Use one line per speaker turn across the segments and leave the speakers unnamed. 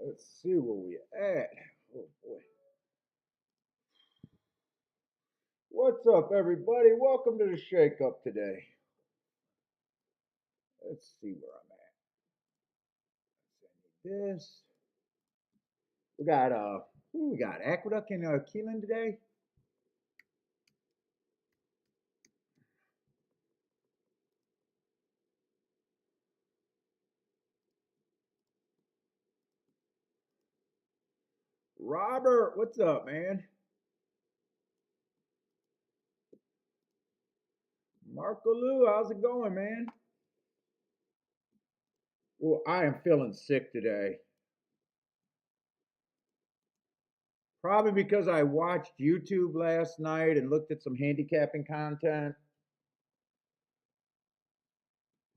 Let's see where we at. Oh boy. What's up, everybody? Welcome to the Shake Up today. Let's see where I'm at. Send me this. We got who we got? Aqueduct and Keeneland today. Robert, what's up, man? Marco Lou, how's it going, man? Well, I am feeling sick today. Probably because I watched YouTube last night and looked at some handicapping content.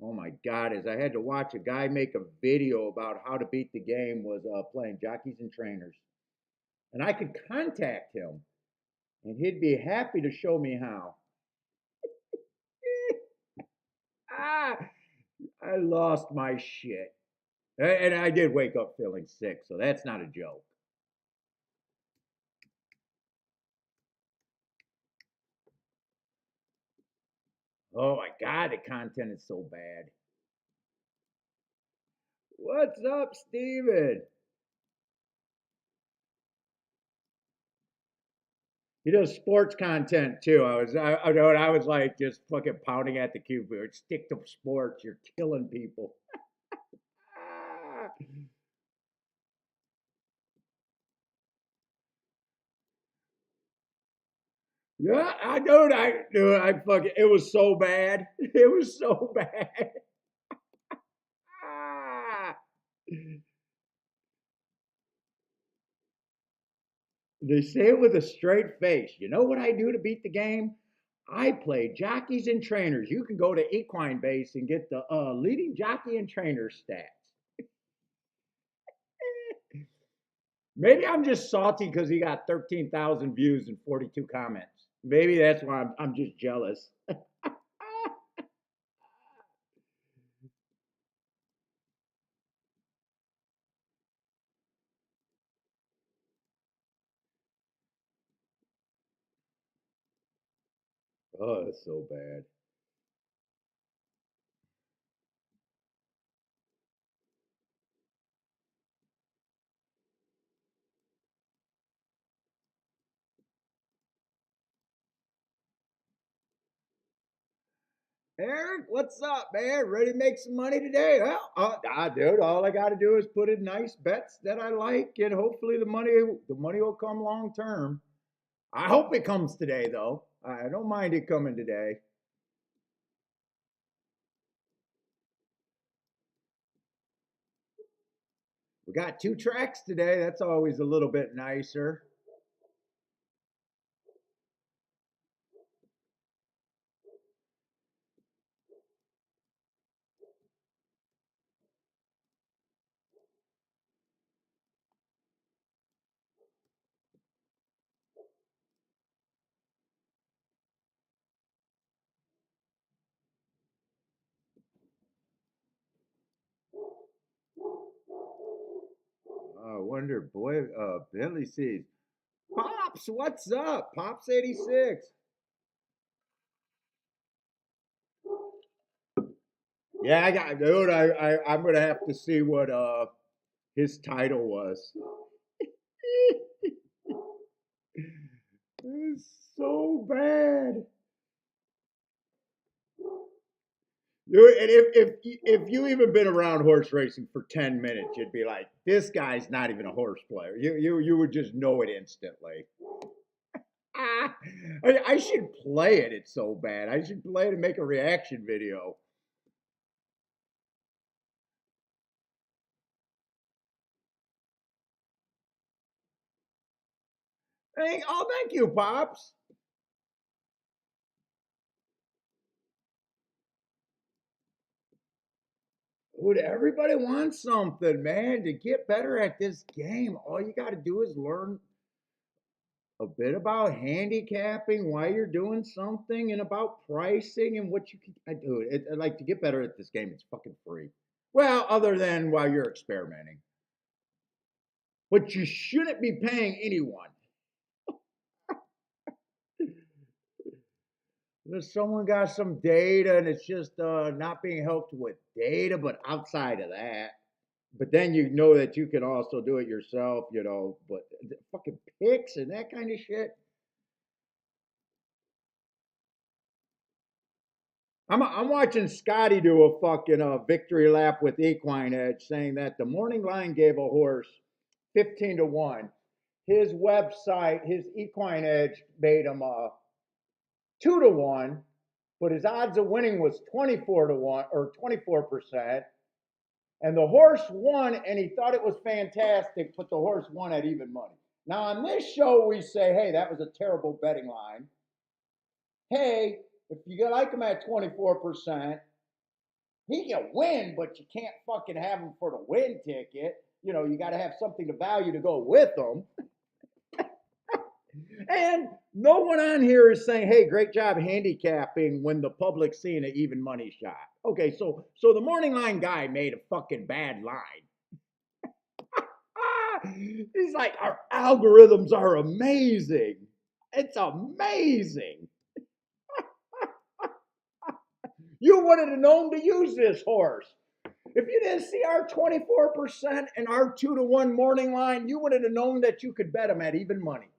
Oh my God, as I had to watch a guy make a video about how to beat the game was playing jockeys and trainers. And I could contact him and he'd be happy to show me how. ah, I lost my shit. And I did wake up feeling sick, so that's not a joke. Oh my God, the content is so bad. What's up, Steven? He does sports content too. I was like just fucking pounding at the keyboard. Stick to sports. You're killing people. Yeah, I know. I knew. I fucking. It was so bad. It was so bad. Ah. They say it with a straight face. You know what I do to beat the game? I play jockeys and trainers. You can go to Equine Base and get the leading jockey and trainer stats. Maybe I'm just salty because he got 13,000 views and 42 comments. Maybe that's why I'm just jealous. Oh, that's so bad. Eric, what's up, man? Ready to make some money today? Well, dude, all I got to do is put in nice bets that I like, and hopefully the money will come long term. I hope it comes today, though. I don't mind it coming today. We got two tracks today. That's always a little bit nicer. I wonder, boy, Bentley sees. Pops, what's up? Pops 86. Yeah, I got dude. I'm gonna have to see what his title was. It's so bad. Dude, and if you even been around horse racing for 10 minutes, you'd be like, this guy's not even a horse player. You would just know it instantly. Ah, I should play it. It's so bad. I should play it and make a reaction video. Thank you, pops. Dude, everybody wants something, man. To get better at this game, all you got to do is learn a bit about handicapping, why you're doing something, and about pricing and what you can. I do it. Like to get better at this game. It's fucking free. Well, other than while you're experimenting. but you shouldn't be paying anyone. If someone got some data and it's just not being helped with data, but outside of that, but then you know that you can also do it yourself, but fucking picks and that kind of shit. I'm watching Scotty do a fucking victory lap with Equine Edge, saying that the morning line gave a horse 15-1. His website, his Equine Edge, made him 2-1, but his odds of winning was 24-1 or 24%. And the horse won, and he thought it was fantastic, but the horse won at even money. Now, on this show, we say, hey, that was a terrible betting line. Hey, if you like him at 24%, he can win, but you can't fucking have him for the win ticket. You got to have something to value to go with him. And no one on here is saying, hey, great job handicapping when the public's seeing an even money shot. Okay, so the morning line guy made a fucking bad line. He's like, our algorithms are amazing. It's amazing. You wouldn't have known to use this horse. If you didn't see our 24% and our 2-1 morning line, you wouldn't have known that you could bet him at even money.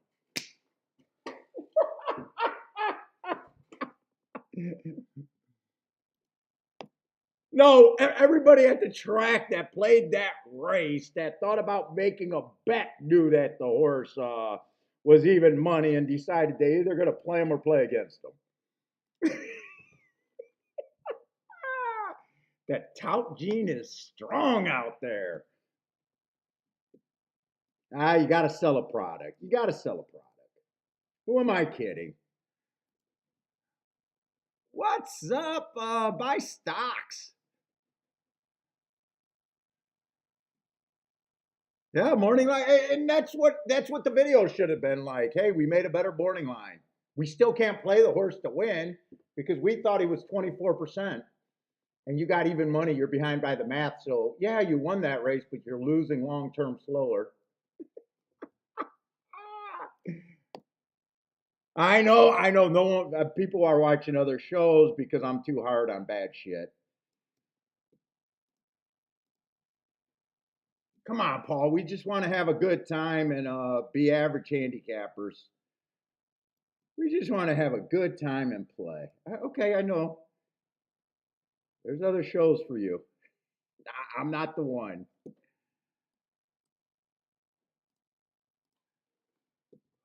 No, everybody at the track that played that race, that thought about making a bet, knew that the horse was even money and decided they either going to play him or play against him. That tout gene is strong out there. You got to sell a product. You got to sell a product. Who am I kidding? What's up? Buy stocks. Yeah, morning line, and that's what the video should have been like. Hey, we made a better morning line. We still can't play the horse to win because we thought he was 24%, and you got even money. You're behind by the math, so yeah, you won that race, but you're losing long term slower. I know. No one, people are watching other shows because I'm too hard on bad shit. Come on, Paul. We just want to have a good time and be average handicappers. We just want to have a good time and play. Okay, I know. There's other shows for you. I'm not the one.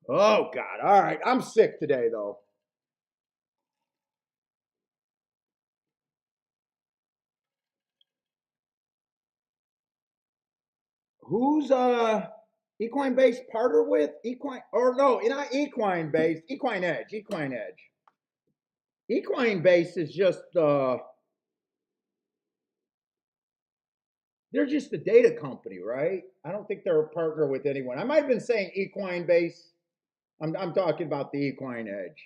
Oh, God. All right. I'm sick today, though. Who's equine base partner with? Equine, or no, not equine base, Equine Edge. Equine Edge. Equine base is just, they're just a data company, right? I don't think they're a partner with anyone. I might have been saying equine base. I'm talking about the Equine Edge.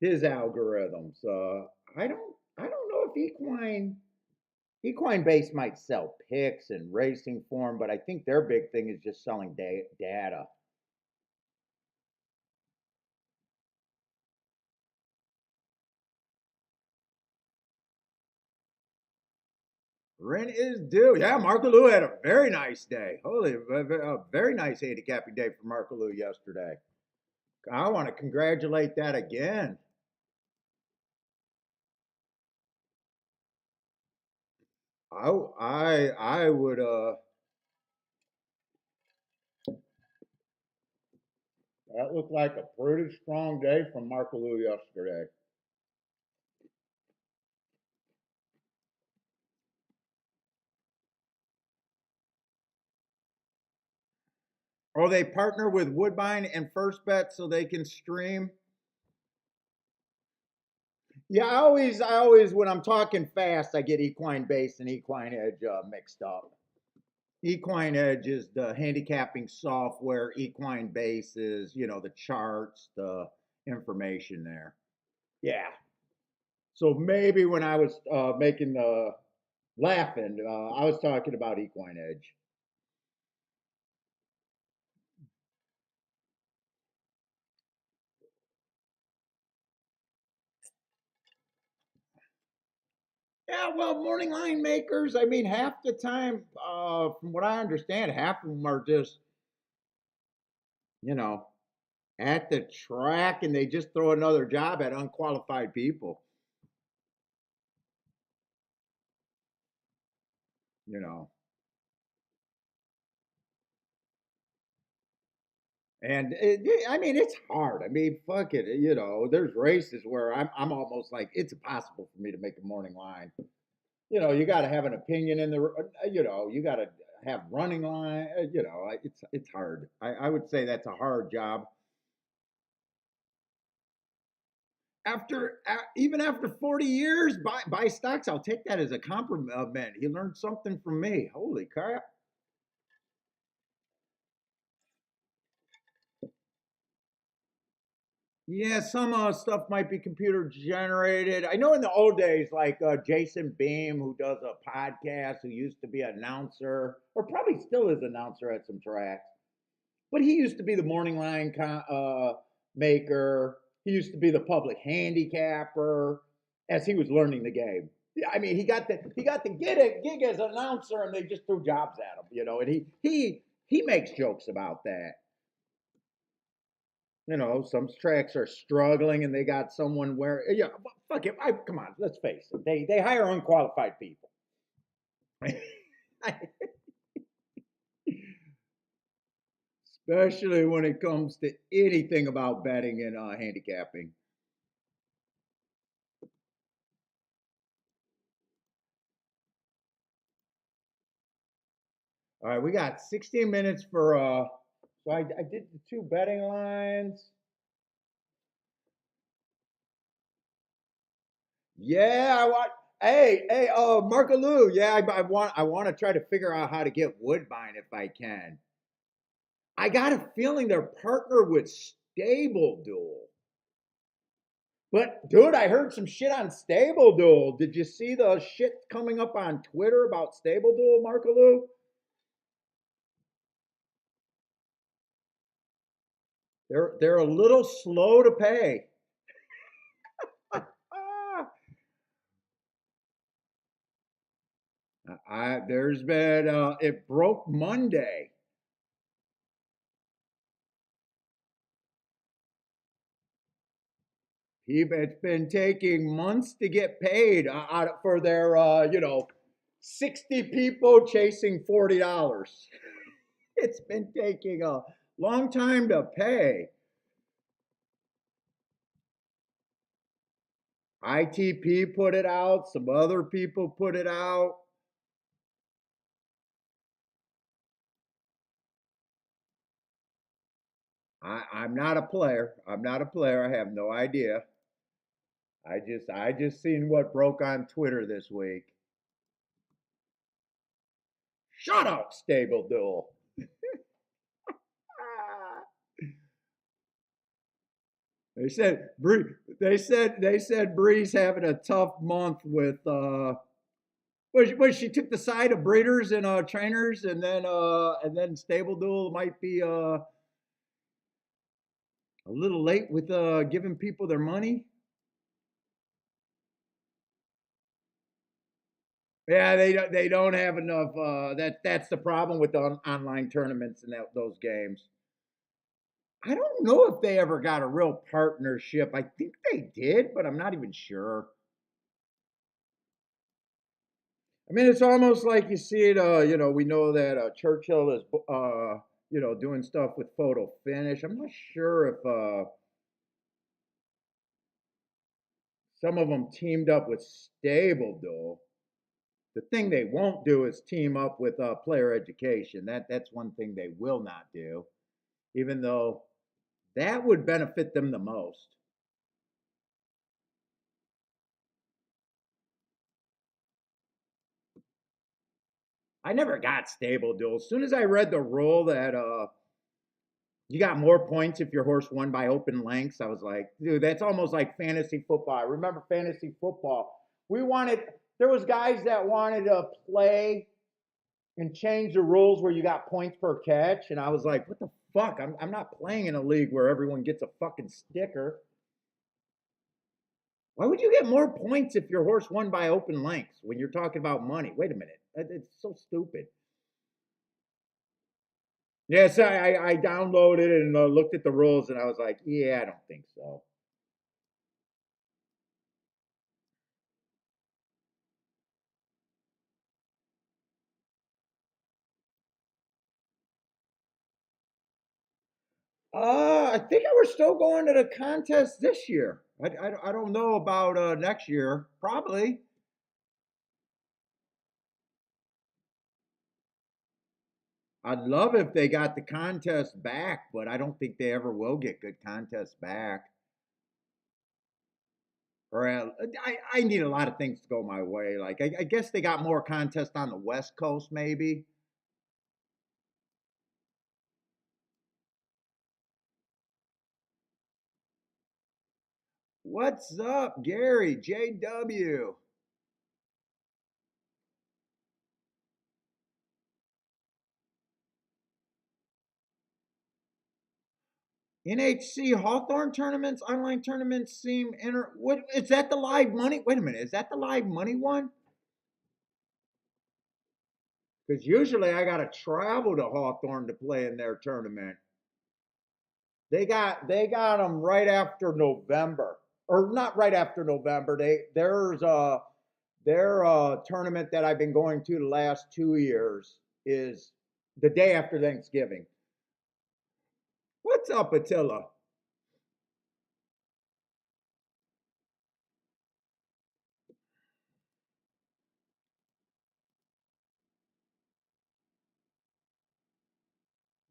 His algorithms. I don't know if equine base might sell picks and racing form, but I think their big thing is just selling data. Rent is due. Yeah, Marco Lou had a very nice day. Holy, a very nice handicapping day for Marco Lou yesterday. I want to congratulate that again. I would that looked like a pretty strong day from Marco Lou yesterday. Oh, they partner with Woodbine and First Bet so they can stream. Yeah, I always, when I'm talking fast, I get Equine Base and Equine Edge mixed up. Equine Edge is the handicapping software. Equine Base is, the charts, the information there. Yeah. So maybe when I was making the laughing, I was talking about Equine Edge. Yeah, well, morning line makers, I mean, half the time, from what I understand, half of them are just, you know, at the track and they just throw another job at unqualified people, you know. And I mean, it's hard. I mean, fuck it. You know, there's races where I'm almost like it's impossible for me to make a morning line. You know, you got to have an opinion in the. You know, you got to have running line. You know, it's hard. I would say that's a hard job. After even after 40 years, buy stocks. I'll take that as a compliment. He learned something from me. Holy crap! Yeah, some stuff might be computer generated. I know in the old days, like Jason Beam, who does a podcast, who used to be an announcer, or probably still is an announcer at some tracks, but he used to be the morning line maker. He used to be the public handicapper as he was learning the game. Yeah, I mean, he got the gig as an announcer, and they just threw jobs at him, you know. And he makes jokes about that. You know, some tracks are struggling and they got someone where, yeah, well, fuck it. Come on, let's face it. They hire unqualified people. Especially when it comes to anything about betting and handicapping. All right, we got 16 minutes for so I did the two betting lines. Yeah, I want hey, Marco Lou, yeah, I want to try to figure out how to get Woodbine if I can. I got a feeling they're partnered with Stable Duel. But dude, I heard some shit on Stable Duel. Did you see the shit coming up on Twitter about Stable Duel, Markaloo? They're a little slow to pay. Ah, there's been it broke Monday. It's been taking months to get paid for their 60 people chasing $40. It's been taking a long time to pay. ITP put it out, some other people put it out. I'm not a player. I'm not a player. I have no idea. I just seen what broke on Twitter this week. Shut up, Stable Duel. Ah. They said they said Bree's having a tough month with she took the side of breeders and trainers, and then Stable Duel might be a little late with giving people their money. Yeah, they don't have enough. That's the problem with the online tournaments and those games. I don't know if they ever got a real partnership. I think they did, but I'm not even sure. I mean, it's almost like you see it. We know that Churchill is, doing stuff with photo finish. I'm not sure if some of them teamed up with Stable though. The thing they won't do is team up with player education. That's one thing they will not do, even though that would benefit them the most. I never got Stable duel. As soon as I read the rule that you got more points if your horse won by open lengths, I was like, dude, that's almost like fantasy football. I remember fantasy football. There was guys that wanted to play and change the rules where you got points per catch, and I was like, what the fuck? I'm not playing in a league where everyone gets a fucking sticker. Why would you get more points if your horse won by open lengths when you're talking about money? Wait a minute. It's so stupid. Yes, I downloaded and looked at the rules and I was like, yeah, I don't think so. I think we're still going to the contest this year. I don't know about next year. Probably. I'd love if they got the contest back, but I don't think they ever will get good contests back. Or I need a lot of things to go my way. Like I guess they got more contests on the West Coast, maybe. What's up, Gary JW? NHC Hawthorne tournaments, online tournaments seem what is that the live money? Wait a minute, is that the live money one? Because usually I gotta travel to Hawthorne to play in their tournament. They got them right after November, or not right after November. There's their tournament that I've been going to the last 2 years is the day after Thanksgiving. What's up, Attila?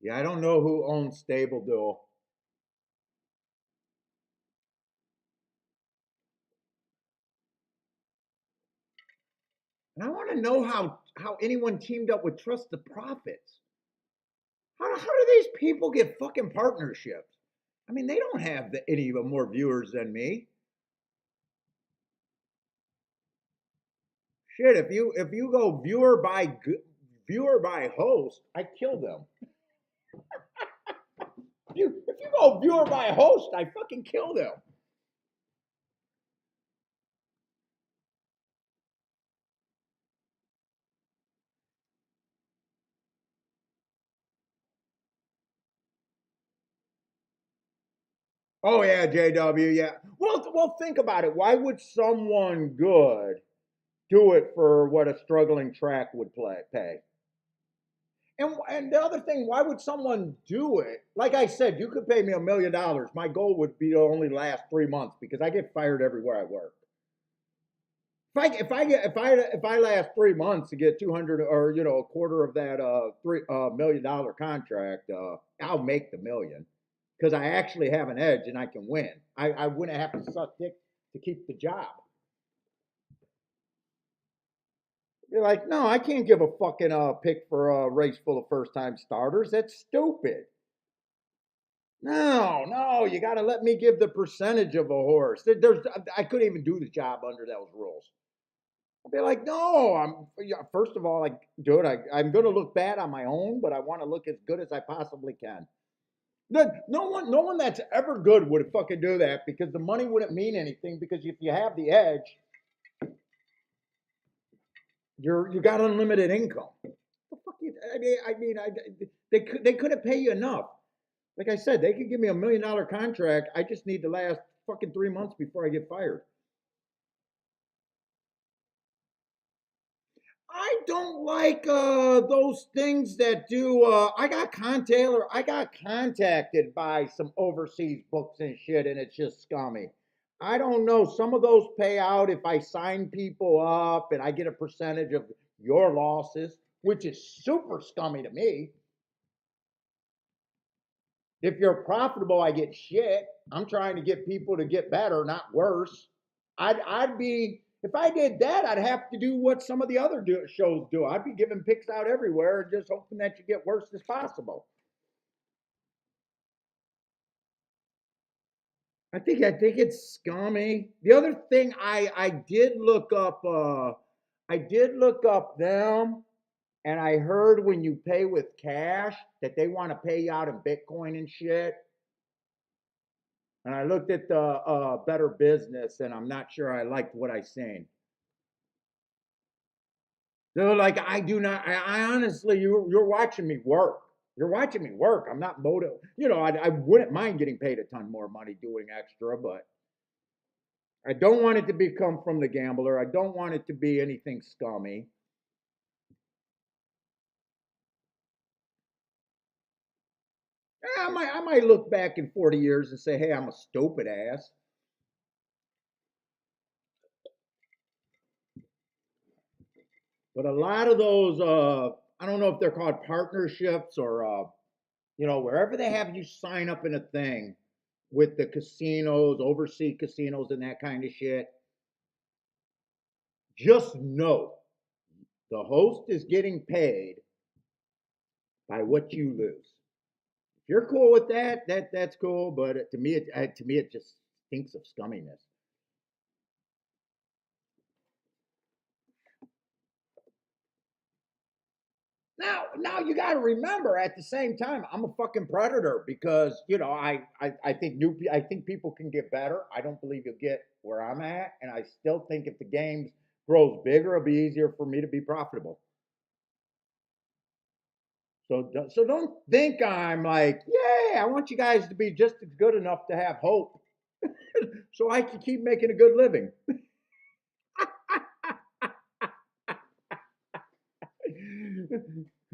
Yeah, I don't know who owns Stable Duel. And I want to know how anyone teamed up with Trust the Profits. How do these people get fucking partnerships? I mean, they don't have any more viewers than me. Shit, if you go viewer by host, I kill them. If you go viewer by host, I fucking kill them. Oh yeah, JW, yeah. Well, think about it. Why would someone good do it for what a struggling track would pay? And the other thing, why would someone do it? Like I said, you could pay me $1 million. My goal would be to only last 3 months because I get fired everywhere I work. If I last 3 months to get 200 or a quarter of that $3 million contract, I'll make the million because I actually have an edge and I can win. I wouldn't have to suck dick to keep the job. You're like, no, I can't give a fucking pick for a race full of first time starters. That's stupid. No, no, you got to let me give the percentage of a horse. I couldn't even do the job under those rules. I'd be like, no, first of all, like, dude, I'm going to look bad on my own, but I want to look as good as I possibly can. No one that's ever good would fucking do that because the money wouldn't mean anything. Because if you have the edge, you got unlimited income. The fuck they couldn't pay you enough. Like I said, they could give me $1 million contract. I just need to last fucking 3 months before I get fired. I don't like those things that do. I got contacted by some overseas books and shit, and it's just scummy. I don't know. Some of those pay out if I sign people up, and I get a percentage of your losses, which is super scummy to me. If you're profitable, I get shit. I'm trying to get people to get better, not worse. I'd be if I did that, I'd have to do what some of the other shows do. I'd be giving picks out everywhere and just hoping that you get worse as possible. I think it's scummy. The other thing I did look up them, and I heard when you pay with cash that they want to pay you out in Bitcoin and shit. And I looked at the Better Business, and I'm not sure I liked what I seen. They're like, I do not. I honestly, you're watching me work. You're watching me work. I'm not motive. I wouldn't mind getting paid a ton more money doing extra, but I don't want it to become from the gambler. I don't want it to be anything scummy. I might look back in 40 years and say, hey, I'm a stupid ass. But a lot of those, I don't know if they're called partnerships or, wherever they have you sign up in a thing with the casinos, overseas casinos, and that kind of shit, just know the host is getting paid by what you lose. If you're cool with that, that's cool. But to me, it just stinks of scumminess. Now you got to remember at the same time, I'm a fucking predator because I think people can get better. I don't believe you'll get where I'm at, and I still think if the game grows bigger, it'll be easier for me to be profitable. So don't think I'm like, yeah, I want you guys to be just as good enough to have hope, so I can keep making a good living.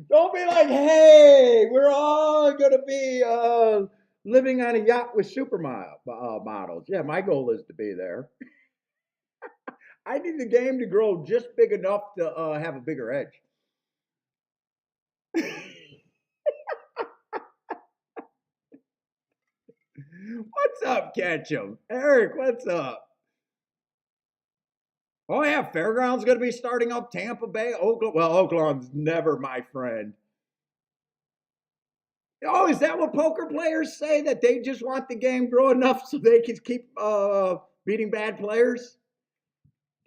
Don't be like, hey, we're all gonna be living on a yacht with models. Yeah, my goal is to be there. I need the game to grow just big enough to have a bigger edge. What's up, Ketchum? Eric, what's up? Oh yeah, Fairgrounds gonna be starting up Tampa Bay, Oakland. Well, Oakland's never my friend. Oh, is that what poker players say? That they just want the game grow enough so they can keep beating bad players?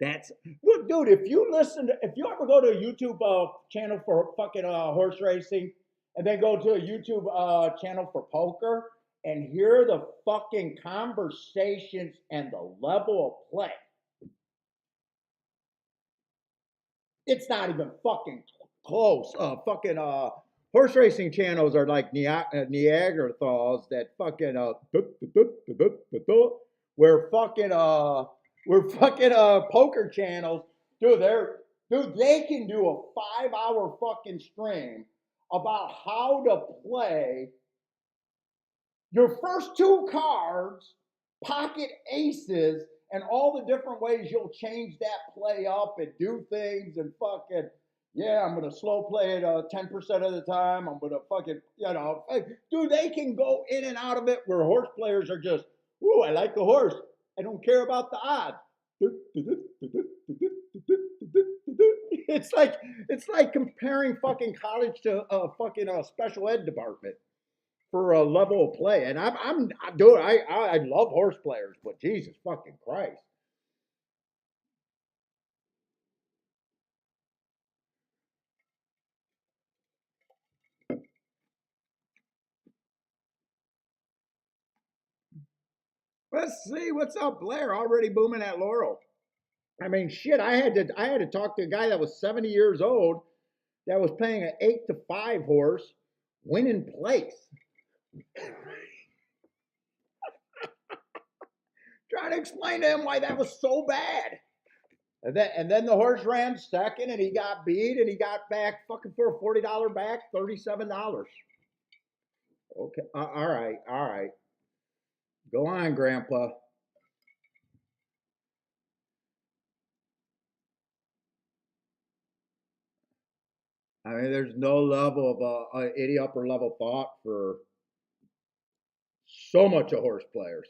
That's Look, dude. If you ever go to a YouTube channel for fucking horse racing, and then go to a YouTube channel for poker, and hear the fucking conversations and the level of play, it's not even fucking close. Fucking horse racing channels are like Niagara Falls that fucking where fucking poker channels, dude, they can do a 5 hour fucking stream about how to play your first two cards, pocket aces, and all the different ways you'll change that play up and do things and fucking, yeah, I'm gonna slow play it 10% of the time. I'm gonna fucking, dude, they can go in and out of it where horse players are just, ooh, I like the horse. I don't care about the odds. It's like comparing fucking college to a fucking special ed department for a level of play. And dude, I love horse players, but Jesus fucking Christ. Let's see what's up, Blair. Already booming at Laurel. I mean, shit. I had to talk to a guy that was 70 years old that was playing an 8-5 horse, winning place. Trying to explain to him why that was so bad. And then the horse ran second, and he got beat, and he got back fucking for a $40 back, $37. Okay, all right, all right. Go on, Grandpa. I mean, there's no level of any upper level thought for so much of horse players.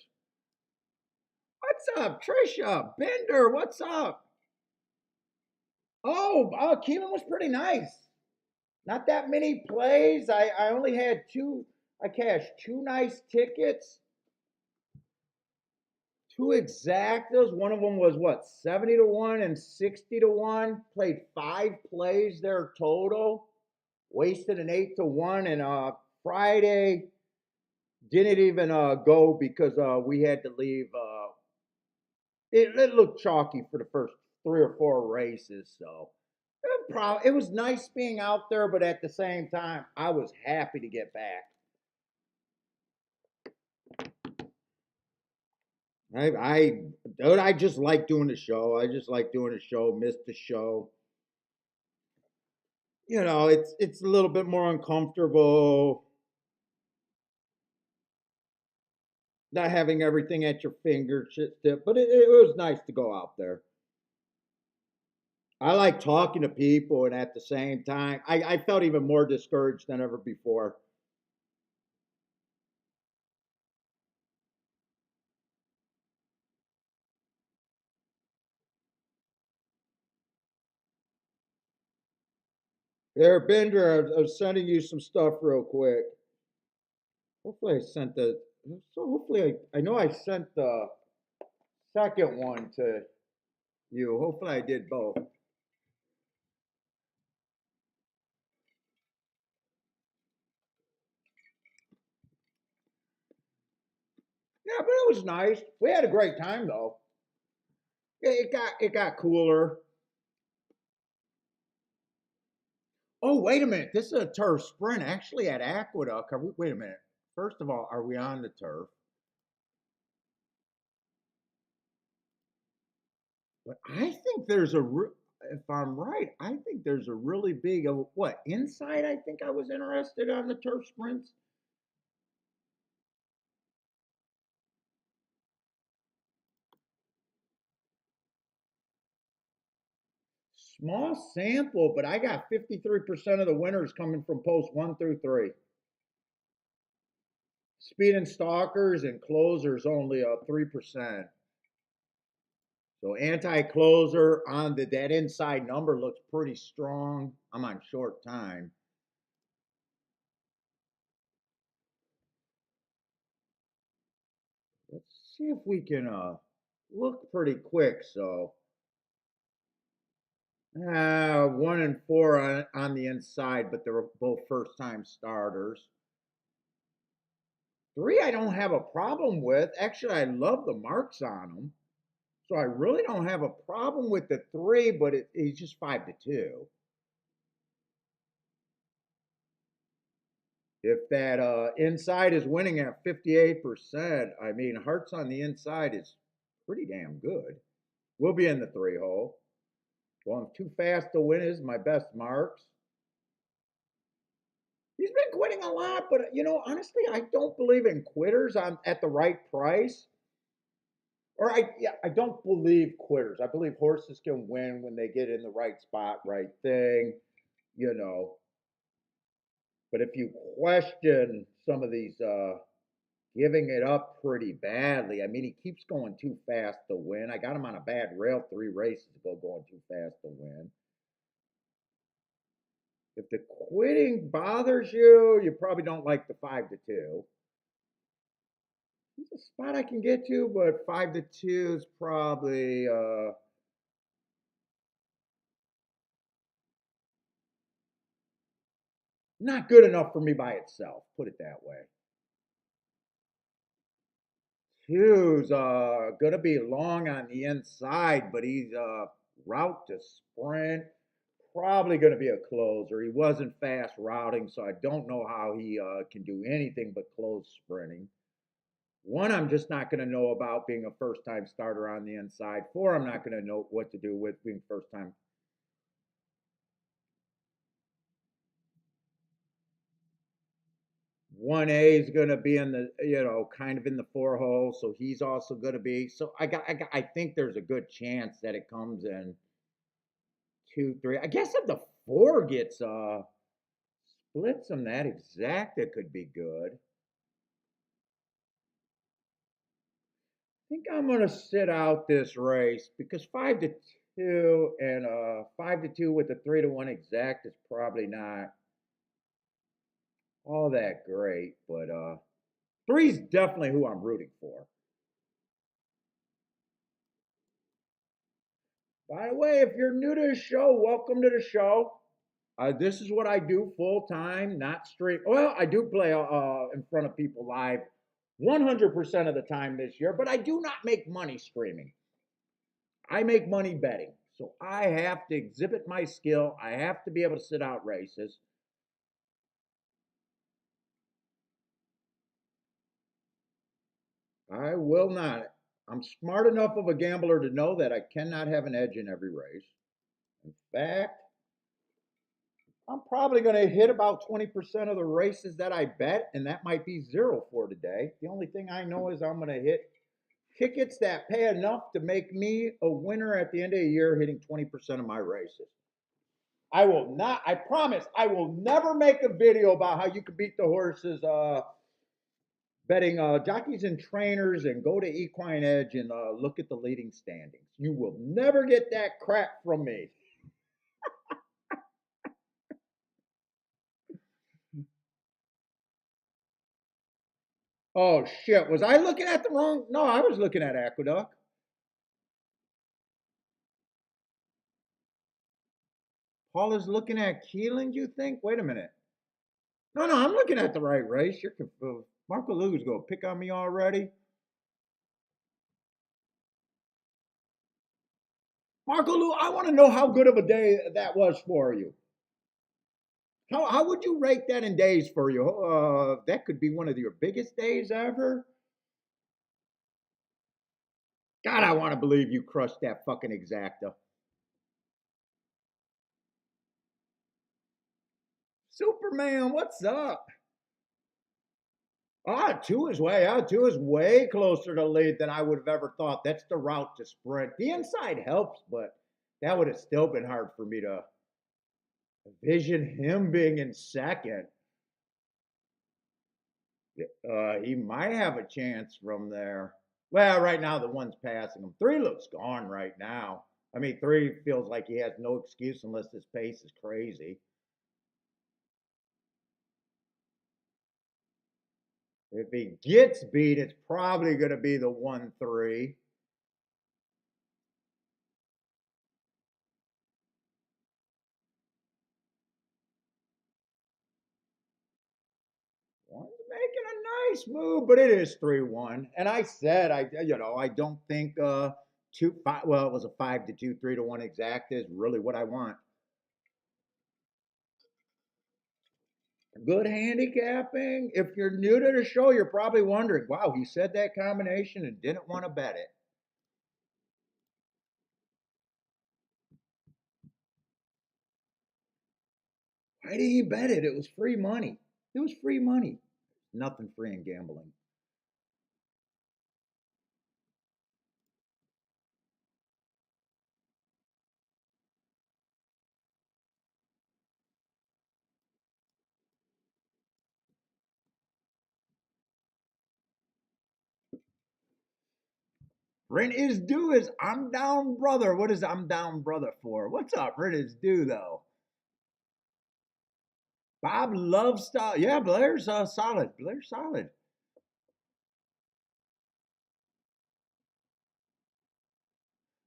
What's up, Trisha Bender? What's up? Oh, Keeneland was pretty nice. Not that many plays. I only had two. I cashed two nice tickets, two exactas. One of them was what, 70-1 and 60-1. Played 5 plays there total. Wasted an 8-1. And Friday, Didn't even go because we had to leave. It looked chalky for the first 3 or 4 races, so it was nice being out there, but at the same time, I was happy to get back. I, dude, I just like doing the show. I just like doing the show. Missed the show. It's a little bit more uncomfortable not having everything at your fingertips, but it was nice to go out there. I like talking to people, and at the same time, I felt even more discouraged than ever before. There, Bender, I was sending you some stuff real quick. Hopefully, I sent the. So hopefully, I know I sent the second one to you. Hopefully, I did both. Yeah, but it was nice. We had a great time though. It got cooler. Oh, wait a minute. This is a turf sprint actually at Aqueduct. Wait a minute. First of all, are we on the turf? But I think if I'm right, I think there's a really big what inside. I think I was interested on the turf sprints. Small sample, but I got 53% of the winners coming from post 1 through 3. Speed and stalkers and closers only 3%. So anti-closer on that inside number looks pretty strong. I'm on short time. Let's see if we can look pretty quick. So 1 and 4 on the inside, but they were both first time starters. 3 I don't have a problem with. Actually, I love the marks on them. So I really don't have a problem with the 3, but he's just 5-2. If that inside is winning at 58%, I mean, hearts on the inside is pretty damn good. We'll be in the 3 hole. Going too fast to win is my best marks. He's been quitting a lot, but honestly, I don't believe in quitters on at the right price. Or I don't believe quitters. I believe horses can win when they get in the right spot, right thing, you know. But if you question some of these giving it up pretty badly. I mean, he keeps going too fast to win. I got him on a bad rail 3 races ago going too fast to win. If the quitting bothers you, you probably don't like the 5-2. He's a spot I can get to, but 5-2 is probably not good enough for me by itself. Put it that way. Two's gonna be long on the inside, but he's route to sprint. Probably going to be a closer. He wasn't fast routing, so I don't know how he can do anything but close sprinting. 1, I'm just not going to know about being a first time starter on the inside. 4, I'm not going to know what to do with being first time. 1A is going to be in the, kind of in the 4 hole, so he's also going to be. So I think there's a good chance that it comes in 2, 3. I guess if the 4 gets splits them that exact, it could be good. Think I'm gonna sit out this race because 5-2 and 5-2 with the 3-1 exact is probably not all that great, but three's definitely who I'm rooting for. By the way, if you're new to the show, welcome to the show. This is what I do full time, not straight. Well, I do play in front of people live 100% of the time this year, but I do not make money streaming. I make money betting. So I have to exhibit my skill. I have to be able to sit out races. I will not. I'm smart enough of a gambler to know that I cannot have an edge in every race. In fact, I'm probably going to hit about 20% of the races that I bet, and that might be zero for today. The only thing I know is I'm going to hit tickets that pay enough to make me a winner at the end of the year, hitting 20% of my races. I will not, I promise, I will never make a video about how you can beat the horses betting jockeys and trainers and go to Equine Edge and look at the leading standings. You will never get that crap from me. Oh shit! Was I looking at the wrong? No, I was looking at Aqueduct. Paul is looking at Keeneland. You think? Wait a minute. No, no, I'm looking at the right race. You're confused. Marco Lugo's going to pick on me already. Marco Lu, I want to know how good of a day that was for you. How would you rate that in days for you? That could be one of your biggest days ever. God, I want to believe you crushed that fucking exacta. Superman, what's up? Ah, two is way out. Two is way closer to lead than I would have ever thought. That's the route to sprint. The inside helps, but that would have still been hard for me to envision him being in second. He might have a chance from there. Well, right now the one's passing him. Three looks gone right now. I mean, three feels like he has no excuse unless his pace is crazy. If he gets beat, it's probably going to be the 1-3. One's making a nice move, but it is 3-1. And I said, I don't think two five. Well, it was a 5-2, 3-1 exact is really what I want. Good handicapping. If you're new to the show, you're probably wondering, wow, he said that combination and didn't want to bet it. Why did he bet it? It was free money. It was free money. Nothing free in gambling. Rent is due is I'm down, brother. What is I'm down, brother for? What's up? Rent is due, though. Bob loves style. Yeah, Blair's solid. Blair's solid.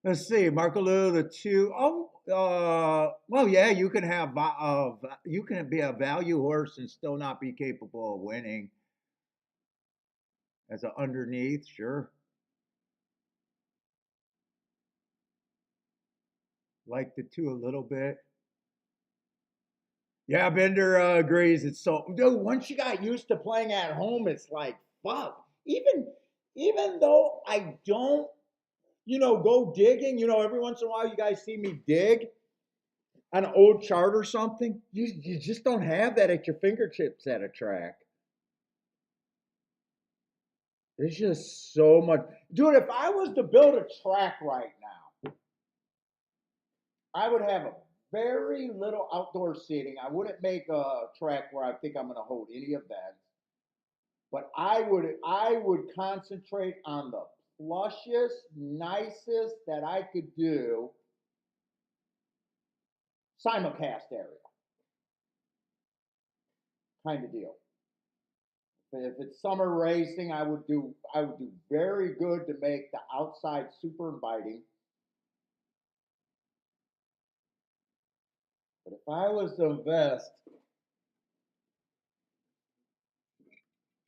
Let's see, Marco Lou, the two. Oh, well, yeah, you can have you can be a value horse and still not be capable of winning as an underneath. Sure, like the two a little bit. Yeah, Bender agrees. It's so dude. Once you got used to playing at home, it's like fuck. Even though I don't, go digging. Every once in a while, you guys see me dig on an old chart or something. You just don't have that at your fingertips at a track. There's just so much. Dude, if I was to build a track right now, I would have a very little outdoor seating. I wouldn't make a track where I think I'm going to hold any events, but I would concentrate on the plushest, nicest that I could do simulcast area kind of deal. If it's summer racing, I would do very good to make the outside super inviting. But if I was to invest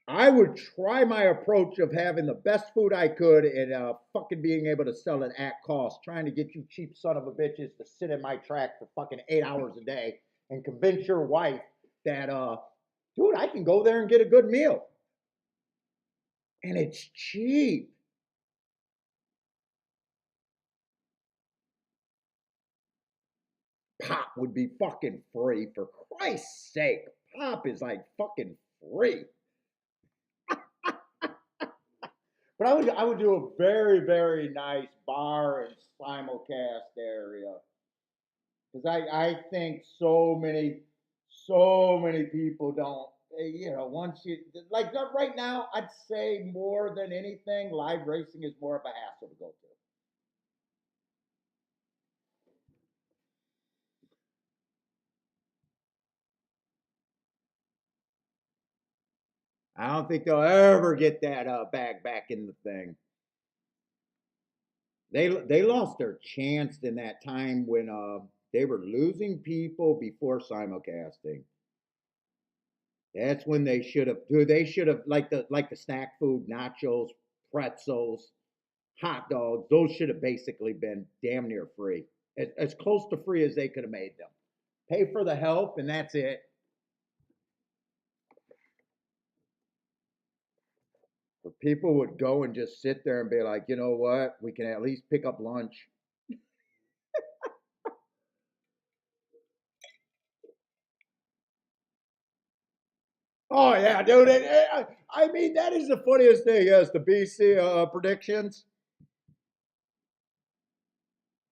I would try my approach of having the best food I could and fucking being able to sell it at cost, trying to get you cheap son of a bitches to sit in my track for fucking 8 hours a day and convince your wife that, dude, I can go there and get a good meal. And it's cheap. Pop would be fucking free, for Christ's sake. Pop is like fucking free. But I would do a very, very nice bar and simulcast area. Because I think so many people don't, once you, like right now, I'd say more than anything, live racing is more of a hassle to go to. I don't think they'll ever get that bag back in the thing. They lost their chance in that time when they were losing people before simulcasting. That's when they should have. Dude, they should have like the snack food, nachos, pretzels, hot dogs. Those should have basically been damn near free, as close to free as they could have made them. Pay for the help, and that's it. But people would go and just sit there and be like, you know what? We can at least pick up lunch. Oh yeah, dude. I mean, that is the funniest thing. Yes, the BC predictions.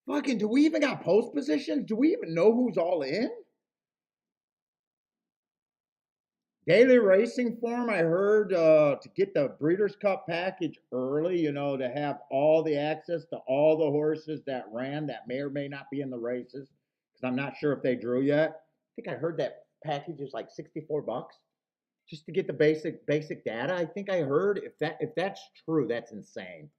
Fucking, do we even got post positions? Do we even know who's all in? Daily racing form, I heard to get the Breeders' Cup package early, to have all the access to all the horses that ran that may or may not be in the races, because I'm not sure if they drew yet. I think I heard that package is like $64 just to get the basic data. I think I heard if that's true, that's insane.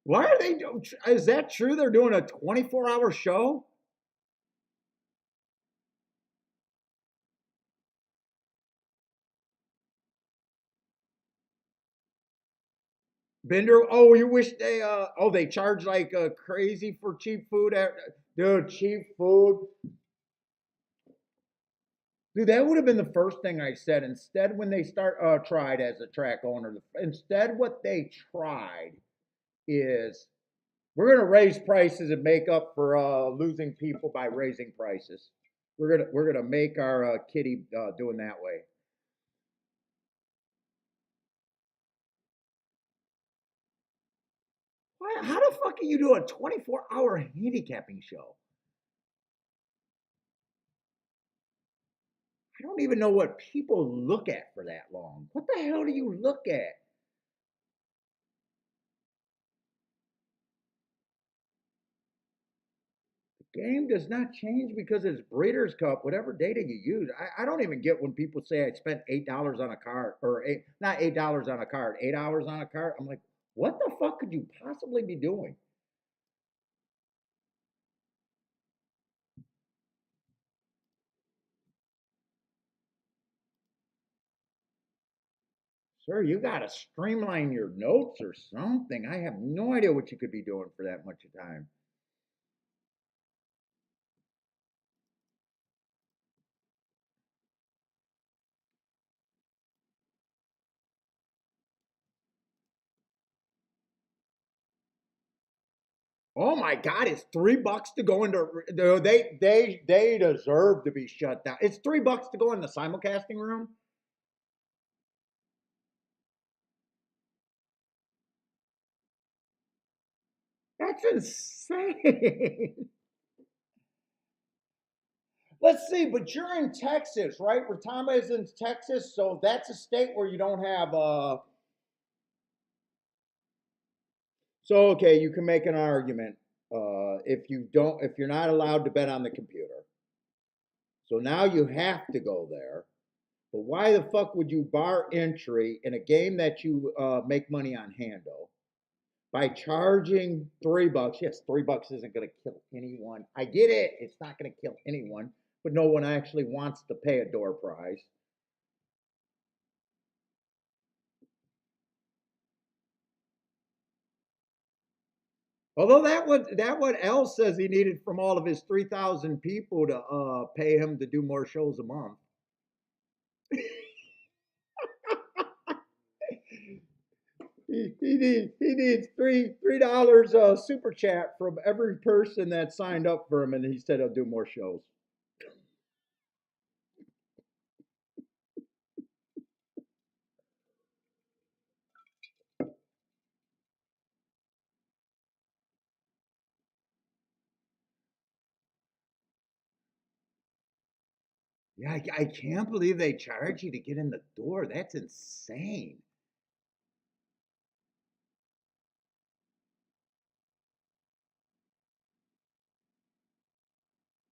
Why are they? Is that true? They're doing a 24-hour show. Bender, oh, you wish they charge like crazy for cheap food dude, cheap food. Dude, that would have been the first thing I said. Instead, when they tried as a track owner, instead what they tried is we're gonna raise prices and make up for losing people by raising prices. We're gonna make our kitty doing that way. How the fuck can you do a 24-hour handicapping show? I don't even know what people look at for that long. What the hell do you look at? The game does not change because it's Breeders' Cup, whatever data you use. I don't even get when people say I spent $8 on a card, or not $8 on a card, 8 hours on a card. I'm like, what the fuck could you possibly be doing? Sir, you got to streamline your notes or something. I have no idea what you could be doing for that much time. Oh my God! It's $3 to go into. They deserve to be shut down. It's $3 to go in the simulcasting room. That's insane. Let's see, but you're in Texas, right? Retama is in Texas, so that's a state where you don't have. So okay, you can make an argument if you're not allowed to bet on the computer. So now you have to go there. But why the fuck would you bar entry in a game that you make money on handle by charging $3? Yes, $3 isn't going to kill anyone. I get it; it's not going to kill anyone. but no one actually wants to pay a door prize. Although that what L says he needed from all of his 3,000 people to pay him to do more shows a month. He needs $3 super chat from every person that signed up for him, and he said he'll do more shows. Yeah, I can't believe they charge you to get in the door. That's insane.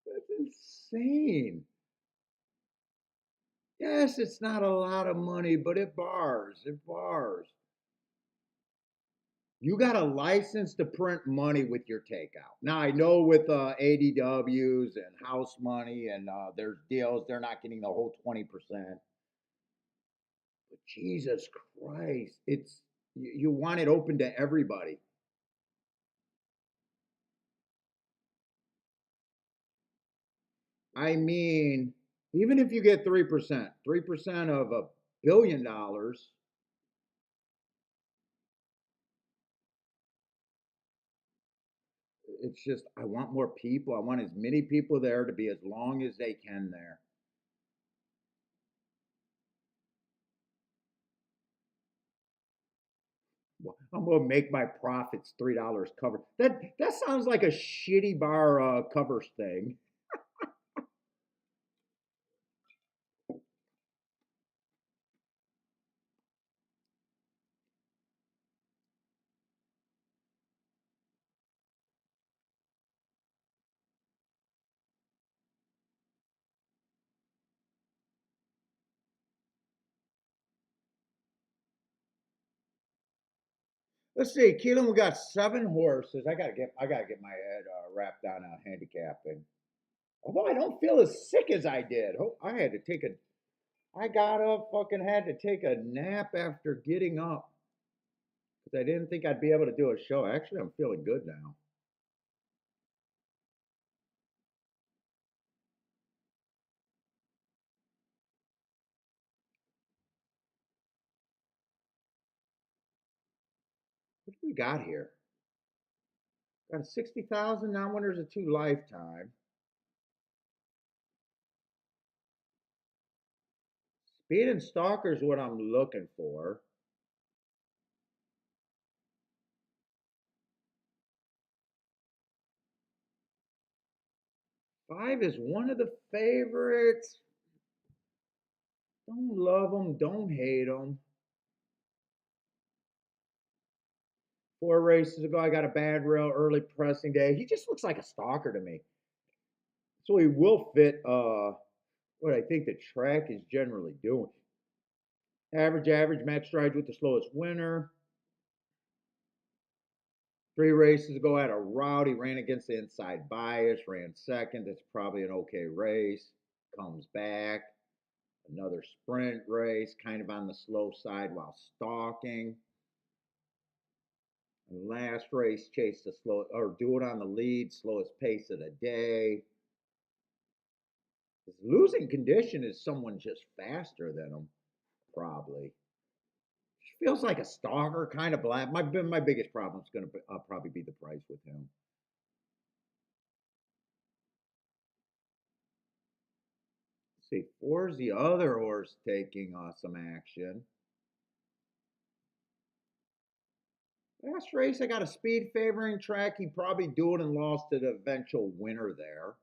That's insane. Yes, it's not a lot of money, but it bars. It bars. You got a license to print money with your takeout. Now I know with ADWs and house money and there's deals, they're not getting the whole 20%. But Jesus Christ, you want it open to everybody. I mean, even if you get 3% of $1 billion, it's just I want more people. I want as many people there to be as long as they can there. Well, I'm gonna make my profits $3 cover. That sounds like a shitty bar covers thing. Let's see, Keelan, we got 7 horses. I gotta get my head wrapped on handicapping. Although I don't feel as sick as I did. Oh, I got up, fucking had to take a nap after getting up because I didn't think I'd be able to do a show. Actually, I'm feeling good now. What do we got here? Got a 60,000 non-winners of 2 lifetime. Speed and Stalker is what I'm looking for. 5 is one of the favorites. Don't love them, don't hate them. 4 races ago, I got a bad rail early pressing day. He just looks like a stalker to me. So he will fit what I think the track is generally doing. Average, match strides with the slowest winner. 3 races ago, I had a route. He ran against the inside bias, ran second. That's probably an okay race. Comes back. Another sprint race, kind of on the slow side while stalking. And last race, chased the slow or do it on the lead, slowest pace of the day. His losing condition is someone just faster than him, probably. Feels like a stalker, kind of black. My biggest problem is going to probably be the price with him. Let's see, 4's the other horse taking some action. Last race, I got a speed favoring track. He probably do it and lost to the eventual winner there.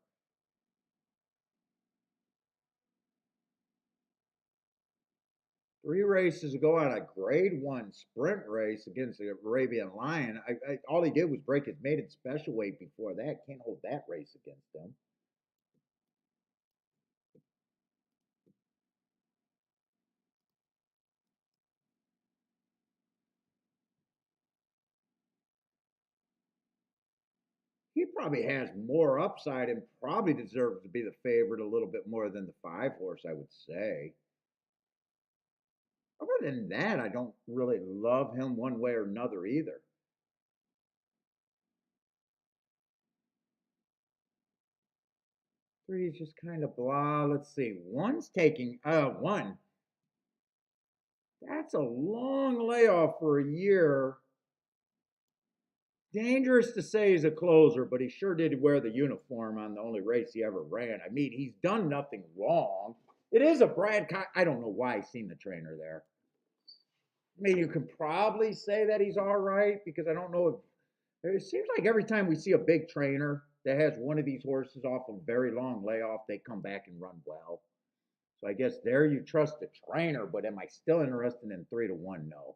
3 races ago on a grade 1 sprint race against the Arabian Lion. All he did was break his maiden special weight before that. Can't hold that race against him. He probably has more upside and probably deserves to be the favorite a little bit more than the 5 horse, I would say. Other than that, I don't really love him one way or another either. Three is just kind of blah. Let's see. One's taking one. That's a long layoff for a year. Dangerous to say he's a closer, but he sure did wear the uniform on the only race he ever ran. I mean, he's done nothing wrong. It is a Brad Cox. I don't know why I seen the trainer there. I mean, you can probably say that he's all right because I don't know if it seems like every time we see a big trainer that has one of these horses off a very long layoff, they come back and run well. So I guess there you trust the trainer, but am I still interested in 3-1? No.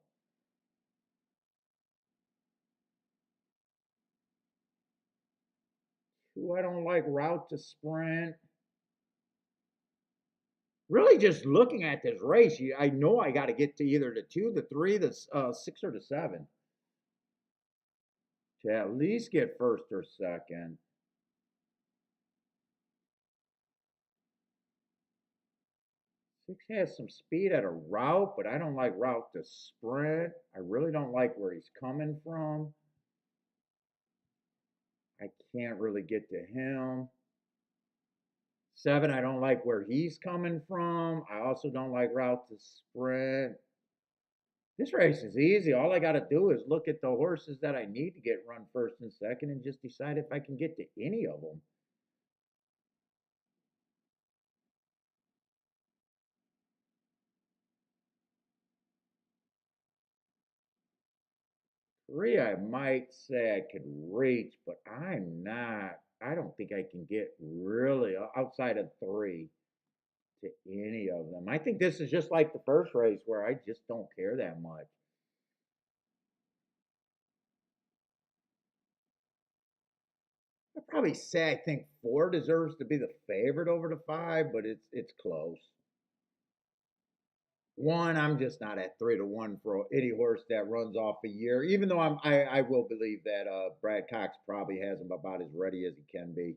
Two, I don't like route to sprint. Really, just looking at this race, I know I got to get to either the 2, the 3, the 6, or the 7 to at least get first or second. 6 has some speed at a route, but I don't like route to sprint. I really don't like where he's coming from. I can't really get to him. 7, I don't like where he's coming from. I also don't like route to sprint. This race is easy. All I got to do is look at the horses that I need to get run first and second and just decide if I can get to any of them. Three, I might say I could reach, but I'm not. I don't think I can get really outside of 3 to any of them. I think this is just like the first race where I just don't care that much. I'd probably say I think 4 deserves to be the favorite over the 5, but it's close. 1, I'm just not at 3-1 for any horse that runs off a year. Even though I will believe that Brad Cox probably has him about as ready as he can be.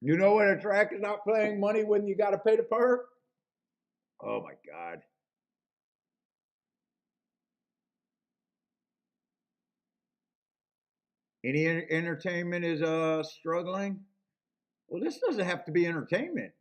You know when a track is not playing money when you got to pay to park? Oh my God. Any entertainment is struggling? Well, this doesn't have to be entertainment.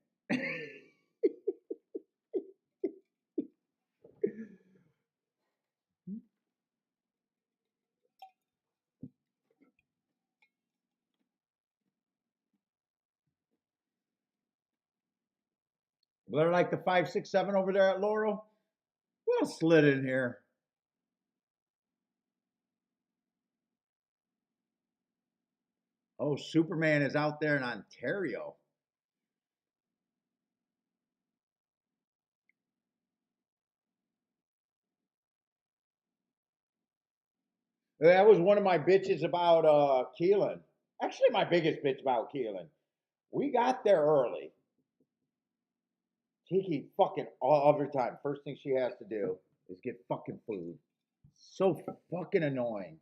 They're like the 5, 6, 7 over there at Laurel. Well, slid in here. Oh, Superman is out there in Ontario. That was one of my bitches about Keeneland. Actually, my biggest bitch about Keeneland. We got there early. Kiki fucking all every time. First thing she has to do is get fucking food. So fucking annoying.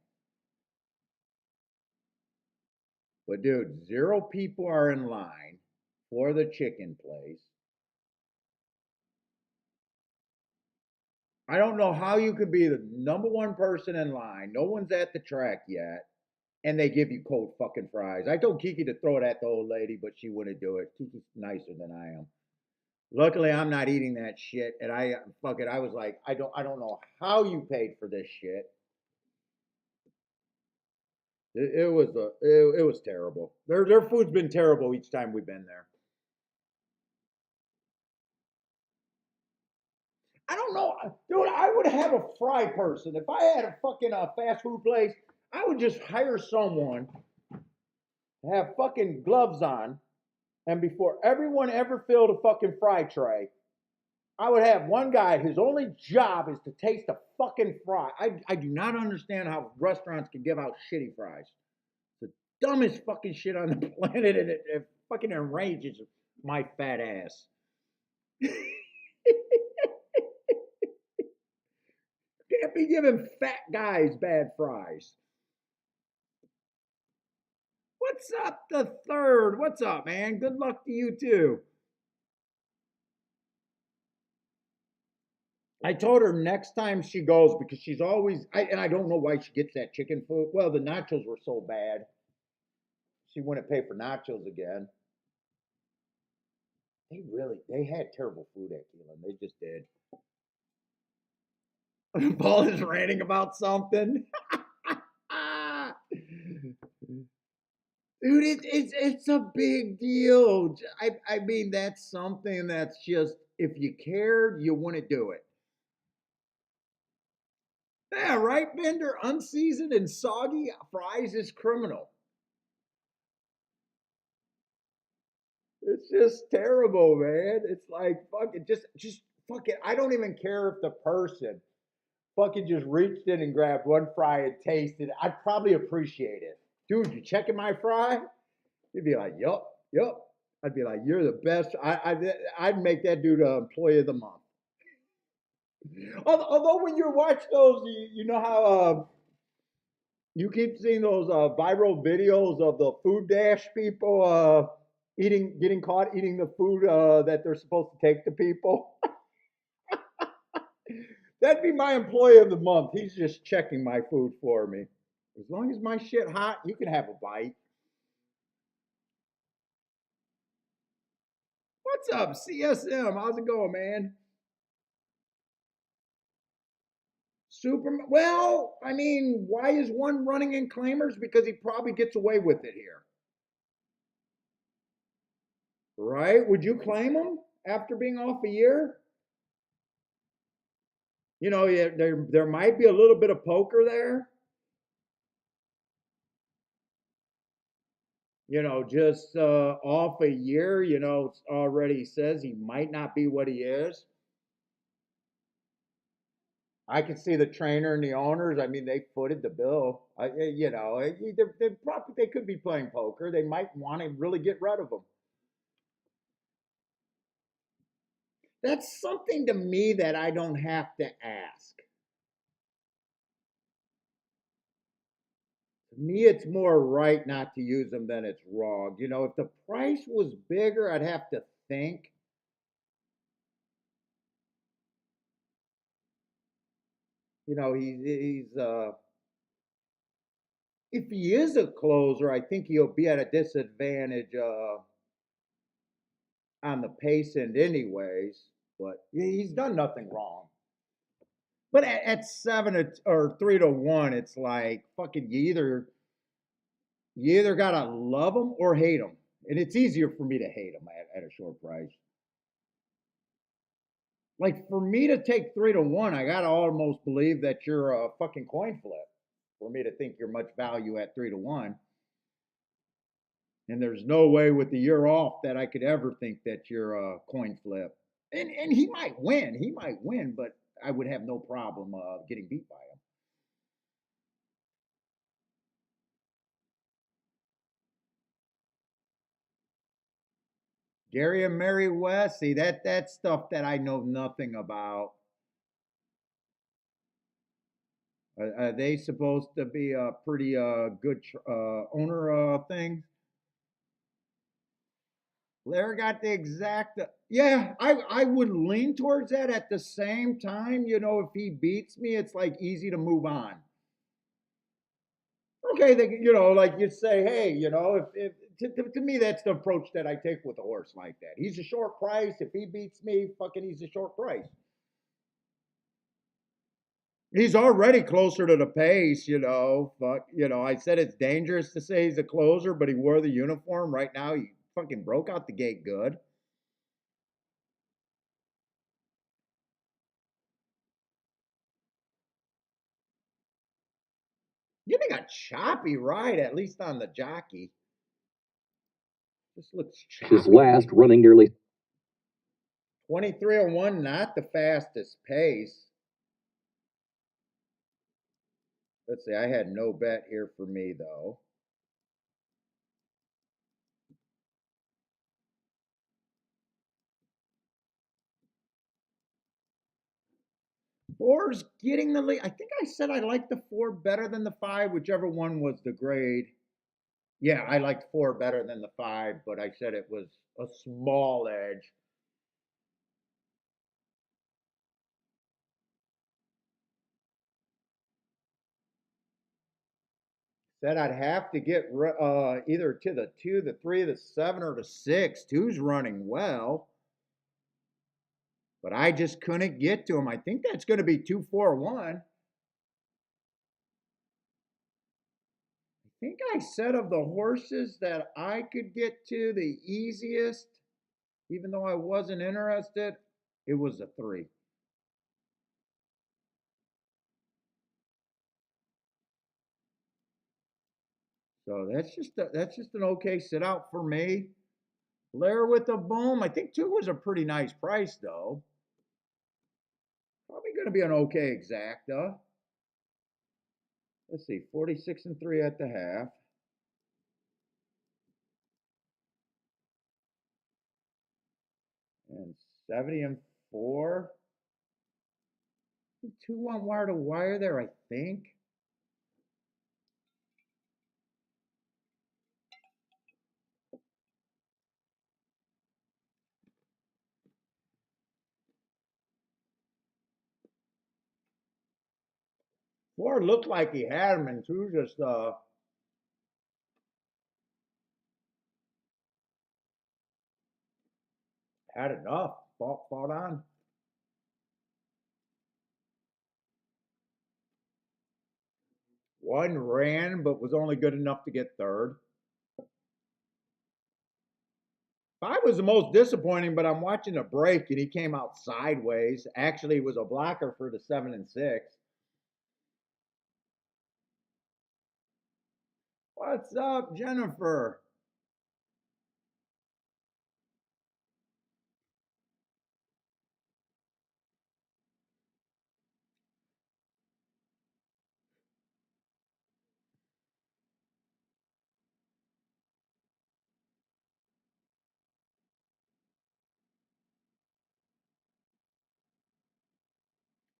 But dude, 0 people are in line for the chicken place. I don't know how you could be the #1 person in line. No one's at the track yet, and they give you cold fucking fries. I told Kiki to throw it at the old lady, but she wouldn't do it. Kiki's nicer than I am. Luckily, I'm not eating that shit, and I fuck it. I was like, I don't know how you paid for this shit. It was terrible. Their food's been terrible each time we've been there. I don't know, dude. I would have a fry person if I had a fucking fast food place. I would just hire someone, have fucking gloves on, and before everyone ever filled a fucking fry tray, I would have one guy whose only job is to taste a fucking fry. I do not understand how restaurants can give out shitty fries. It's the dumbest fucking shit on the planet, and fucking enrages my fat ass. Can't be giving fat guys bad fries. What's up, the third? What's up, man? Good luck to you too. I told her next time she goes because she's always, and I don't know why she gets that chicken food. Well, the nachos were so bad, she wouldn't pay for nachos again. They had terrible food at Keeneland. They just did. Paul is ranting about something. Dude, it's a big deal. I mean, that's something that's just, if you cared, you wouldn't do it. Yeah, right, Bender? Unseasoned and soggy fries is criminal. It's just terrible, man. It's like fuck it, just fuck it. I don't even care if the person fucking just reached in and grabbed one fry and tasted it. I'd probably appreciate it. Dude, you checking my fry? You'd be like, yup, yup. I'd be like, you're the best. I'd make that dude employee of the month. Although when you watch those, you know how you keep seeing those viral videos of the food dash people getting caught eating the food that they're supposed to take to people. That'd be my employee of the month. He's just checking my food for me. As long as my shit hot, you can have a bite. What's up, CSM? How's it going, man? Superman. Well, I mean, why is one running in claimers? Because he probably gets away with it here. Right? Would you claim him after being off a year? You know, yeah, there might be a little bit of poker there. You know, just off a year, you know, already says he might not be what he is. I can see the trainer and the owners. I mean, they footed the bill. You know, they're probably they could be playing poker. They might want to really get rid of him. That's something to me that I don't have to ask. To me, it's more right not to use them than it's wrong. You know, if the price was bigger, I'd have to think. You know, he's if he is a closer, I think he'll be at a disadvantage on the pace end, anyways. But he's done nothing wrong. But at seven or 3-1, it's like fucking you either gotta love him or hate him, and it's easier for me to hate him at a short price. Like for me to take 3-1, I gotta almost believe that you're a fucking coin flip for me to think you're much value at 3-1. And there's no way with the year off that I could ever think that you're a coin flip. And he might win. He might win, but I would have no problem getting beat by him. Gary and Mary West, see that's stuff that I know nothing about. Are they supposed to be a pretty good owner thing? Blair got the exact. Yeah, I would lean towards that. At the same time, you know, if he beats me, it's like easy to move on. Okay, you know, like you say, hey, you know, if to me that's the approach that I take with a horse like that. He's a short price. If he beats me, fucking, he's a short price. He's already closer to the pace, you know. Fuck, you know, I said it's dangerous to say he's a closer, but he wore the uniform. Right now, he fucking broke out the gate good. You think a choppy ride, at least on the jockey. This looks choppy. His last running nearly 23-1, not the fastest pace. Let's see, I had no bet here for me though. Four's getting the lead. I think I said I liked the four better than the five, whichever one was the grade. Yeah, I liked four better than the five, but I said it was a small edge. Said I'd have to get either to the two, the three, the seven, or the six. Two's running well, but I just couldn't get to him. I think that's going to be 2-4-1. I think I said of the horses that I could get to the easiest, even though I wasn't interested, it was a three. So that's just an okay sit out for me. Blair with the boom. I think two was a pretty nice price though. Probably going to be an okay exacta. Let's see, 46 and three at the half, and 70 and four. Two on wire to wire there, I think. Four looked like he had him, and two just had enough. Fought on. One ran, but was only good enough to get third. Five was the most disappointing, but I'm watching a break and he came out sideways. Actually, it was a blocker for the 7 and 6. What's up, Jennifer?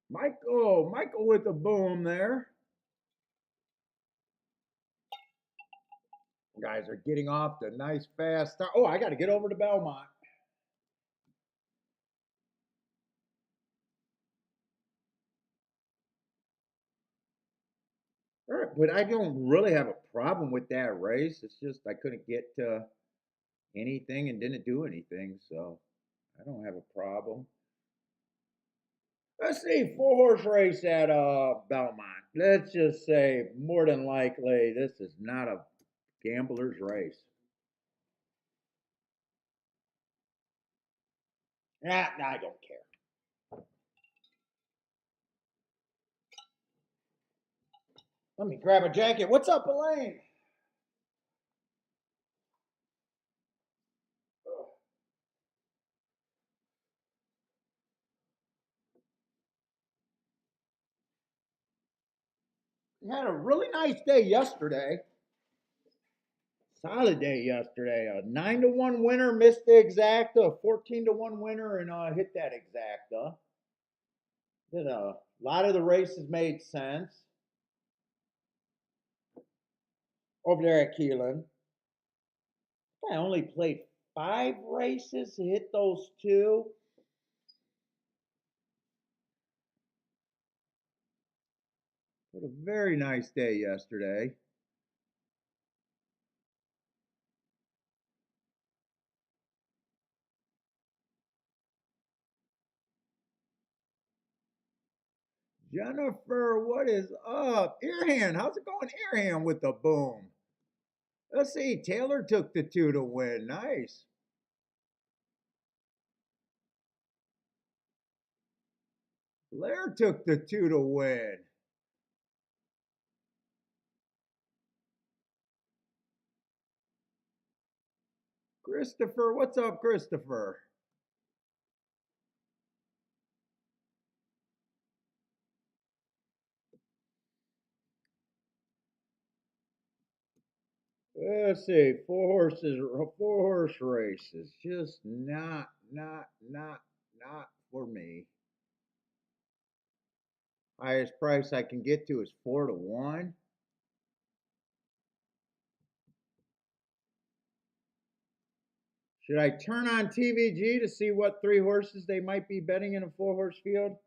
Michael with the boom there. Guys are getting off the nice fast start. Oh, I got to get over to Belmont. All right, but I don't really have a problem with that race. It's just I couldn't get to anything and didn't do anything, so I don't have a problem. Let's see, four horse race at Belmont. Let's just say more than likely this is not a gambler's race. Nah, I don't care. Let me grab a jacket. What's up, Elaine? We had a really nice day yesterday. Solid day yesterday. A 9-1 winner missed the exacta. A 14-1 winner and hit that exacta. Then a lot of the races made sense over there at Keeneland. I only played 5 races to hit those two. Had a very nice day yesterday. Jennifer, what is up? Earhand, how's it going, Earhand, with the boom? Let's see, Taylor took the two to win. Nice. Blair took the two to win. Christopher, what's up, Christopher? Let's see, four horse races. Just not for me. Highest price I can get to is 4-1. Should I turn on TVG to see what 3 horses they might be betting in a 4-horse field?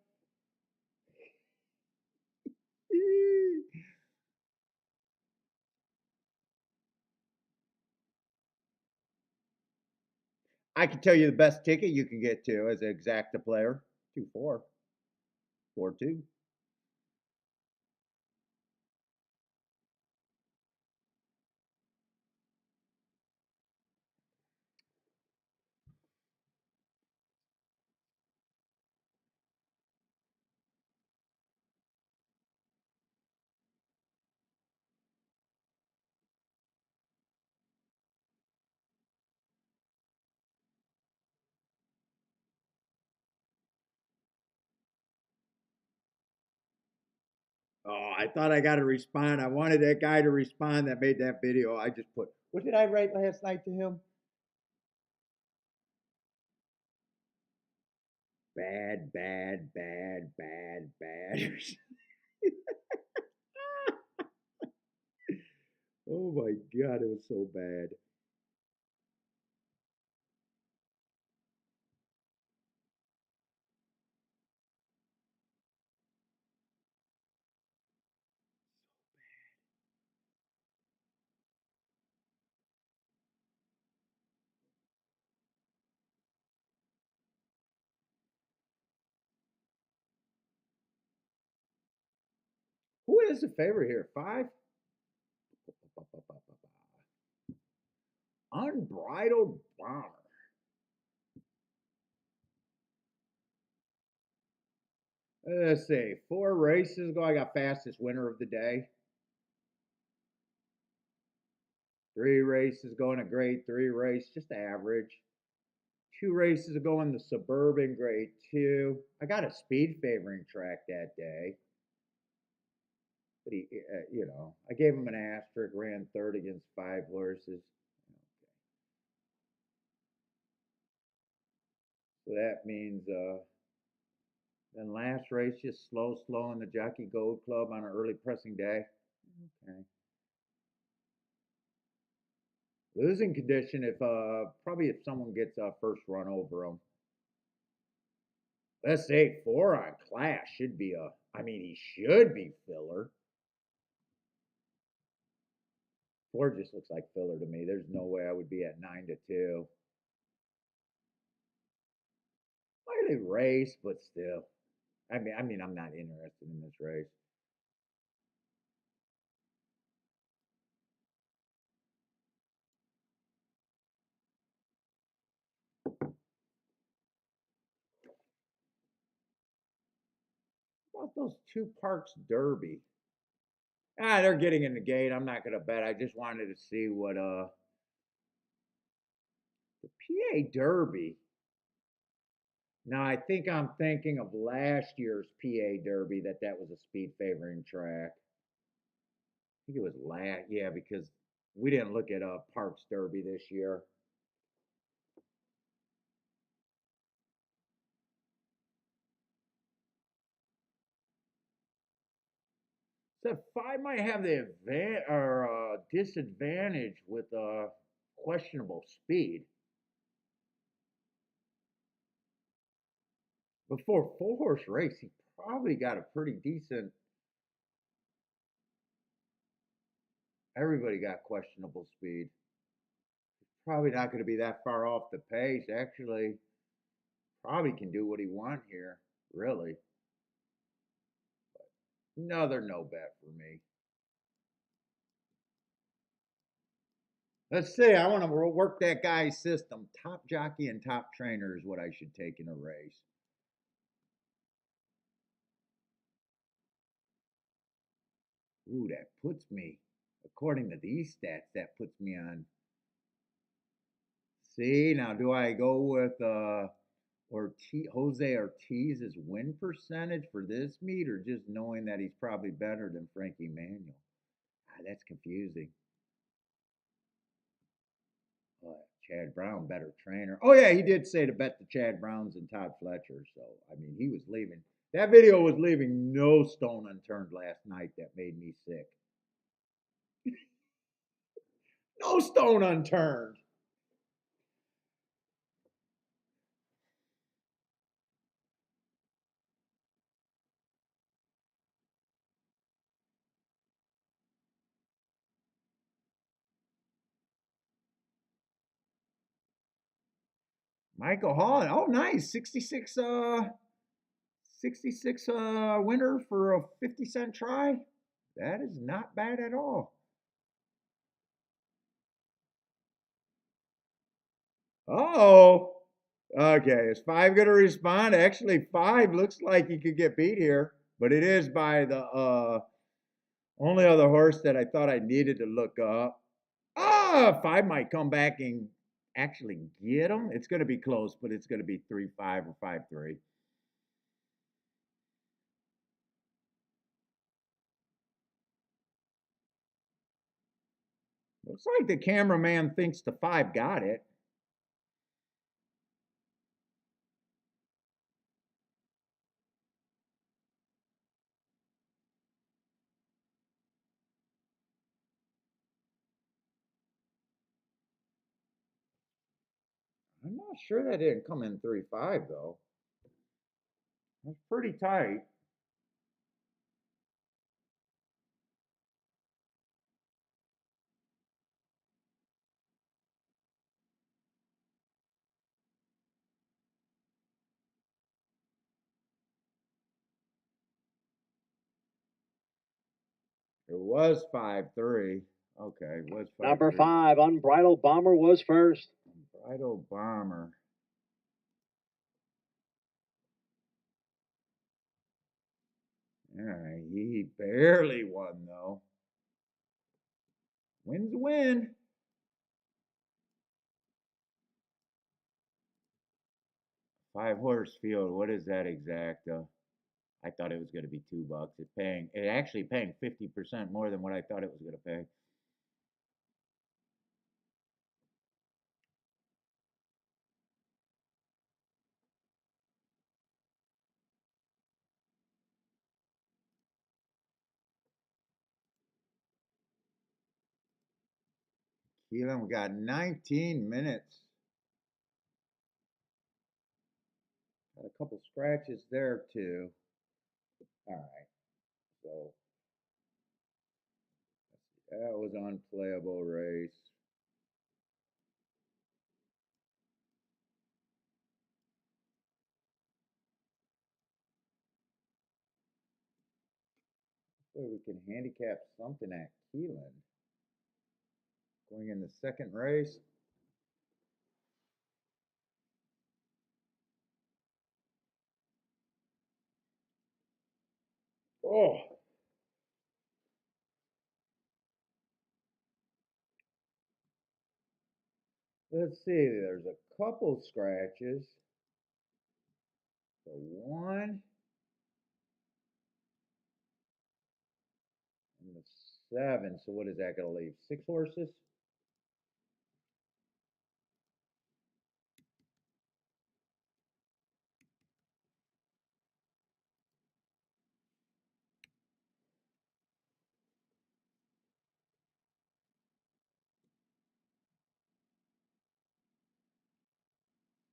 I can tell you the best ticket you can get to as an exacta player. 2-4, 4-2. Oh, I thought I got to respond. I wanted that guy to respond that made that video. I just put, what did I write last night to him? Bad, bad, bad, bad, bad. Oh my God, it was so bad. Who is the favorite here? 5? Unbridled Bomber. Let's see. 4 races ago, I got fastest winner of the day. 3 races ago in a grade 3 race, just average. 2 races ago in the suburban grade 2. I got a speed favoring track that day. But I gave him an asterisk, ran third against 5 horses. So that means then last race, just slow in the Jockey Gold Club on an early pressing day. Okay. Losing condition if probably if someone gets a first run over them. Let's say 4 on Clash should be he should be filler. 4 just looks like filler to me. There's no way I would be at 9-2. Slightly race, but still. I'm not interested in this race. What about those 2 Parks Derby? They're getting in the gate. I'm not gonna bet. I just wanted to see what the PA Derby. Now I think I'm thinking of last year's PA Derby that was a speed favoring track. I think it was last, yeah, because we didn't look at Parks Derby this year. So 5 might have the disadvantage with questionable speed. Before 4-horse race, he probably got a pretty decent. Everybody got questionable speed. Probably not going to be that far off the pace. Actually, probably can do what he wants here. Really, another no bet for me. Let's see. I want to work that guy's system. Top jockey and top trainer is what I should take in a race. Ooh, that puts me, according to these stats, that puts me on. See, now do I go with Jose Ortiz's win percentage for this meet, or just knowing that he's probably better than Frankie Manuel? That's confusing. Chad Brown, better trainer. Oh yeah, he did say to bet the Chad Browns and Todd Fletcher. So he was leaving. That video was leaving no stone unturned last night that made me sick. No stone unturned. Michael Hall. Oh, nice. 66 winner for a 50-cent try. That is not bad at all. Oh, okay. Is five going to respond? Actually, five looks like he could get beat here, but it is by the only other horse that I thought I needed to look up. Ah, five might come back and actually get him. It's going to be close, but it's going to be 3-5 or 5-3. Looks like the cameraman thinks the five got it. I'm not sure that didn't come in 3-5 though. That's pretty tight. It was 5-3. Okay, it was 5-3.
Number 5, Unbridled Bomber was first.
Unbridled Bomber. All right, he barely won though. Win's a win. 5-horse field. What is that exact? I thought it was going to be $2. It actually paying 50% more than what I thought it was going to pay. Keelan, we got 19 minutes. Got a couple scratches there too. All right, so that was unplayable race. So we can handicap something at Keeneland. Going in the second race. Oh. Let's see, there's a couple scratches. So 1 and the 7. So what is that going to leave? 6 horses?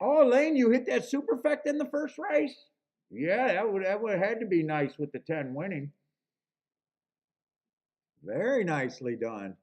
Oh, Lane, you hit that superfect in the first race? Yeah, that would have had to be nice with the 10 winning. Very nicely done.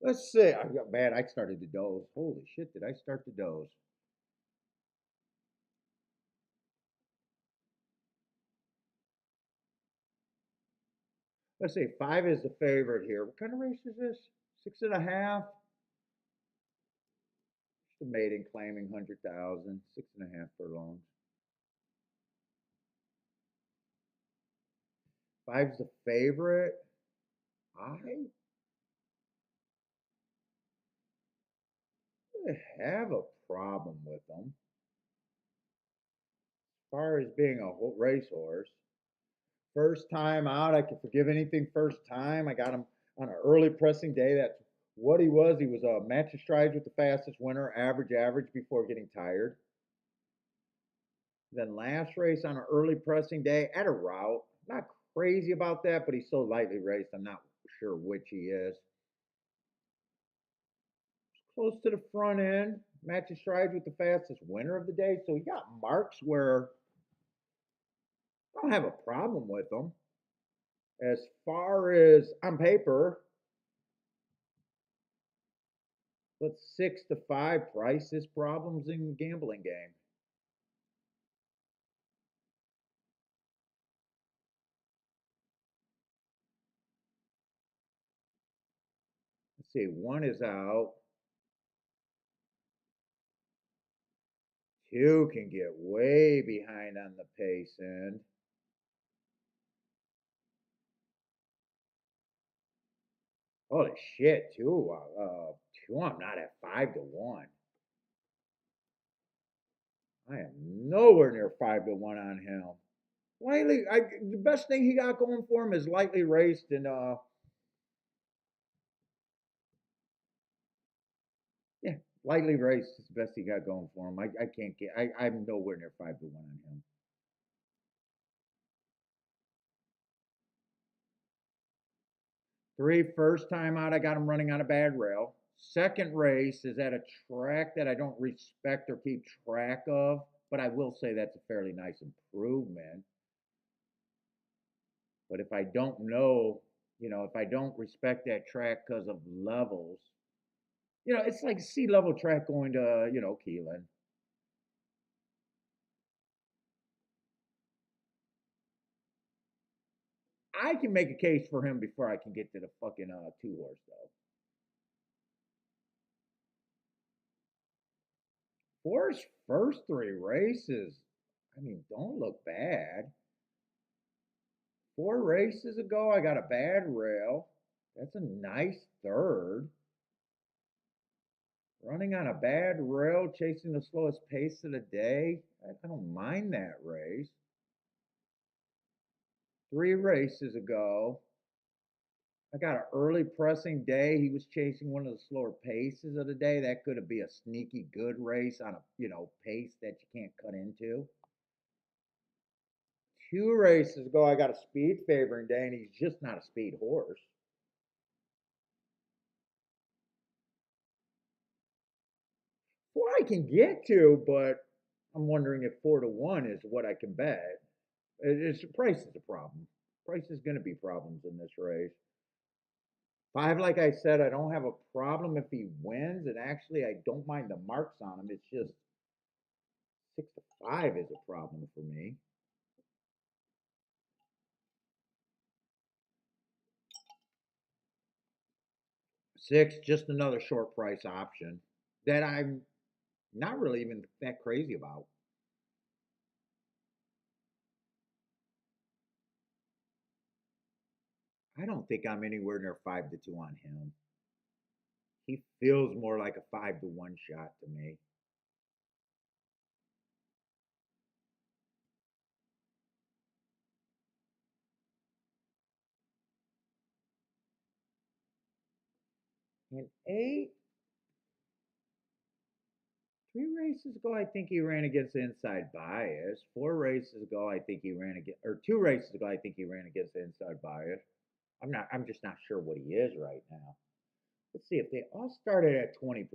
Let's see. I got bad. I started to doze. Holy shit, did I start to doze? Let's see, 5 is the favorite here. What kind of race is this? 6.5. The maiden claiming 100,000, 6.5 furlongs. 5's the favorite. I have a problem with them. As far as being a racehorse, first time out, I can forgive anything first time. I got him on an early pressing day. That's what he was. He was a match of strides with the fastest winner, average before getting tired. Then last race on an early pressing day at a route. Not crazy about that, but he's so lightly raced, I'm not sure which he is. Close to the front end, match of strides with the fastest winner of the day. So he got marks where I don't have a problem with them. As far as on paper, but 6 to 5 prices problems in gambling game. Let's see, 1 is out. 2 can get way behind on the pace end. Holy shit, 2 I'm not at 5 to 1. I am nowhere near 5 to 1 on him. The best thing he got going for him is lightly raced and yeah, lightly raced is the best he got going for him. I can't get. I'm nowhere near 5 to 1 on him. 3 first time out, I got him running on a bad rail. Second race is at a track that I don't respect or keep track of, but I will say that's a fairly nice improvement. But if I don't know, if I don't respect that track because of levels, it's like sea level track going to, Keeneland. I can make a case for him before I can get to the fucking 2 horse though. 4's first 3 races, I mean, don't look bad. 4 races ago, I got a bad rail. That's a nice third. Running on a bad rail, chasing the slowest pace of the day. I don't mind that race. 3 races ago, I got an early pressing day. He was chasing one of the slower paces of the day. That could be a sneaky good race on a pace that you can't cut into. 2 races ago, I got a speed favoring day, and he's just not a speed horse. 4 I can get to, but I'm wondering if 4 to 1 is what I can bet. Price is a problem. Price is going to be problems in this race. 5, like I said, I don't have a problem if he wins, and actually, I don't mind the marks on him. It's just 6 to 5 is a problem for me. 6, just another short price option that I'm not really even that crazy about. I don't think I'm anywhere near 5 to 2 on him. He feels more like a 5 to 1 shot to me. And 8, 3 races ago, I think he ran against the inside bias. 4 races ago, I think he ran against, or 2 races ago, I think he ran against the inside bias. I'm just not sure what he is right now. Let's see if they all started at 20%.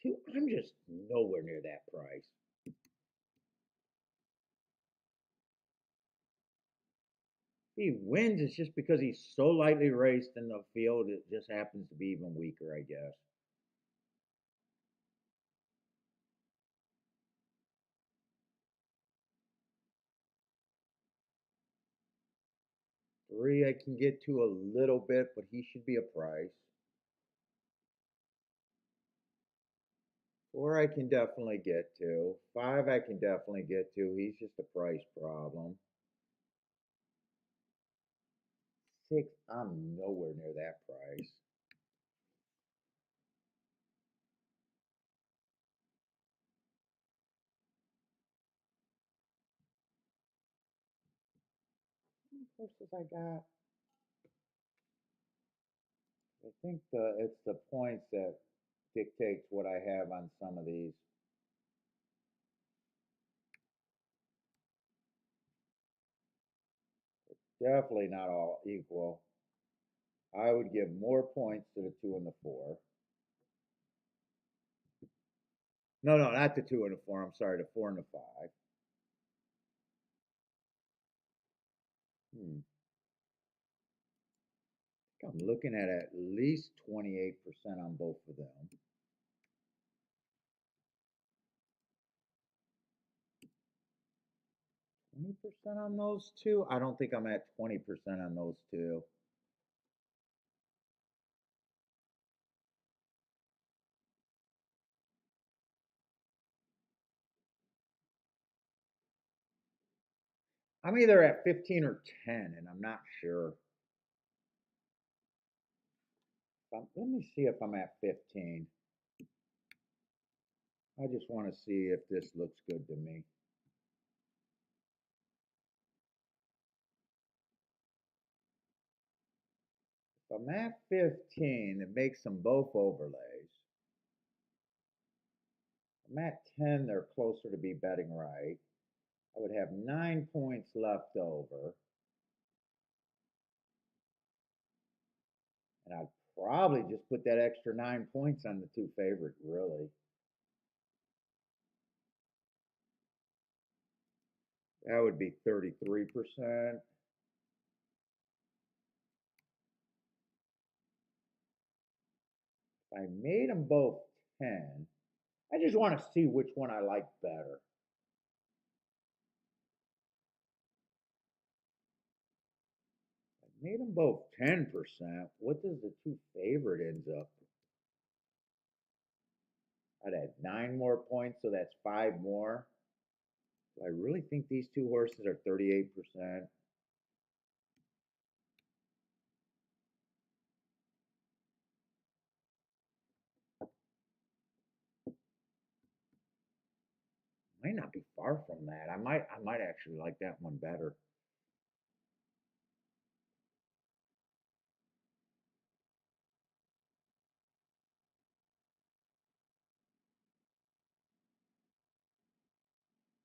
2, I'm just nowhere near that price. If he wins, it's just because he's so lightly raced in the field, it just happens to be even weaker, I guess. 3 I can get to a little bit, but he should be a price. 4 I can definitely get to. 5 I can definitely get to. He's just a price problem. 6, I'm nowhere near that price. How many horses I got? I think it's the points that dictates what I have on some of these. Definitely not all equal. I would give more points to the 2 and the 4. No, no, not the 2 and the 4. I'm sorry, the 4 and the 5. Hmm. I'm looking at least 28% on both of them. 20% on those two? I don't think I'm at 20% on those two. I'm either at 15 or 10, and I'm not sure. Let me see if I'm at 15. I just want to see if this looks good to me. If I'm at 15, it makes them both overlays. If I'm at 10, they're closer to be betting right. I would have 9 points left over. And I'd probably just put that extra 9 points on the 2 favorite, really. That would be 33%. If I made them both 10, I just want to see which one I like better. I made them both 10%. What does the 2 favorite ends up? I'd add 9 more points, so that's 5 more. Do I really think these 2 horses are 38%? 'Might not be far from that. I might actually like that one better.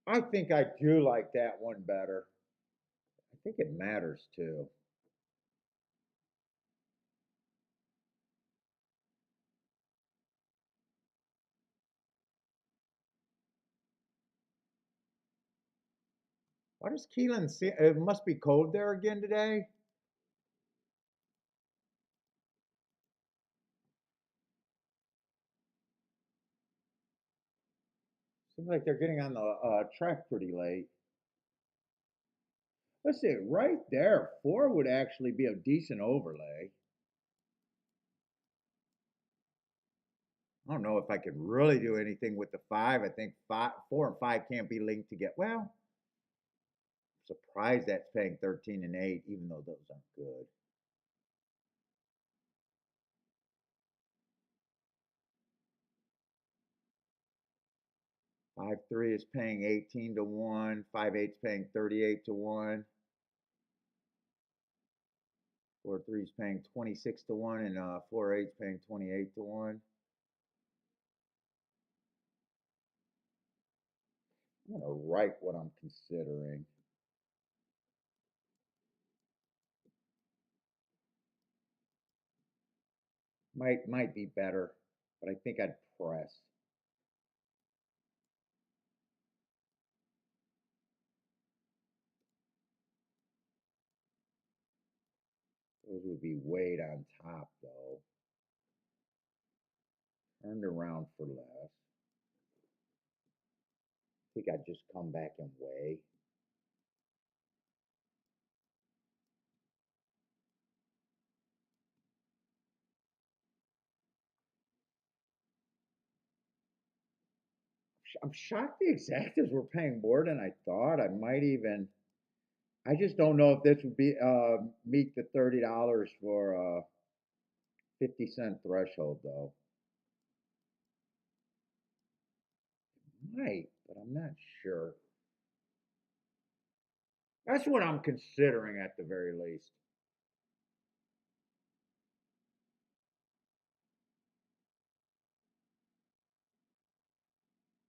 I think I do like that one better. I think it matters too. Why does Keeneland see? It must be cold there again today. Seems like they're getting on the track pretty late. Let's see, right there, 4 would actually be a decent overlay. I don't know if I could really do anything with the 5. I think 4 and 5 can't be linked together. Well, I'm surprised that's paying 13 and 8, even though those aren't good. Five three is paying 18 to 1. 5 8's paying 38 to 1. 4 3's paying 26 to 1, and 4 8's paying 28 to 1. I'm gonna write what I'm considering. Might be better, but I think I'd press. Those would be weighed on top though. Turned around for less. I think I'd just come back and weigh. I'm shocked the exactas were paying more than I thought. I might even. I just don't know if this would be meet the $30 for 50-cent threshold though. Might, but I'm not sure. That's what I'm considering at the very least.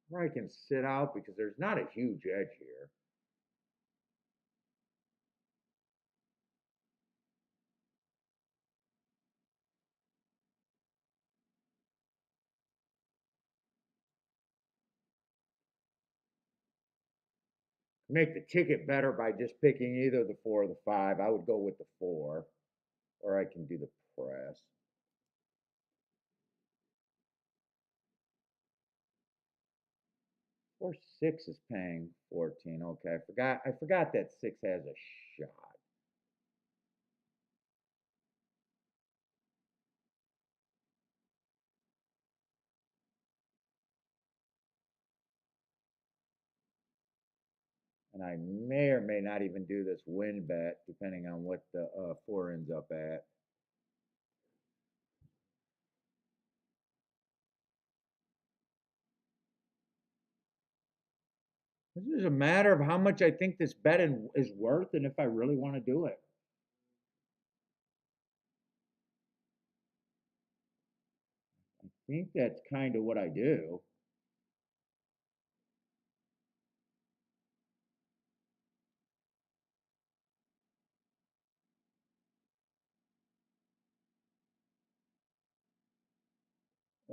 Where I can sit out because there's not a huge edge here. Make the ticket better by just picking either the 4 or the 5. I would go with the 4, or I can do the press. 4-6 is paying 14. Okay, I forgot that 6 has a shot. And I may or may not even do this win bet depending on what the 4 ends up at. This is a matter of how much I think this bet is worth and if I really want to do it. I think that's kind of what I do.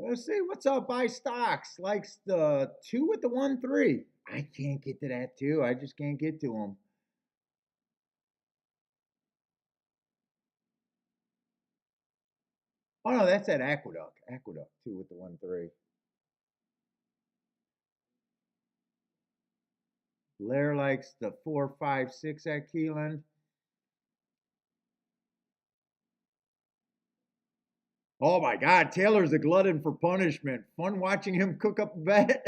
Let's see what's up by stocks. Likes the 2 with the 1-3. I can't get to that 2. I just can't get to them. Oh no, that's at Aqueduct. Aqueduct 2 with the 1-3. Blair likes the 4-5-6 at Keeneland. Oh my God, Taylor's a glutton for punishment. Fun watching him cook up a bet.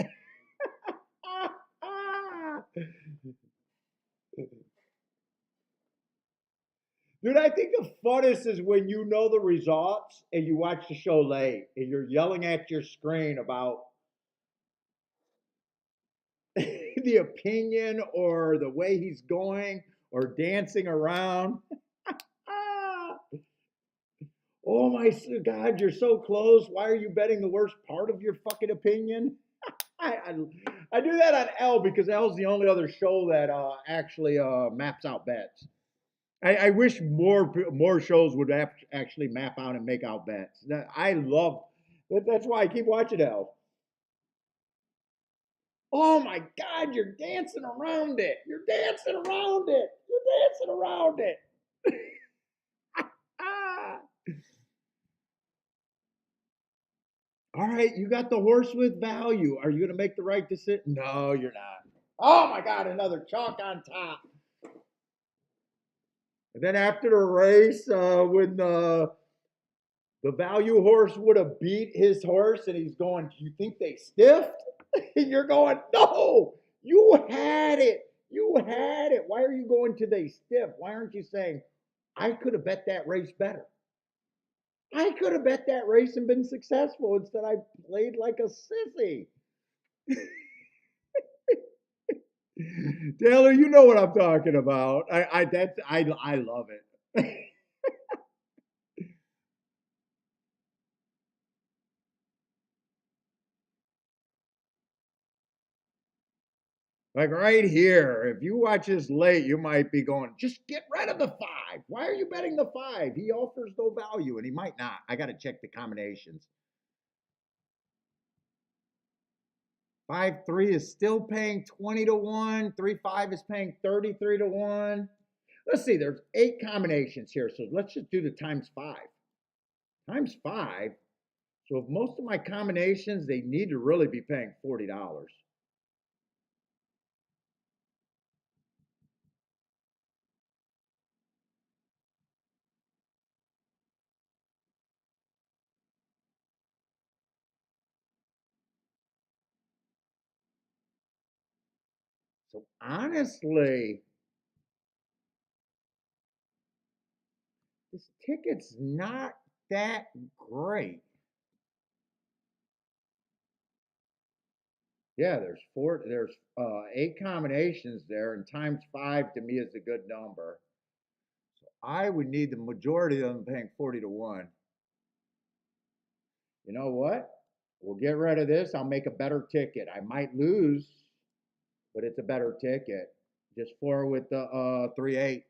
Dude, I think the funnest is when you know the results and you watch the show late and you're yelling at your screen about the opinion or the way he's going or dancing around. Oh my God, you're so close. Why are you betting the worst part of your fucking opinion? I, I, I do that on L because L's the only other show that actually maps out bets. I wish more shows would actually map out and make out bets. I love that's why I keep watching L. Oh my God, you're dancing around it. You're dancing around it. You're dancing around it. Ah. All right, you got the horse with value. Are you going to make the right decision? No, you're not. Oh my God, another chalk on top. And then after the race, when the value horse would have beat his horse, and he's going, "Do you think they stiffed?" And you're going, "No, you had it. You had it. Why are you going to they stiff? Why aren't you saying, I could have bet that race better? I could have bet that race and been successful. Instead, I played like a sissy." Taylor, you know what I'm talking about. I love it. Like right here, if you watch this late, you might be going, just get rid of the 5. Why are you betting the 5? He offers no value, and he might not. I got to check the combinations. 5-3 is still paying 20 to 1. 3-5 is paying 33 to 1. Let's see, there's 8 combinations here, so let's just do the times 5. Times 5. So if most of my combinations, they need to really be paying $40. So honestly, this ticket's not that great. Yeah, there's 8 combinations there, and times 5 to me is a good number. So I would need the majority of them paying 40 to 1. You know what? We'll get rid of this. I'll make a better ticket. I might lose, but it's a better ticket. Just 4 with the 3-8.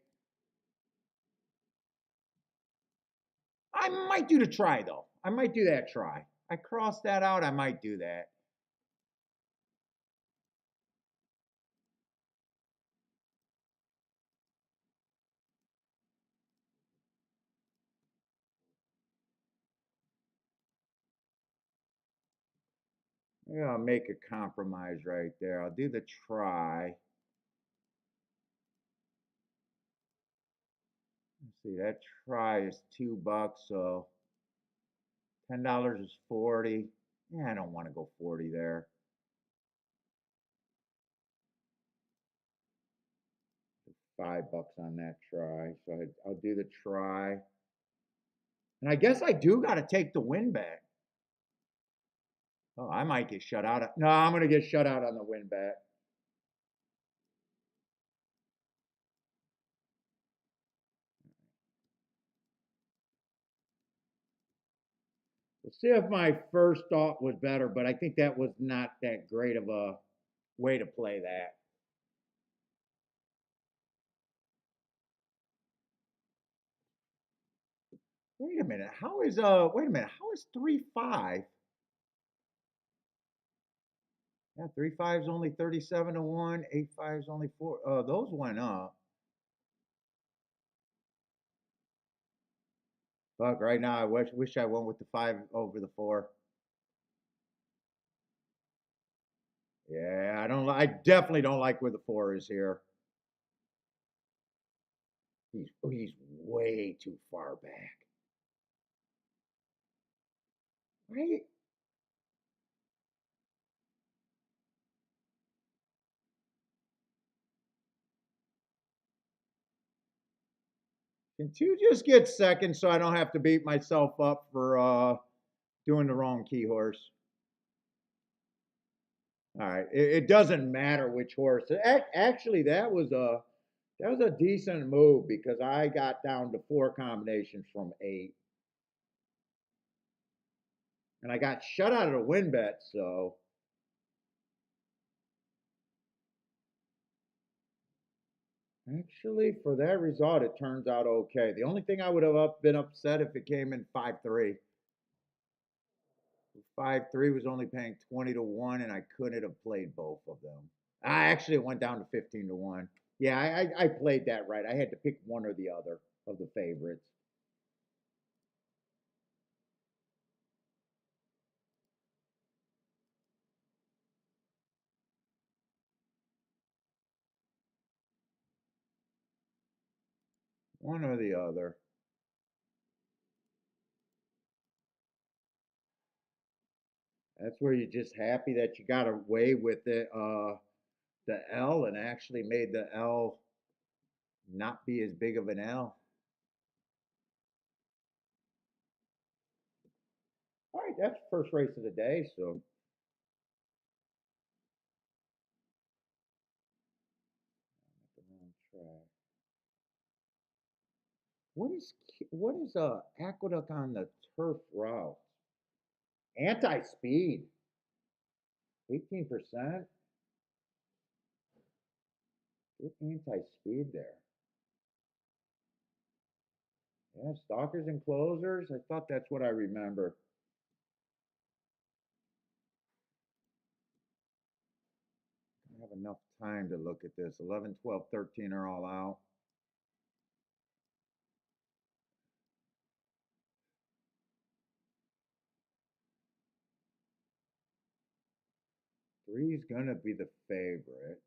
I might do the try though. I might do that try. I crossed that out. I might do that. Yeah, I'll make a compromise right there. I'll do the try. Let's see, that try is $2, so $10 is 40. Yeah, I don't want to go 40 there. $5 on that try. So I'll do the try. And I guess I do got to take the win bet. Oh, I might get shut out. No, I'm going to get shut out on the win bet. Let's see if my first thought was better, but I think that was not that great of a way to play that. Wait a minute. Wait a minute. How is 3-5? Yeah, 3-5 is only 37 to 1, 8-5 is only 4. Those went up. Fuck, right now I wish I went with the 5 over the 4. Yeah, I definitely don't like where the 4 is here. He's way too far back. Right? Can 2 just get second so I don't have to beat myself up for doing the wrong key horse? All right. It doesn't matter which horse. Actually, that was a decent move because I got down to 4 combinations from 8. And I got shut out of the win bet, so actually for that result it turns out okay. The only thing I would have been upset if it came in 5-3. 5-3 was only paying 20 to 1 and I couldn't have played both of them. I actually went down to 15 to 1. Yeah, I played that right. I had to pick one or the other of the favorites. One or the other. That's where you're just happy that you got away with the L and actually made the L not be as big of an L. All right, that's the first race of the day. So what is aqueduct on the turf route? Anti-speed, 18%. Get anti-speed there. Yeah, stalkers and closers. I thought that's what I remember. I have enough time to look at this. 11, 12, 13 are all out. Three's gonna be the favorite.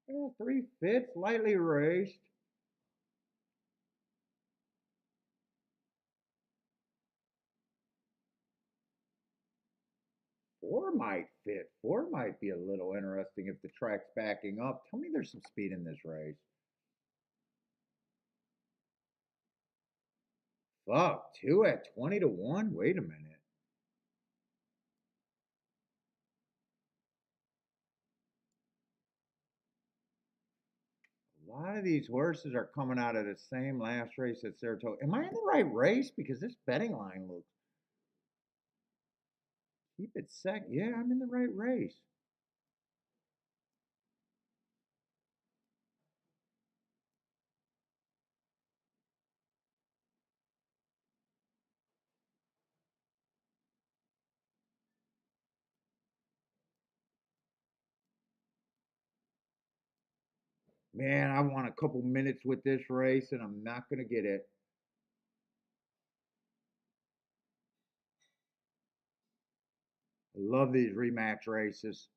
Yeah, 3 fits, lightly raced. Four might fit. Four might be a little interesting if the track's backing up. Tell me there's some speed in this race. Fuck, two at 20 to 1? Wait a minute. A lot of these horses are coming out of the same last race at Saratoga. Am I in the right race? Because this betting line looks. Keep it sec. Yeah, I'm in the right race. Man, I want a couple minutes with this race, and I'm not going to get it. I love these rematch races.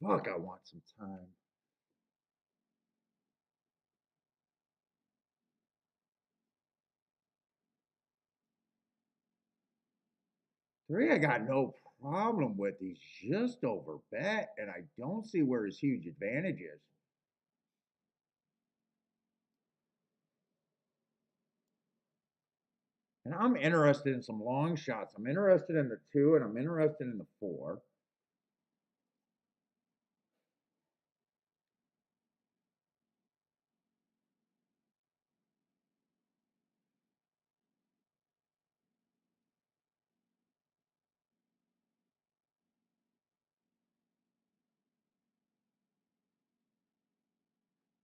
Fuck, I want some time. Three, I got no problem with. He's just over bet, and I don't see where his huge advantage is. And I'm interested in some long shots. I'm interested in the two, and I'm interested in the four.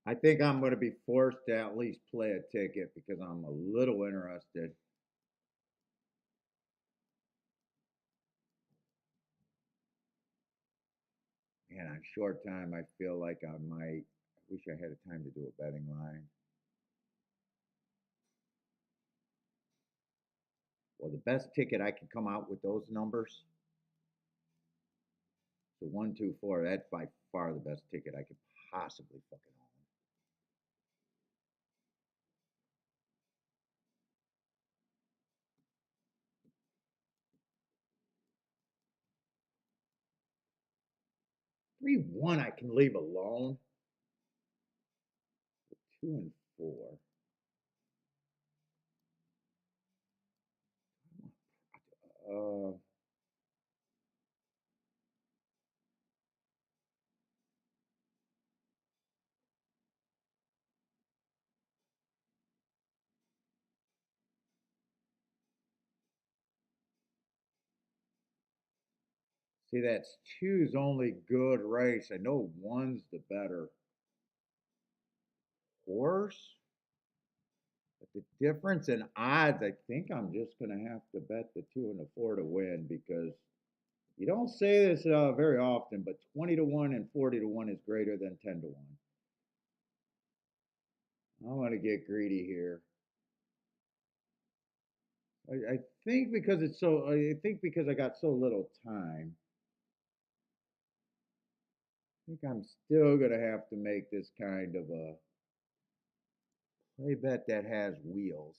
I think I'm going to be forced to at least play a ticket because I'm a little interested. Man, on short time, I feel like I might. I wish I had time to do a betting line. Well, the best ticket I can come out with those numbers. So 1, 2, 4. That's by far the best ticket I could possibly fucking own. 3-1 I can leave alone. 2 and 4. Uh, See, that's two's only good race. I know one's the better horse, but the difference in odds, I think I'm just going to have to bet the 2 and the 4 to win because you don't say this very often, but 20 to 1 and 40 to 1 is greater than 10 to 1. I want to get greedy here. I think because it's so, I think because I got so little time, I think I'm still going to have to make this kind of a play bet that has wheels.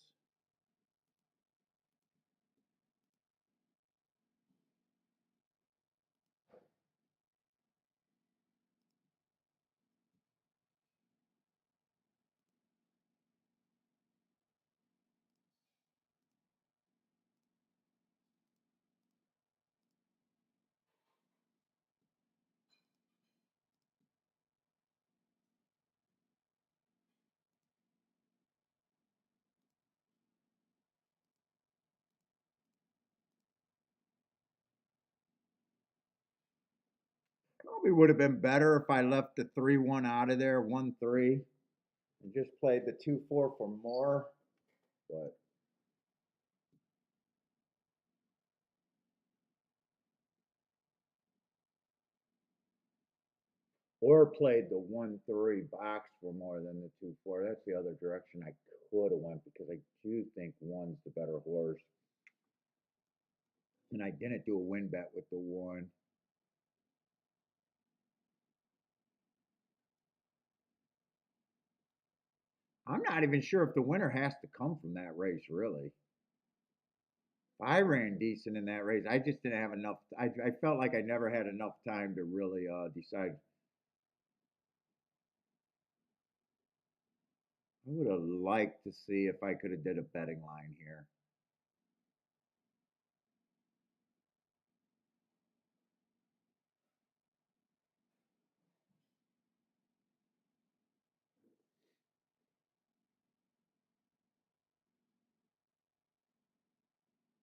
Probably would have been better if I left the 3-1 out of there, 1-3, and just played the 2-4 for more. But or played the 1-3 box for more than the 2-4. That's the other direction I could have went because I do think one's the better horse. And I didn't do a win bet with the one. I'm not even sure if the winner has to come from that race, really. I ran decent in that race. I just didn't have enough. I felt like I never had enough time to really decide. I would have liked to see if I could have did a betting line here.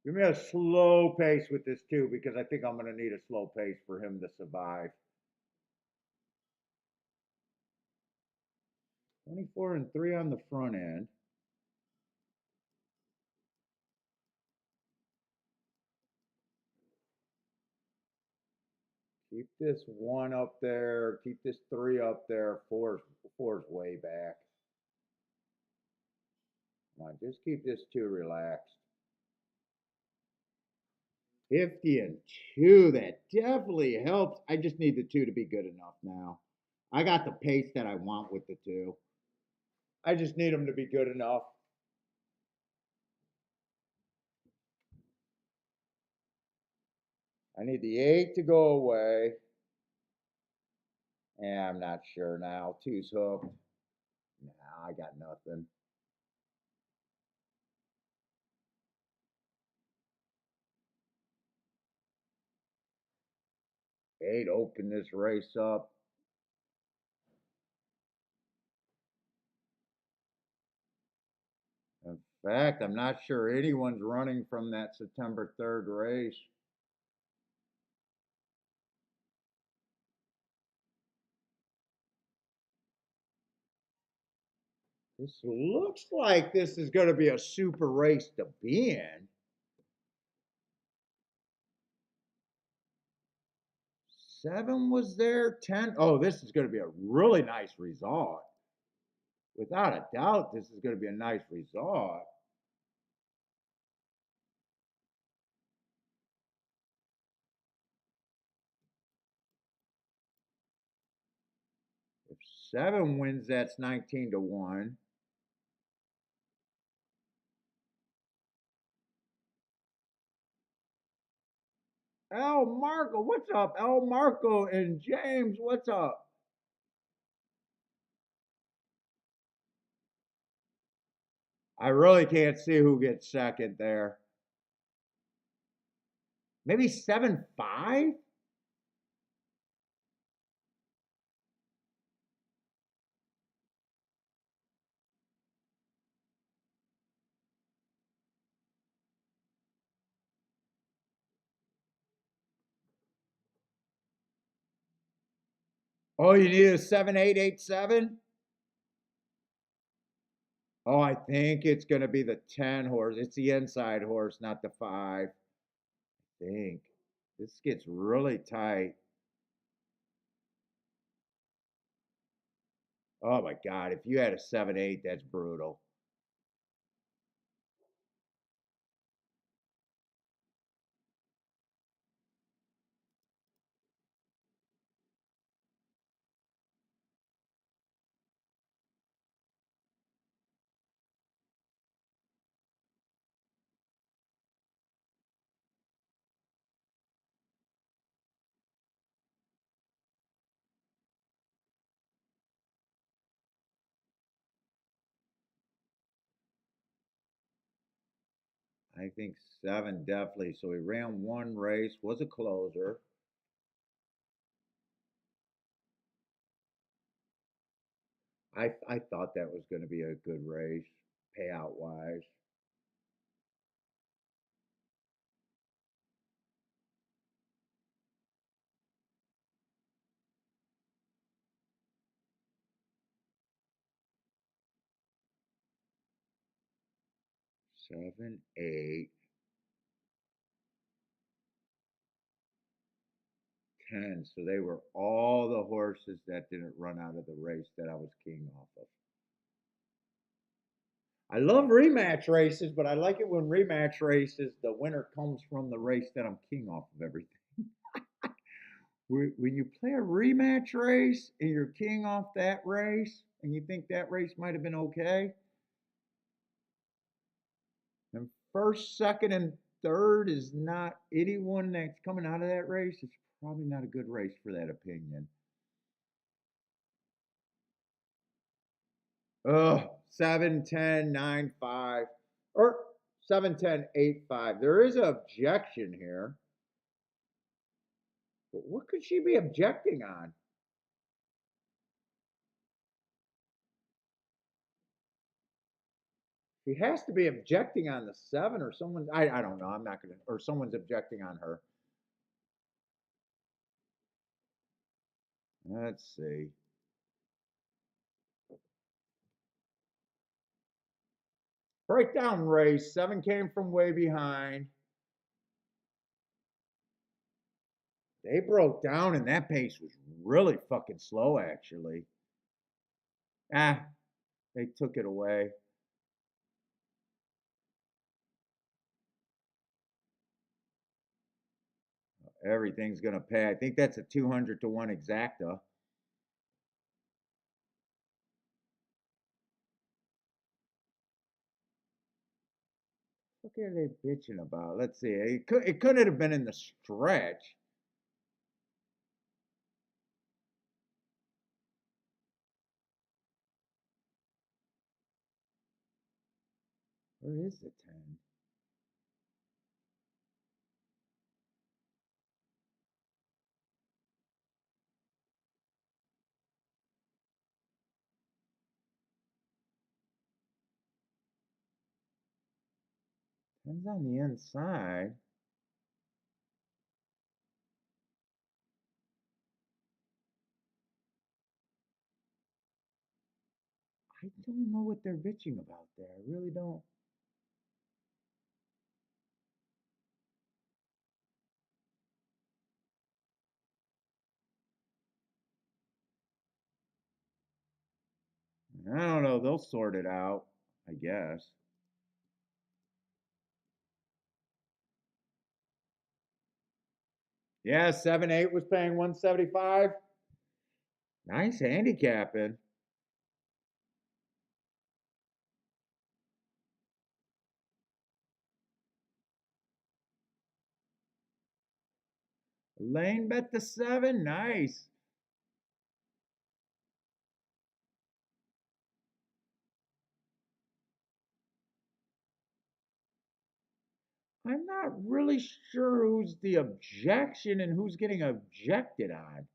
Give me a slow pace with this too, because I think I'm going to need a slow pace for him to survive. 24 and 3 on the front end. Keep this 1 up there. Keep this 3 up there. Four's way back. Come on, just keep this 2 relaxed. 50 and 2. That definitely helps. I just need the 2 to be good enough now. I got the pace that I want with the 2. I just need them to be good enough. I need the 8 to go away. Yeah, I'm not sure now. 2's hooked. Nah, I got nothing. 8 open this race up. In fact, I'm not sure anyone's running from that September 3rd race. This looks like this is going to be a super race to be in. 7 was there. 10. Oh, this is going to be a really nice result. Without a doubt, this is going to be a nice result. If 7 wins, that's 19 to 1. El Marco, what's up? El Marco and James, what's up? I really can't see who gets second there. Maybe 7-5? Oh, you need a 7-8-8-7? Oh, I think it's going to be the 10 horse. It's the inside horse, not the 5. I think. This gets really tight. Oh my God. If you had a 7-8, that's brutal. I think 7 definitely. So he ran 1 race, was a closer. I thought that was going to be a good race, payout wise. 7, 8, 10. So they were all the horses that didn't run out of the race that I was king off of. I love rematch races, but I like it when rematch races, the winner comes from the race that I'm king off of everything. When you play a rematch race and you're king off that race, and you think that race might have been okay. And first, second, and third is not anyone that's coming out of that race. It's probably not a good race for that opinion. Ugh, 7, 10, 9, 5. Or 7, 10, 8, 5. There is an objection here. But what could she be objecting on? She has to be objecting on the 7 or someone. I don't know. I'm not going to. Or someone's objecting on her. Let's see. Breakdown race. 7 came from way behind. They broke down, and that pace was really fucking slow, actually. Ah, they took it away. Everything's going to pay. I think that's a 200 to 1 exacta. What are they bitching about? Let's see. It couldn't have been in the stretch. Where is the 10? Ten's on the inside. I don't know what they're bitching about there. I really don't. I don't know. They'll sort it out, I guess. Yeah, 7, 8 was paying 175. Nice handicapping. Lane bet the 7. Nice. I'm not really sure who's the objection and who's getting objected on.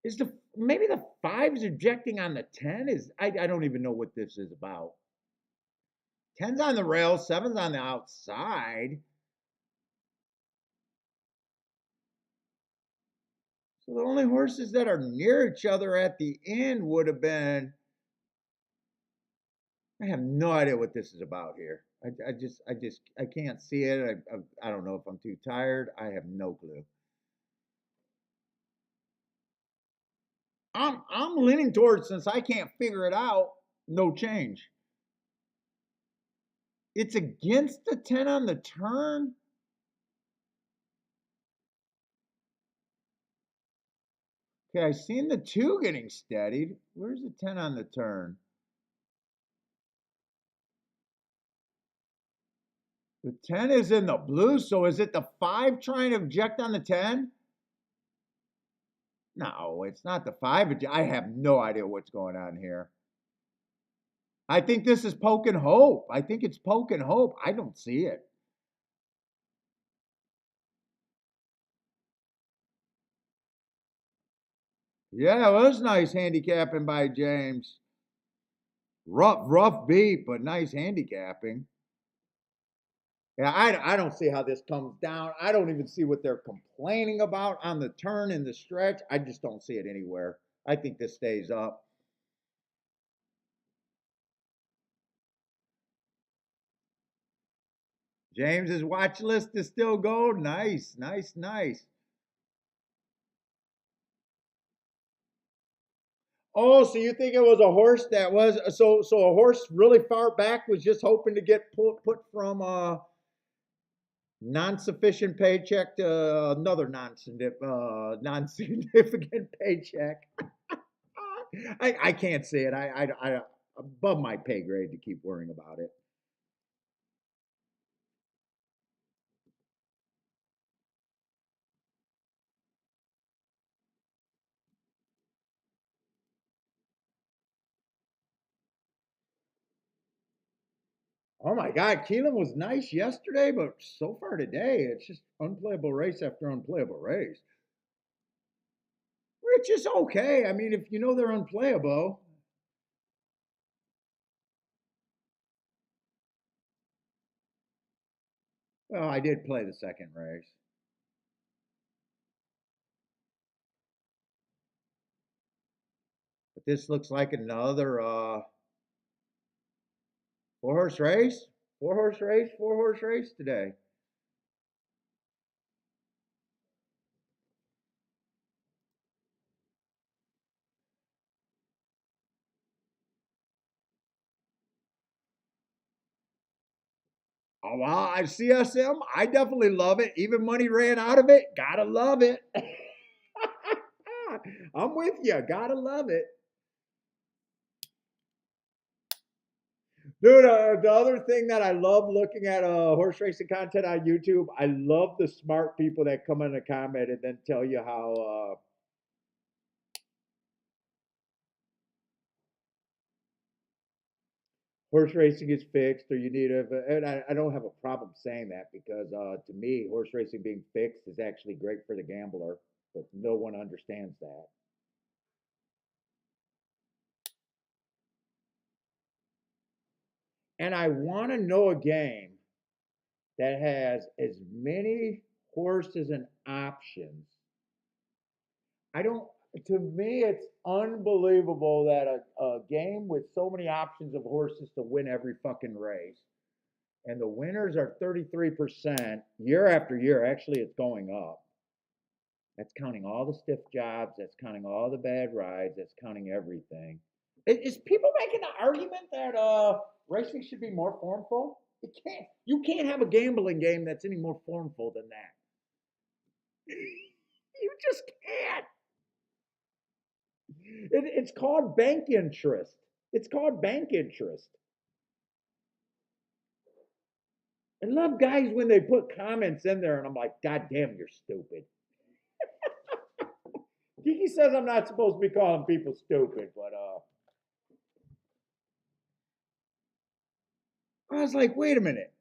Is the maybe the 5's objecting on the 10? I don't even know what this is about. 10's on the rail, 7's on the outside. So the only horses that are near each other at the end would have been. I have no idea what this is about here. I can't see it. I don't know if I'm too tired. I have no clue. I'm leaning towards, since I can't figure it out, no change. It's against the 10 on the turn. Okay, I seen the 2 getting steadied. Where's the 10 on the turn? The 10 is in the blue, so is it the 5 trying to object on the 10? No, it's not the 5. I have no idea what's going on here. I think this is poking hope. I think it's poking hope. I don't see it. Yeah, it was nice handicapping by James. Rough beat, but nice handicapping. Yeah, I don't see how this comes down. I don't even see what they're complaining about on the turn and the stretch. I just don't see it anywhere. I think this stays up. James's watch list is still gold. Nice, nice, nice. Oh, so you think it was a horse that was so a horse really far back was just hoping to get put from Non-sufficient paycheck to another non-significant paycheck. I can't say it. I above my pay grade to keep worrying about it. Oh my God, Keelan was nice yesterday, but so far today, it's just unplayable race after unplayable race. Which is okay. I mean, if you know they're unplayable. Well, I did play the second race. But this looks like another four horse race. Four horse race today. Oh, well, I CSM. I definitely love it. Even money ran out of it. Gotta love it. I'm with you. Gotta love it. Dude, the other thing that I love looking at horse racing content on YouTube, I love the smart people that come in the comment and then tell you how horse racing is fixed or you need a. And I don't have a problem saying that because to me, horse racing being fixed is actually great for the gambler, but no one understands that. And I want to know a game that has as many horses and options. I don't. To me, it's unbelievable that a game with so many options of horses to win every fucking race, and the winners are 33% year after year. Actually, it's going up. That's counting all the stiff jobs. That's counting all the bad rides. That's counting everything. Is people making the argument that racing should be more formful? It can't. You can't have a gambling game that's any more formful than that. You just can't. It's called bank interest. It's called bank interest. I love guys when they put comments in there, and I'm like, God damn, you're stupid. Kiki says I'm not supposed to be calling people stupid, but I was like, wait a minute.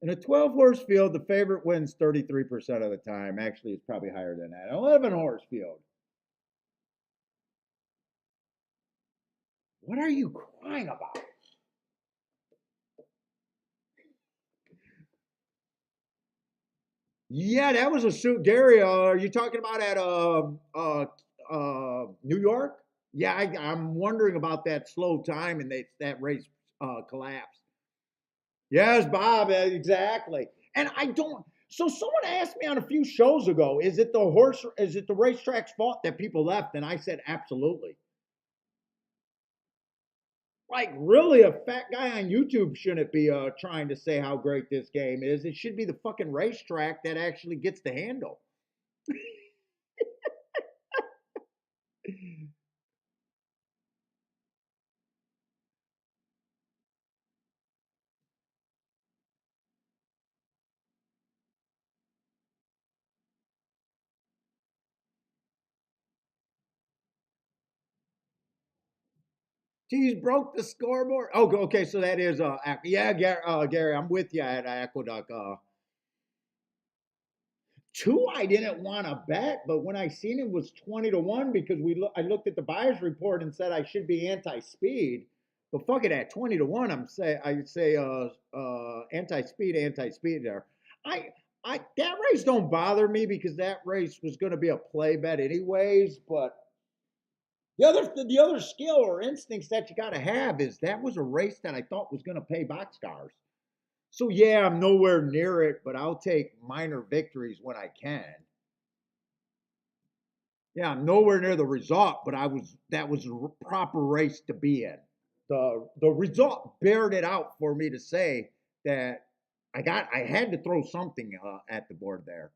In a 12 horse field, the favorite wins 33% of the time. Actually, it's probably higher than that. An 11 horse field. What are you crying about? Yeah, that was a suit. Gary, are you talking about at New York? Yeah, I'm wondering about that slow time and that race collapsed. Yes, Bob, exactly. And I don't. So someone asked me on a few shows ago, is it the horse? Is it the racetrack's fault that people left? And I said, absolutely. Like, really, a fat guy on YouTube shouldn't be trying to say how great this game is. It should be the fucking racetrack that actually gets the handle. He's broke the scoreboard. Oh, okay. So that is yeah, Gary, I'm with you at Aqueduct. Two, I didn't want to bet, but when I seen it was 20-1 because I looked at the buyer's report and said I should be anti-speed. But fuck it, at 20-1, I say anti-speed there. I that race don't bother me because that race was going to be a play bet anyways. But the other skill or instincts that you got to have is that was a race that I thought was going to pay boxcars. So yeah, I'm nowhere near it, but I'll take minor victories when I can. Yeah, I'm nowhere near the result, but that was a proper race to be in. The result bared it out for me to say that I had to throw something at the board there.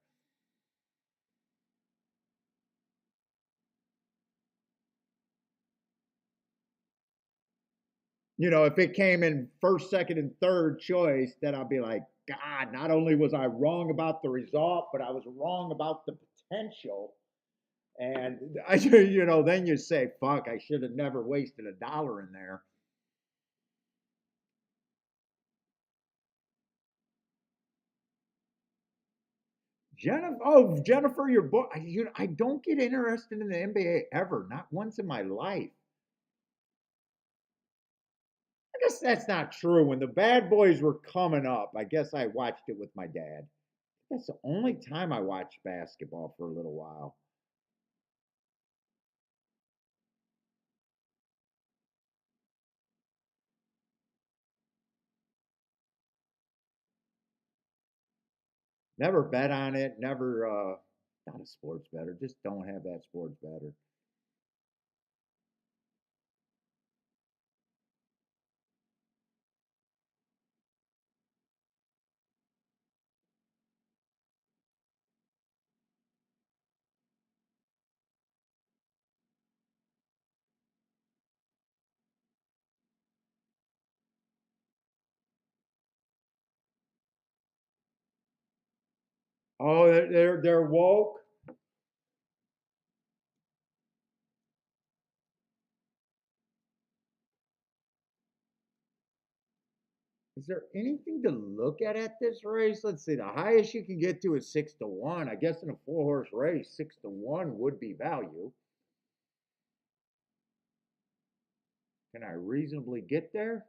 You know, if it came in first, second, and third choice, then I'll be like, God, not only was I wrong about the result, but I was wrong about the potential. And I, you know, then you say, fuck, I should have never wasted a dollar in there. Jennifer, your book. I don't get interested in the NBA ever, not once in my life. I guess that's not true. When the bad boys were coming up, I guess I watched it with my dad. That's the only time I watched basketball for a little while. Never bet on it. Never, not a sports better. Just don't have that sports better. Oh, they're woke. Is there anything to look at this race? Let's see. The highest you can get to is 6-1. I guess in a four-horse race, 6-1 would be value. Can I reasonably get there?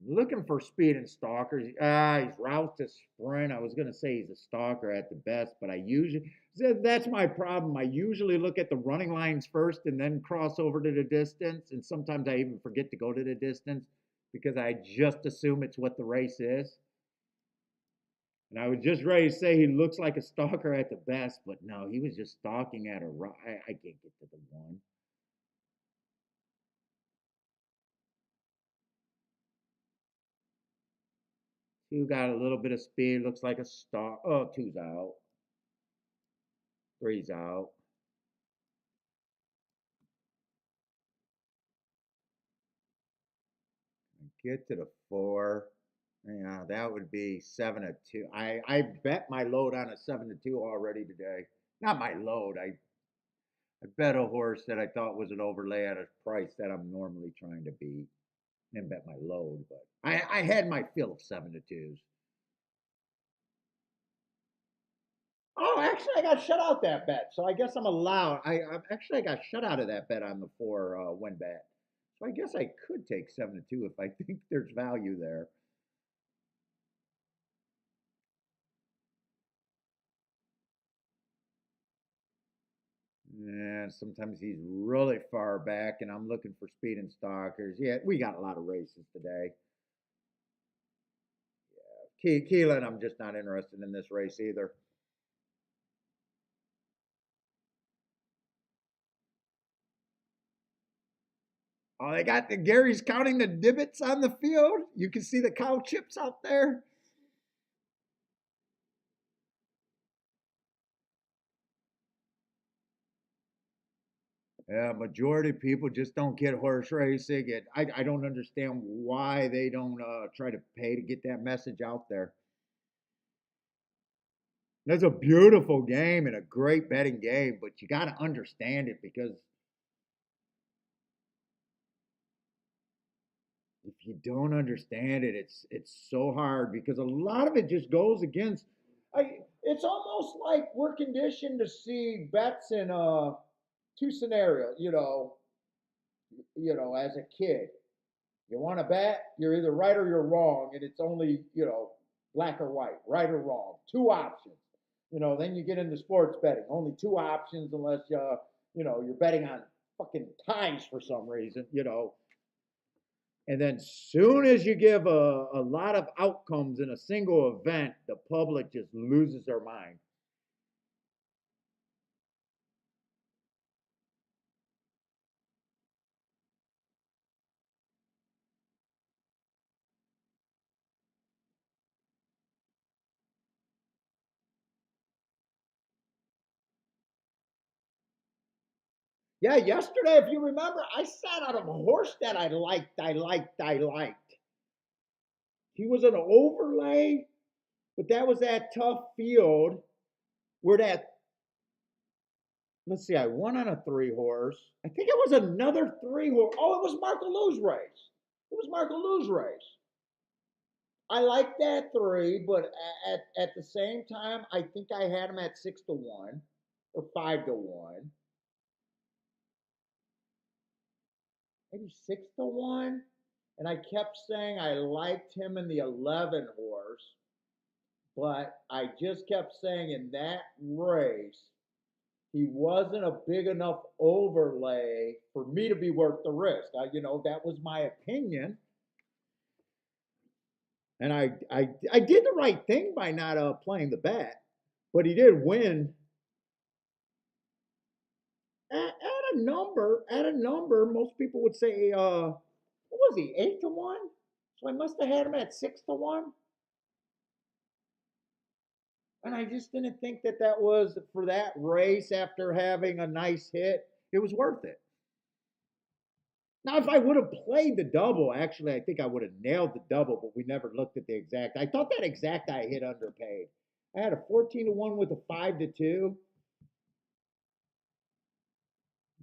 Looking for speed and stalkers. He's route to sprint. I was gonna say he's a stalker at the best, but I usually that's my problem. I usually look at the running lines first and then cross over to the distance, and sometimes I even forget to go to the distance because I just assume it's what the race is. And I was just ready to say he looks like a stalker at the best, but no, he was just stalking at a. I can't get to the one. Two got a little bit of speed. Looks like a stalk. Oh, two's out. Three's out. Get to the four. Yeah, that would be 7-2. I bet my load on a 7-2 already today. Not my load. I bet a horse that I thought was an overlay at a price that I'm normally trying to beat. Didn't bet my load, but I had my fill of 7-2s. Oh, actually, I got shut out that bet, so I guess I'm allowed. I got shut out of that bet on the four win bet, so I guess I could take 7-2 if I think there's value there. Yeah, sometimes he's really far back, and I'm looking for speed and stalkers. Yeah, we got a lot of races today. Keeneland, I'm just not interested in this race either. Oh, they got the Gary's counting the divots on the field. You can see the cow chips out there. Yeah, majority of people just don't get horse racing, and I don't understand why they don't try to pay to get that message out there. That's a beautiful game and a great betting game, but you got to understand it because if you don't understand it, it's so hard because a lot of it just goes against. It's almost like we're conditioned to see bets in two scenarios. As a kid, you want to bet, you're either right or you're wrong, and it's only black or white, right or wrong, two options. Then you get into sports betting, only two options unless you're betting on fucking ties for some reason. And then soon as you give a lot of outcomes in a single event, the public just loses their mind. Yeah, yesterday, if you remember, I sat out of a horse that I liked. He was an overlay, but that was that tough field where that, let's see, I won on a three horse. I think it was another three horse. Oh, it was Marco Lou's race. It was Marco Lou's race. I like that three, but at the same time, I think I had him at 6-1 or 5-1, maybe 6-1. And I kept saying I liked him in the 11 horse, but I just kept saying in that race, he wasn't a big enough overlay for me to be worth the risk. That was my opinion. And I did the right thing by not playing the bet, but he did win at a number. At a number, most people would say, what was he, 8-1? So I must have had him at 6-1. And I just didn't think that was for that race after having a nice hit. It was worth it. Now, if I would have played the double, actually, I think I would have nailed the double, but we never looked at the exact. I thought that exact I hit underpaid. I had a 14-1 with a 5-2.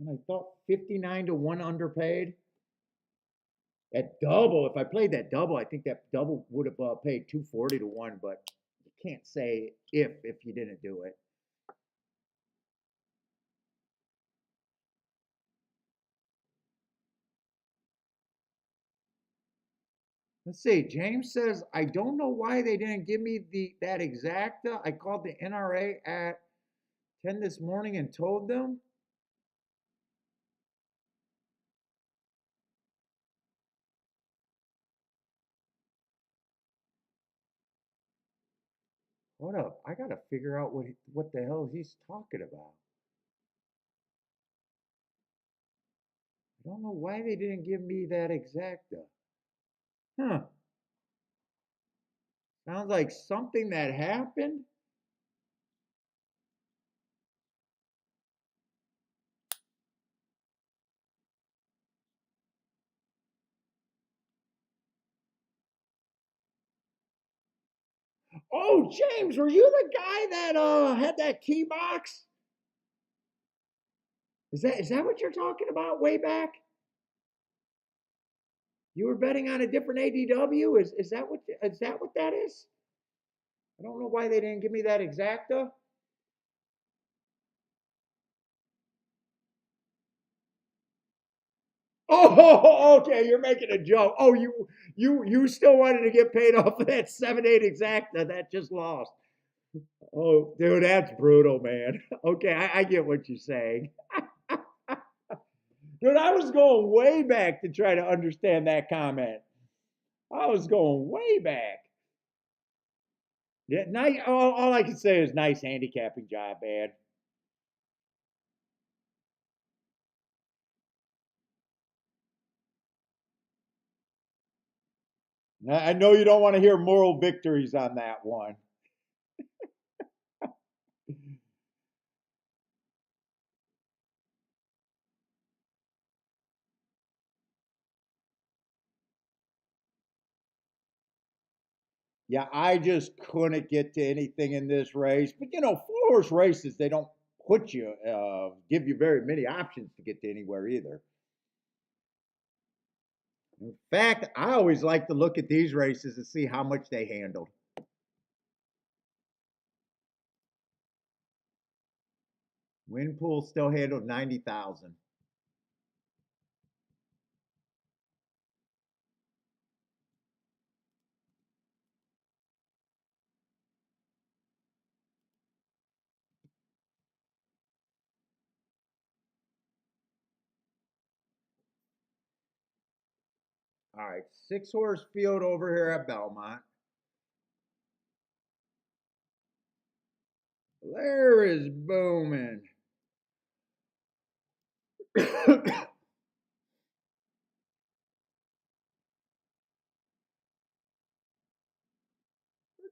And I thought 59-1 underpaid. At double, if I played that double, I think that double would have paid 240-1, but you can't say if you didn't do it. Let's see. James says, I don't know why they didn't give me that exacta. I called the NRA at 10 this morning and told them. Hold up. I got to figure out what the hell he's talking about. I don't know why they didn't give me that exacta. Huh. Sounds like something that happened. Oh, James, were you the guy that had that key box? Is that what you're talking about way back? You were betting on a different ADW? Is that what that is? I don't know why they didn't give me that exacta. Oh, okay. You're making a joke. Oh, you still wanted to get paid off of that 7-8 exacta that just lost. Oh, dude, that's brutal, man. Okay, I get what you're saying. Dude, I was going way back to try to understand that comment. I was going way back. Yeah, nice. All I can say is nice handicapping job, man. I know you don't want to hear moral victories on that one. Yeah, I just couldn't get to anything in this race. But 4-horse races, they don't give you very many options to get to anywhere either. In fact, I always like to look at these races and see how much they handled. Winpool still handled 90,000. All right, 6-horse field over here at Belmont. There is booming.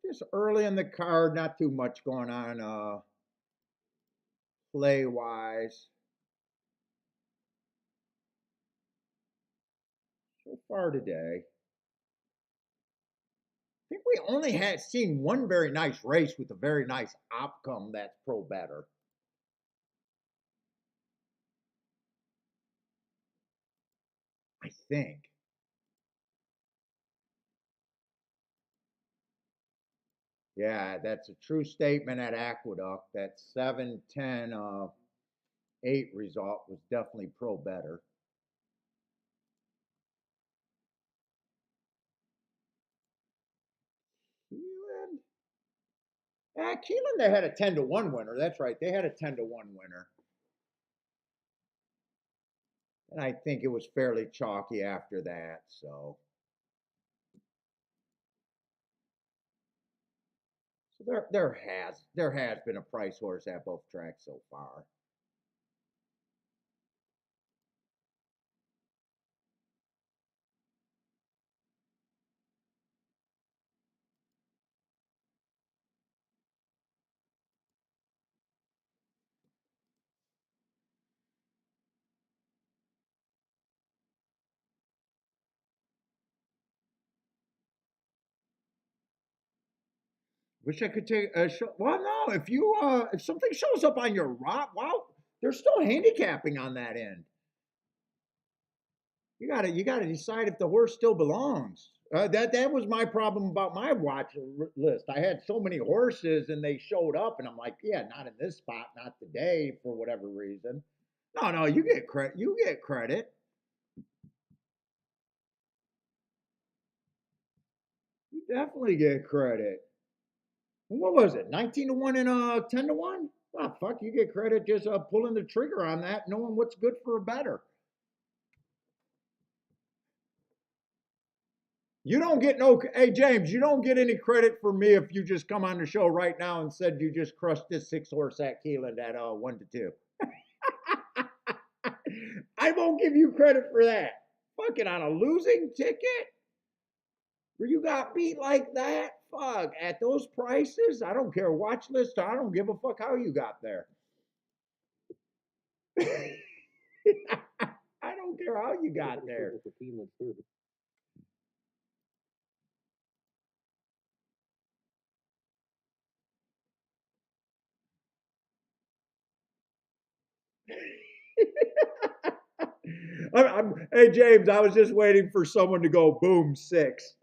Just early in the card, not too much going on play wise. So far today, I think we only had seen one very nice race with a very nice outcome that's pro better. I think. Yeah, that's a true statement at Aqueduct. That 7-10 8 result was definitely pro better. Keeneland? Yeah, Keeneland, they had a 10-1 winner. That's right. They had a 10-1 winner. And I think it was fairly chalky after that, so. So there has been a price horse at both tracks so far. Wish I could take a show. Well, no, if something shows up on your route, wow, there's still handicapping on that end. You gotta decide if the horse still belongs. That was my problem about my watch list. I had so many horses and they showed up, and I'm like, yeah, not in this spot, not today, for whatever reason. No, you get credit. You get credit. You definitely get credit. What was it? 19-1 and 10-1? Ah, fuck, you get credit just pulling the trigger on that, knowing what's good for a better. You don't get no, hey James, you don't get any credit for me if you just come on the show right now and said you just crushed this 6-horse at Keeneland at 1-2. I won't give you credit for that. Fucking on a losing ticket? Where you got beat like that? Fuck, at those prices? I don't care. Watch list, I don't give a fuck how you got there. I don't care how you got there. Hey James, I was just waiting for someone to go boom 6.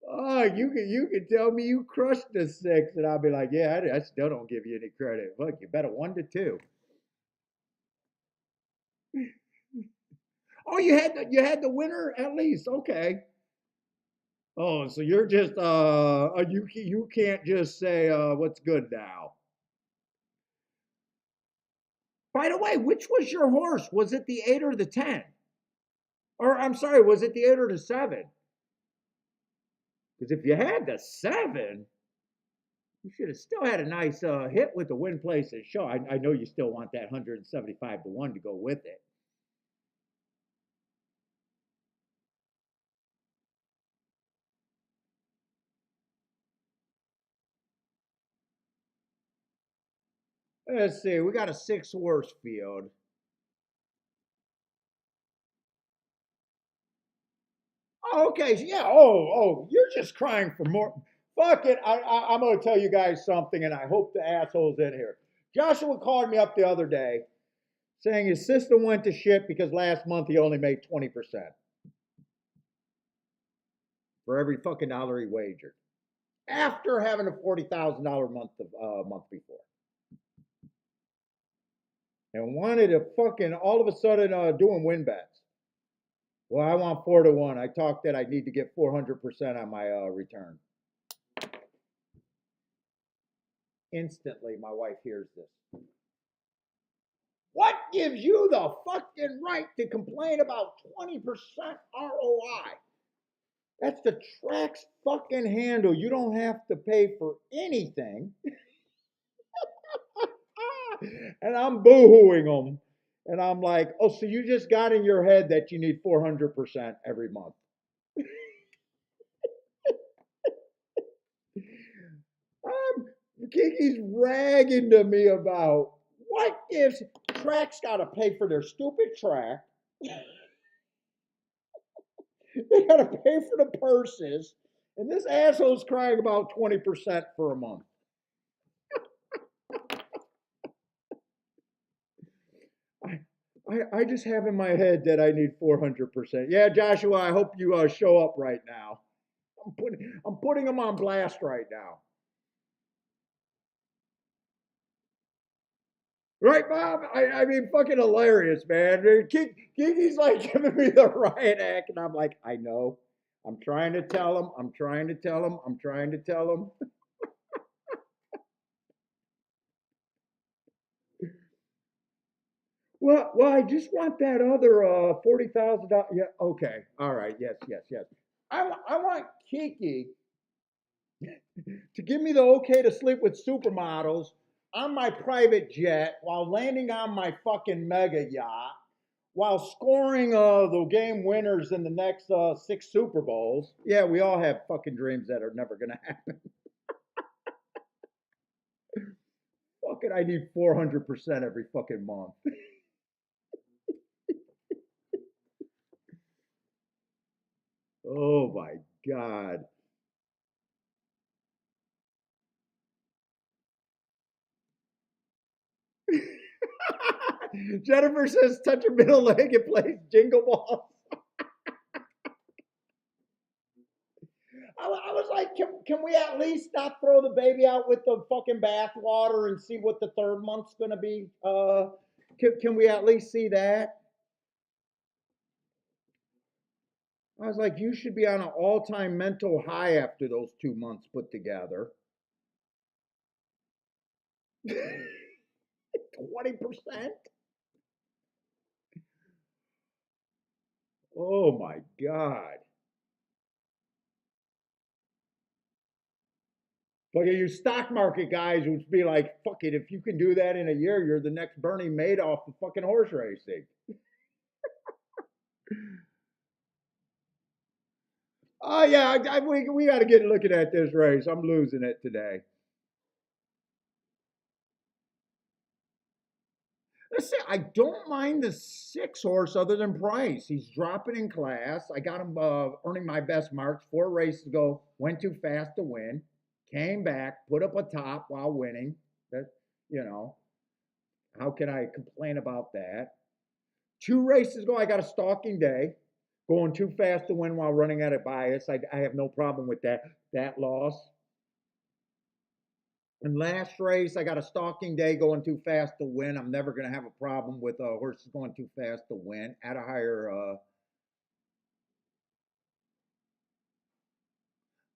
Oh, you can tell me you crushed the 6, and I'll be like, yeah, I still don't give you any credit. Look, you bet a 1-2. Oh, you had the winner at least. Okay. Oh, so you're just you can't just say what's good now. By the way, which was your horse? Was it the 8 or the 10? Or I'm sorry, was it the 8 or the 7? Because if you had the 7, you should have still had a nice hit with the win places show. I know you still want that 175-1 to go with it. Let's see, we got a 6-horse field. Oh, okay, yeah. Oh, you're just crying for more. Fuck it. I'm going to tell you guys something, and I hope the assholes in here. Joshua called me up the other day saying his system went to shit because last month he only made 20% for every fucking dollar he wagered after having a $40,000 month before, and wanted to fucking all of a sudden doing win bets. Well, I want 4-1. I talked that I need to get 400% on my return. Instantly, my wife hears this. What gives you the fucking right to complain about 20% ROI? That's the track's fucking handle. You don't have to pay for anything. And I'm boo-hooing them. And I'm like, oh, so you just got in your head that you need 400% every month. Kiki's ragging to me about what gives tracks got to pay for their stupid track. They got to pay for the purses, and this asshole's crying about 20% for a month. I just have in my head that I need 400%. Yeah, Joshua, I hope you show up right now. I'm putting them on blast right now. Right, Bob? I mean, fucking hilarious, man. Kiki's like giving me the riot act, and I'm like, I know. I'm trying to tell him. I'm trying to tell him. I'm trying to tell him. Well, I just want that other $40,000. Yeah, okay, all right, yes, yes, yes. I want Kiki to give me the okay to sleep with supermodels on my private jet while landing on my fucking mega yacht while scoring the game winners in the next 6 Super Bowls. Yeah, we all have fucking dreams that are never gonna happen. Fucking, I need 400% every fucking month. Oh my god. Jennifer says, touch your middle leg and plays jingle balls. I was like, can we at least not throw the baby out with the fucking bath water and see what the third month's gonna be? Can we at least see that? I was like, you should be on an all-time mental high after those 2 months put together. 20%? Oh my God. Fucking you stock market guys would be like, fuck it, if you can do that in a year, you're the next Bernie Madoff of fucking horse racing. Oh yeah, we got to get looking at this race. I'm losing it today. Listen, I don't mind the 6 horse other than Price. He's dropping in class. I got him earning my best marks. 4 races ago, went too fast to win. Came back, put up a top while winning. That you know, how can I complain about that? 2 races ago, I got a stalking day, going too fast to win while running at a bias. I have no problem with that loss. And last race, I got a stalking day going too fast to win. I'm never going to have a problem with horses going too fast to win at a higher.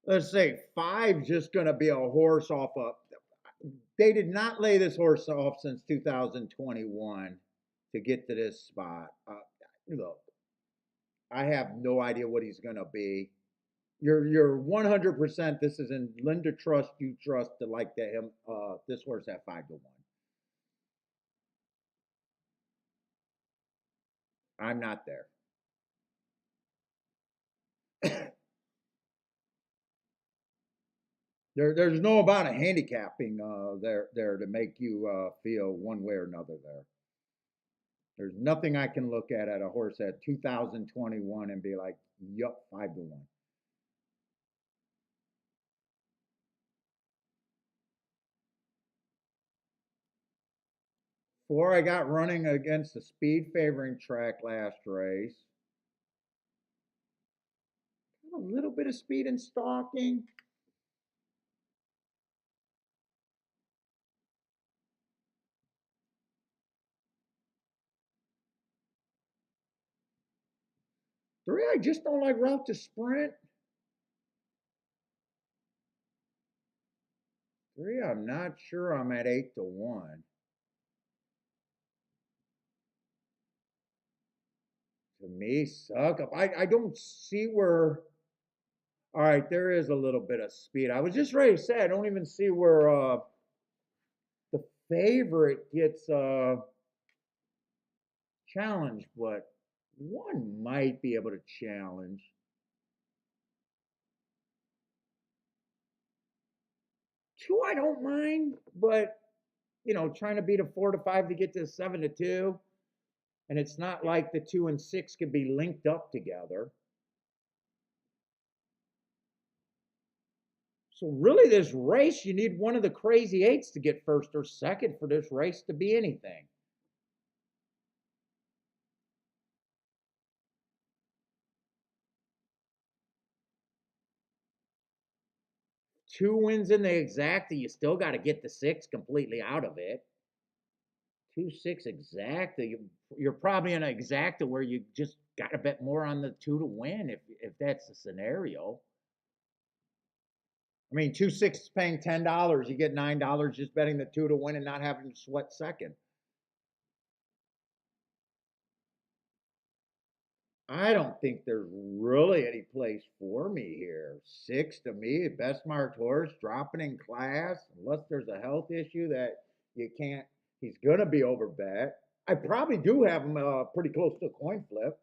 Let's say 5's just going to be a horse off of. They did not lay this horse off since 2021 to get to this spot. Look, I have no idea what he's going to be. You're 100%. This is in Linda Trust. You trust to like that him. This horse at 5 to 1. I'm not there. There's no amount of handicapping there to make you feel one way or another there. There's nothing I can look at a horse at 2021 and be like, yup, 5 to 1. Four, I got running against the speed favoring track last race. A little bit of speed in stalking. Three, I just don't like route to sprint. Three, I'm not sure I'm at 8 to 1. To me, suck up. I don't see where. All right, there is a little bit of speed. I was just ready to say I don't even see where the favorite gets challenged, but one might be able to challenge. Two, I don't mind, but trying to beat a 4 to 5 to get to 7 to 2. And it's not like the 2 and 6 could be linked up together. So really this race, you need one of the crazy eights to get first or second for this race to be anything. Two wins in the exacta, you still got to get the 6 completely out of it. 2-6 exacta, you're probably in an exacta where you just got to bet more on the 2 to win if that's the scenario. I mean, 2-6 is paying $10. You get $9 just betting the 2 to win and not having to sweat second. I don't think there's really any place for me here. 6 to me, best marked horse, dropping in class, unless there's a health issue that you can't, he's going to be overbet. I probably do have him pretty close to a coin flip.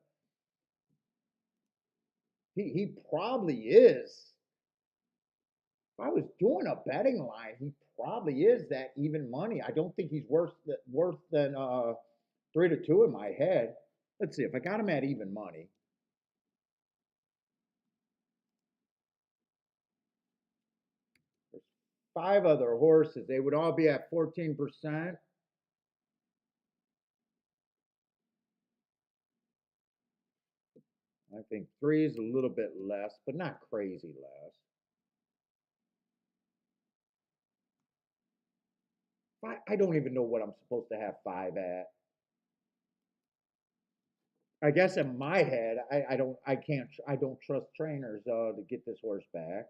He probably is. If I was doing a betting line, he probably is that even money. I don't think he's worse than 3 to 2 in my head. Let's see if I got him at even money. There's 5 other horses. They would all be at 14%. I think 3 is a little bit less, but not crazy less. I don't even know what I'm supposed to have 5 at. I guess in my head, I don't trust trainers to get this horse back.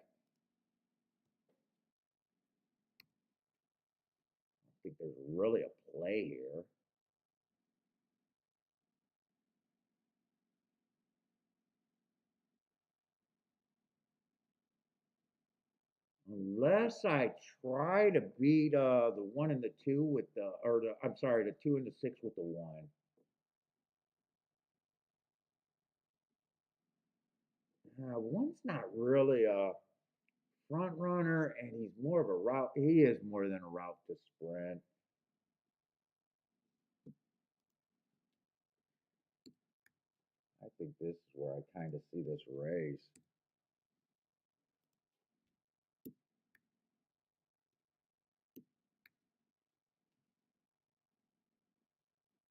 I think there's really a play here. Unless I try to beat the 1 and the 2 with the, or the, I'm sorry, the 2 and the 6 with the 1. One's not really a front runner, and he's more of a route. He is more than a route to sprint. I think this is where I kind of see this race.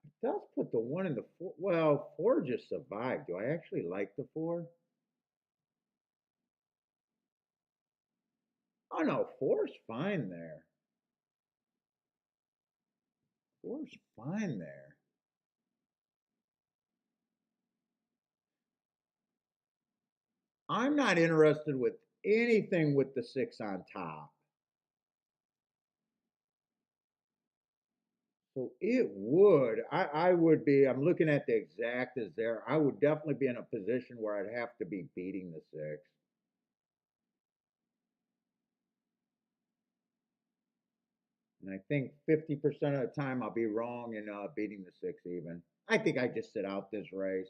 It does put the 1 and the 4. Well, 4 just survived. Do I actually like the 4? Oh no, 4's fine there. 4's fine there. I'm not interested with anything with the 6 on top. So it would, I would be, I'm looking at the exactas there. I would definitely be in a position where I'd have to be beating the 6. And I think 50% of the time I'll be wrong in beating the 6 even. I think I just sit out this race.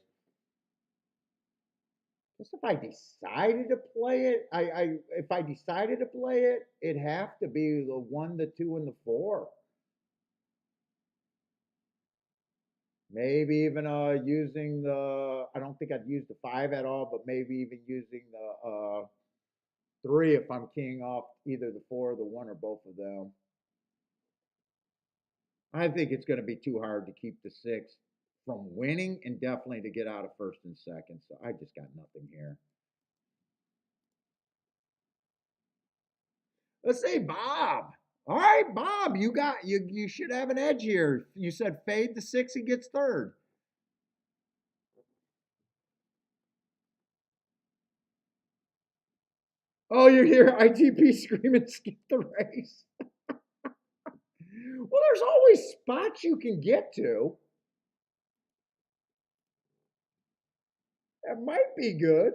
Just if I decided to play it, if I decided to play it, it'd have to be the 1, the 2, and the 4. Maybe even using the, I don't think I'd use the 5 at all, but maybe even using the 3 if I'm keying off either the 4 or the 1 or both of them. I think it's going to be too hard to keep the 6 from winning and definitely to get out of first and second. So I just got nothing here. Let's say Bob. All right, Bob, you should have an edge here. You said fade the 6, he gets third. Oh, you hear ITP screaming, skip the race. Well, there's always spots you can get to. That might be good.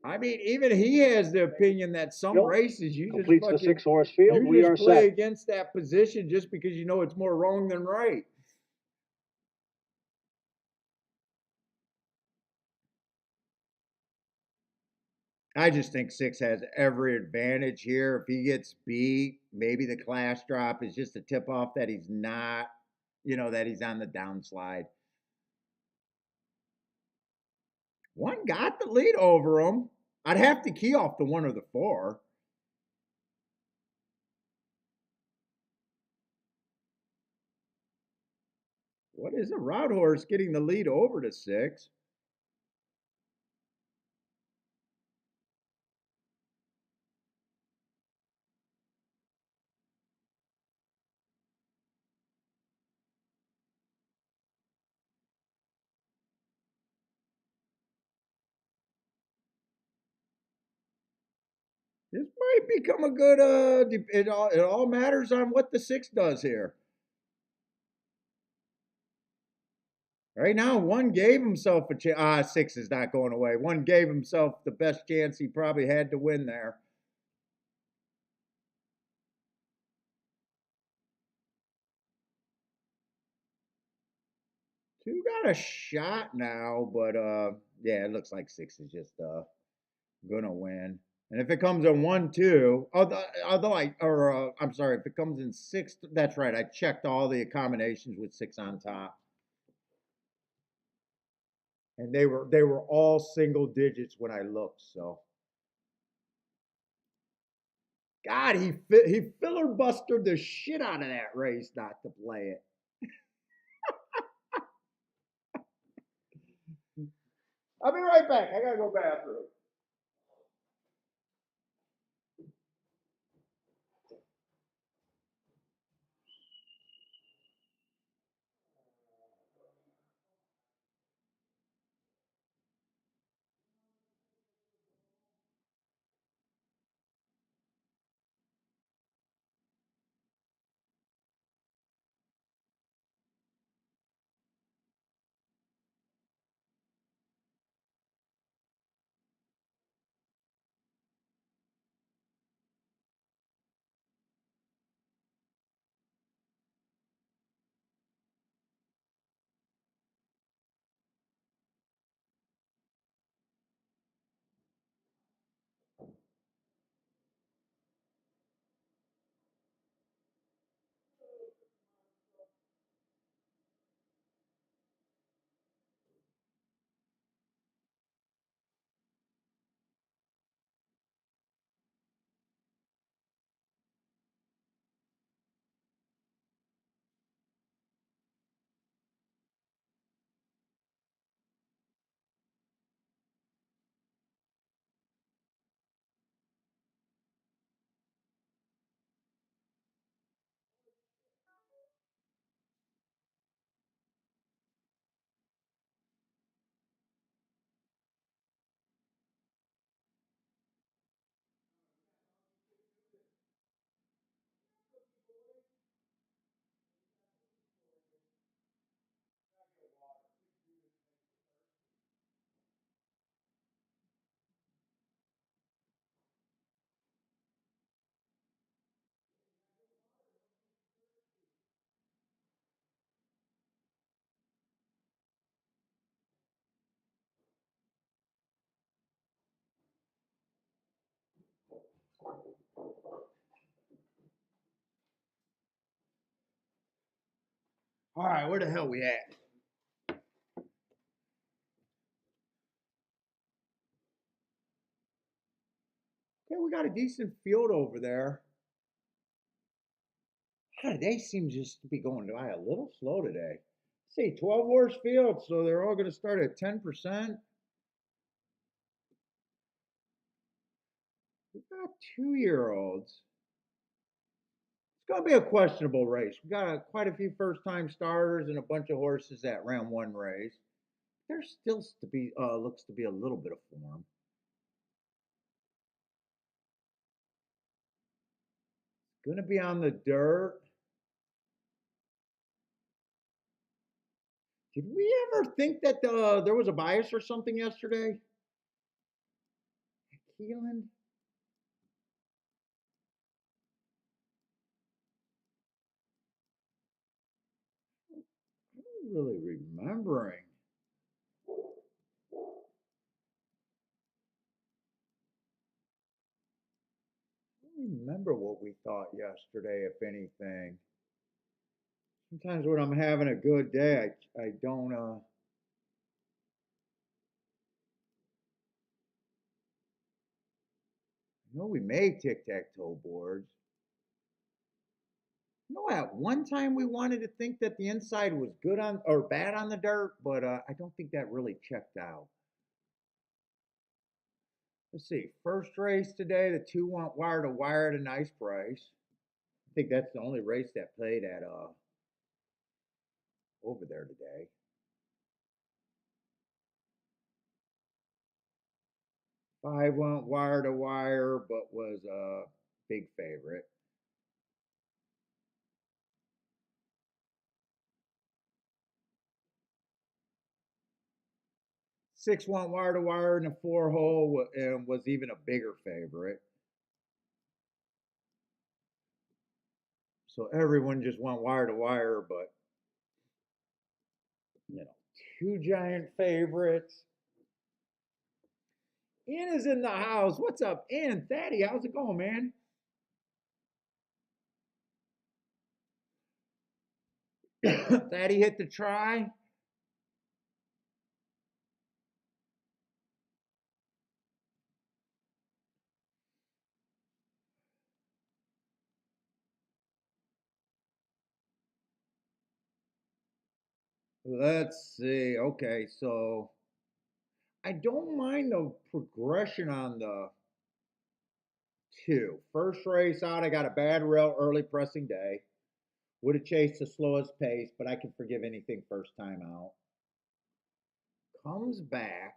I mean, even he has the opinion that some races you just
Completes the 6-horse field. We are
play
set.
against that position just because you know it's more wrong than right. I just think six has every advantage here. If he gets beat, maybe the class drop is just a tip off that he's not, that he's on the downslide. One got the lead over him. I'd have to key off the one or the four. What is a route horse getting the lead over to six? This might become a good. It all matters on what the six does here. Right now, one gave himself a chance. Six is not going away. One gave himself the best chance he probably had to win there. Two got a shot now, but yeah, it looks like six is just gonna win. And if it comes in 1-2, I'm sorry, if it comes in six, that's right. I checked all the combinations with six on top, and they were all single digits when I looked. So, God, he filibustered the shit out of that race not to play it. I'll be right back. I gotta go bathroom. All right, where the hell we at? Okay, we got a decent field over there. God, they seem just to be going by a little slow today. See, 12 horse field, so they're all going to start at 10%. We got 2-year-olds. It's going to be a questionable race. We got quite a few first time starters and a bunch of horses that ran one race. There's still to be looks to be a little bit of form. Going to be on the dirt. Did we ever think that there was a bias or something yesterday? Keeneland? I'm not really remembering. don't remember what we thought yesterday, if anything. Sometimes when I'm having a good day, I don't. I know we made tic tac toe boards. You know, at one time we wanted to think that the inside was good on or bad on the dirt, but I don't think that really checked out. Let's see. First race today, the two went wire to wire at a nice price. I think that's the only race that played at over there today. Five went wire to wire, but was a big favorite. Six went wire to wire in the four hole and was even a bigger favorite. So everyone just went wire to wire, but you know, two giant favorites. Ian is in the house. What's up, Ian? Thaddy, how's it going, man? Thaddy hit the try. Let's see. Okay, so I don't mind the progression on the two. First race out, I got a bad rail early pressing day. Would have chased the slowest pace, but I can forgive anything first time out. Comes back,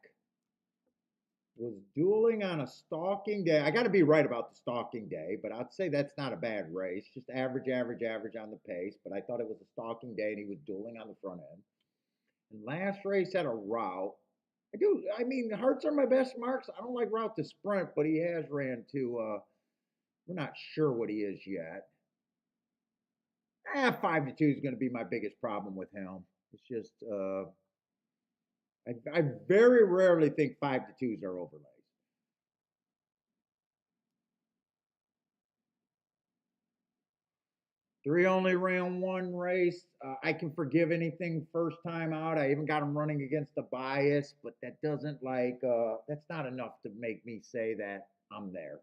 was dueling on a stalking day. I got to be right about the stalking day, but I'd say that's not a bad race. Just average, average, average on the pace. But I thought it was a stalking day, and he was dueling on the front end. And last race had a route. I do. I mean, the Hearts are my best marks. I don't like route to sprint, but he has ran to. We're not sure what he is yet. 5-2 is going to be my biggest problem with him. It's just I very rarely think 5-2s are overlays. Three only ran one race. I can forgive anything first time out. I even got him running against the bias, but that doesn't that's not enough to make me say that I'm there.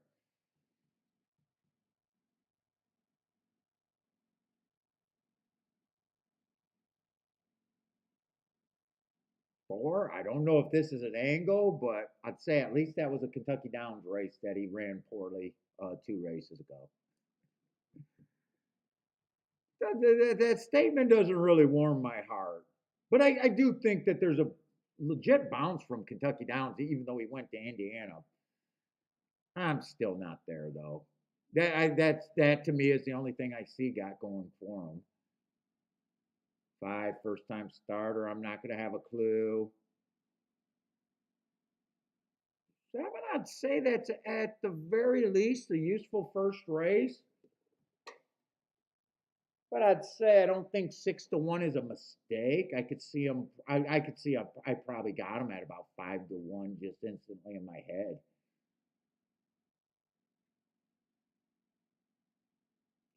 Four. I don't know if this is an angle, but I'd say at least that was a Kentucky Downs race that he ran poorly 2 races ago. That statement doesn't really warm my heart, but I do think that there's a legit bounce from Kentucky Downs, even though he went to Indiana. I'm still not there though. That to me is the only thing I see got going for him. Five first time starter. I'm not going to have a clue. Seven, I'd say that's at the very least a useful first race. But I'd say I don't think 6-1 is a mistake. I could see him. I could see. I probably got him at about 5-1 just instantly in my head.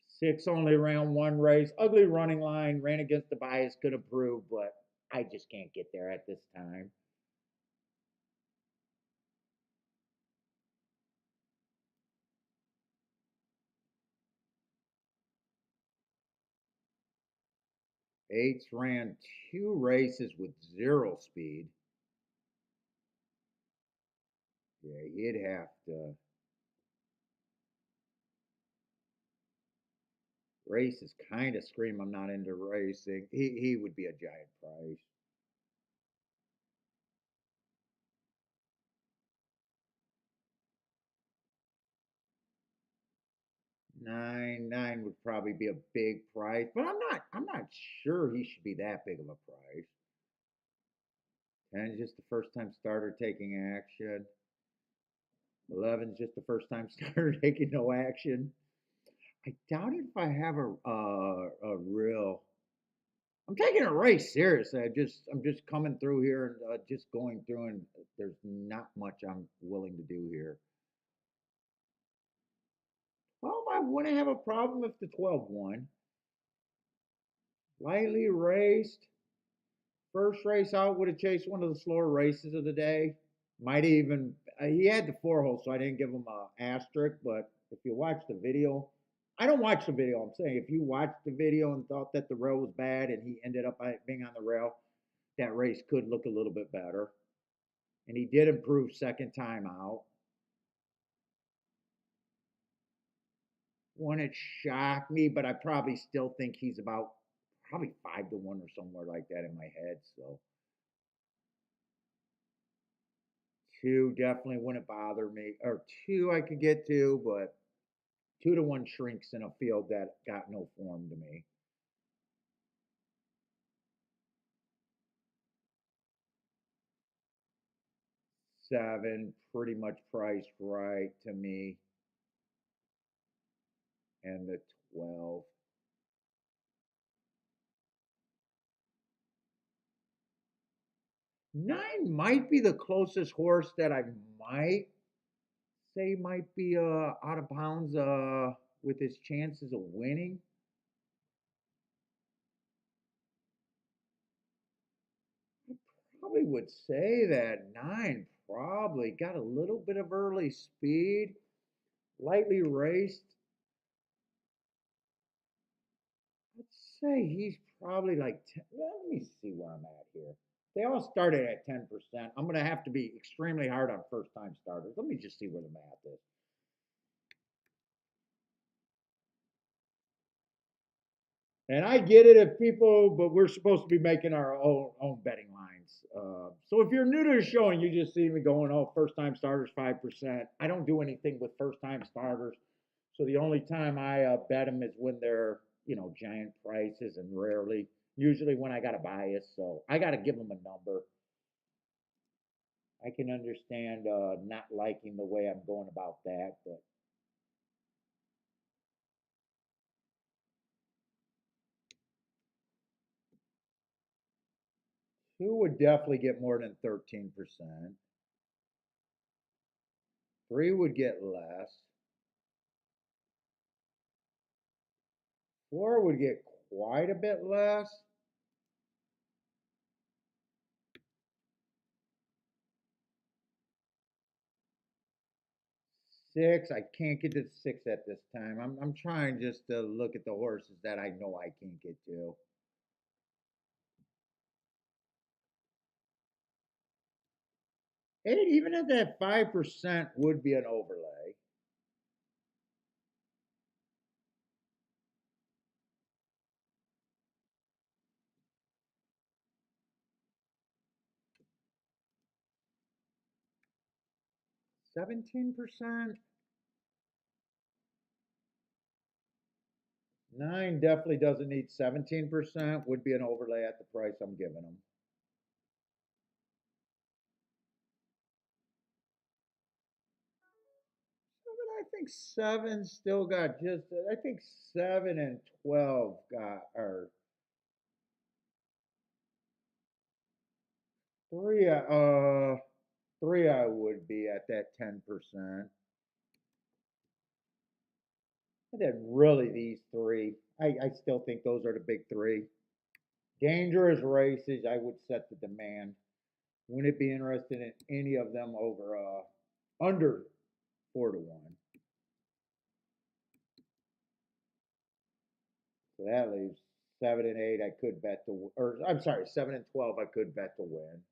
Six only ran one race. Ugly running line. Ran against the bias. Could improve, but I just can't get there at this time. Eights ran 2 races with 0 speed. Yeah, he'd have to. Races kind of scream I'm not into racing. He would be a giant price. 9 would probably be a big price, but I'm not sure he should be that big of a price. 10 is just the first time starter taking action. 11 is just the first time starter taking no action. I doubt if I have a real. I'm taking a race seriously. I'm just coming through here and just going through, and there's not much I'm willing to do here. I wouldn't have a problem if the 12 won. Lightly raced. First race out would have chased one of the slower races of the day. Might even he had the 4 hole, so I didn't give him a asterisk. But if you watch the video, I don't watch the video. I'm saying if you watched the video and thought that the rail was bad and he ended up being on the rail, that race could look a little bit better. And he did improve second time out. Wouldn't shock me, but I probably still think he's about probably 5-1 or somewhere like that in my head. So 2 definitely wouldn't bother me. Or 2 I could get to, but 2-1 shrinks in a field that got no form to me. Seven pretty much priced right to me. And the 12. 9 might be the closest horse that I might say might be out of bounds with his chances of winning. I probably would say that 9 probably got a little bit of early speed, lightly raced. Let's say he's probably like 10. Let me see where I'm at here. They all started at 10%. I'm going to have to be extremely hard on first time starters. Let me just see where the math is. And I get it if people, but we're supposed to be making our own betting lines. So if you're new to the show and you just see me going, oh, first time starters 5%, I don't do anything with first time starters. So the only time I bet them is when they're giant prices, and rarely, usually when I got a bias. So I got to give them a number. I can understand not liking the way I'm going about that, but 2 would definitely get more than 13%. 3 would get less. 4 would get quite a bit less. 6, I can't get to 6 at this time. I'm trying just to look at the horses that I know I can't get to. 8, even at that 5%, would be an overlay. 17%. 9 definitely doesn't need 17%. Would be an overlay at the price I'm giving them. 7, I think 7 still got just. I think 7 and 12 got or 3. 3 I would be at that 10%. And then really these 3, I still think those are the big 3. Dangerous races, I would set the demand. Wouldn't be interested in any of them over under 4-1. So that leaves 7 and 8 I could bet to, or I'm sorry, 7 and 12 I could bet to win.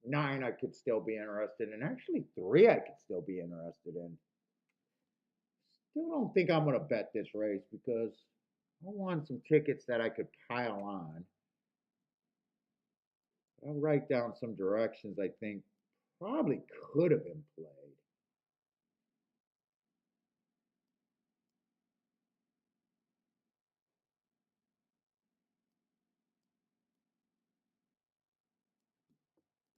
9 I could still be interested in. Actually 3 I could still be interested in. Still don't think I'm going to bet this race because I want some tickets that I could pile on. I'll write down some directions I think probably could have been played.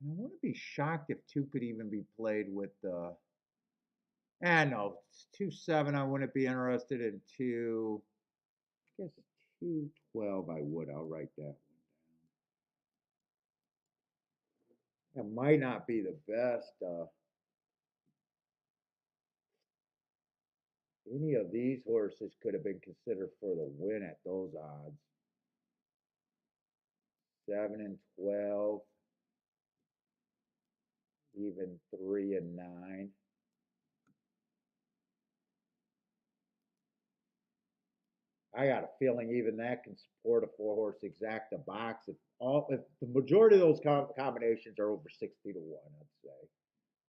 And I wouldn't be shocked if 2 could even be played with no, it's 2-7 I wouldn't be interested in 2. I guess 2-12 I would. I'll write that one down. That might not be the best. Any of these horses could have been considered for the win at those odds. 7 and 12, even 3 and 9. I got a feeling even that can support a 4-horse exacta box if the majority of those combinations are over 60 to 1, I'd say.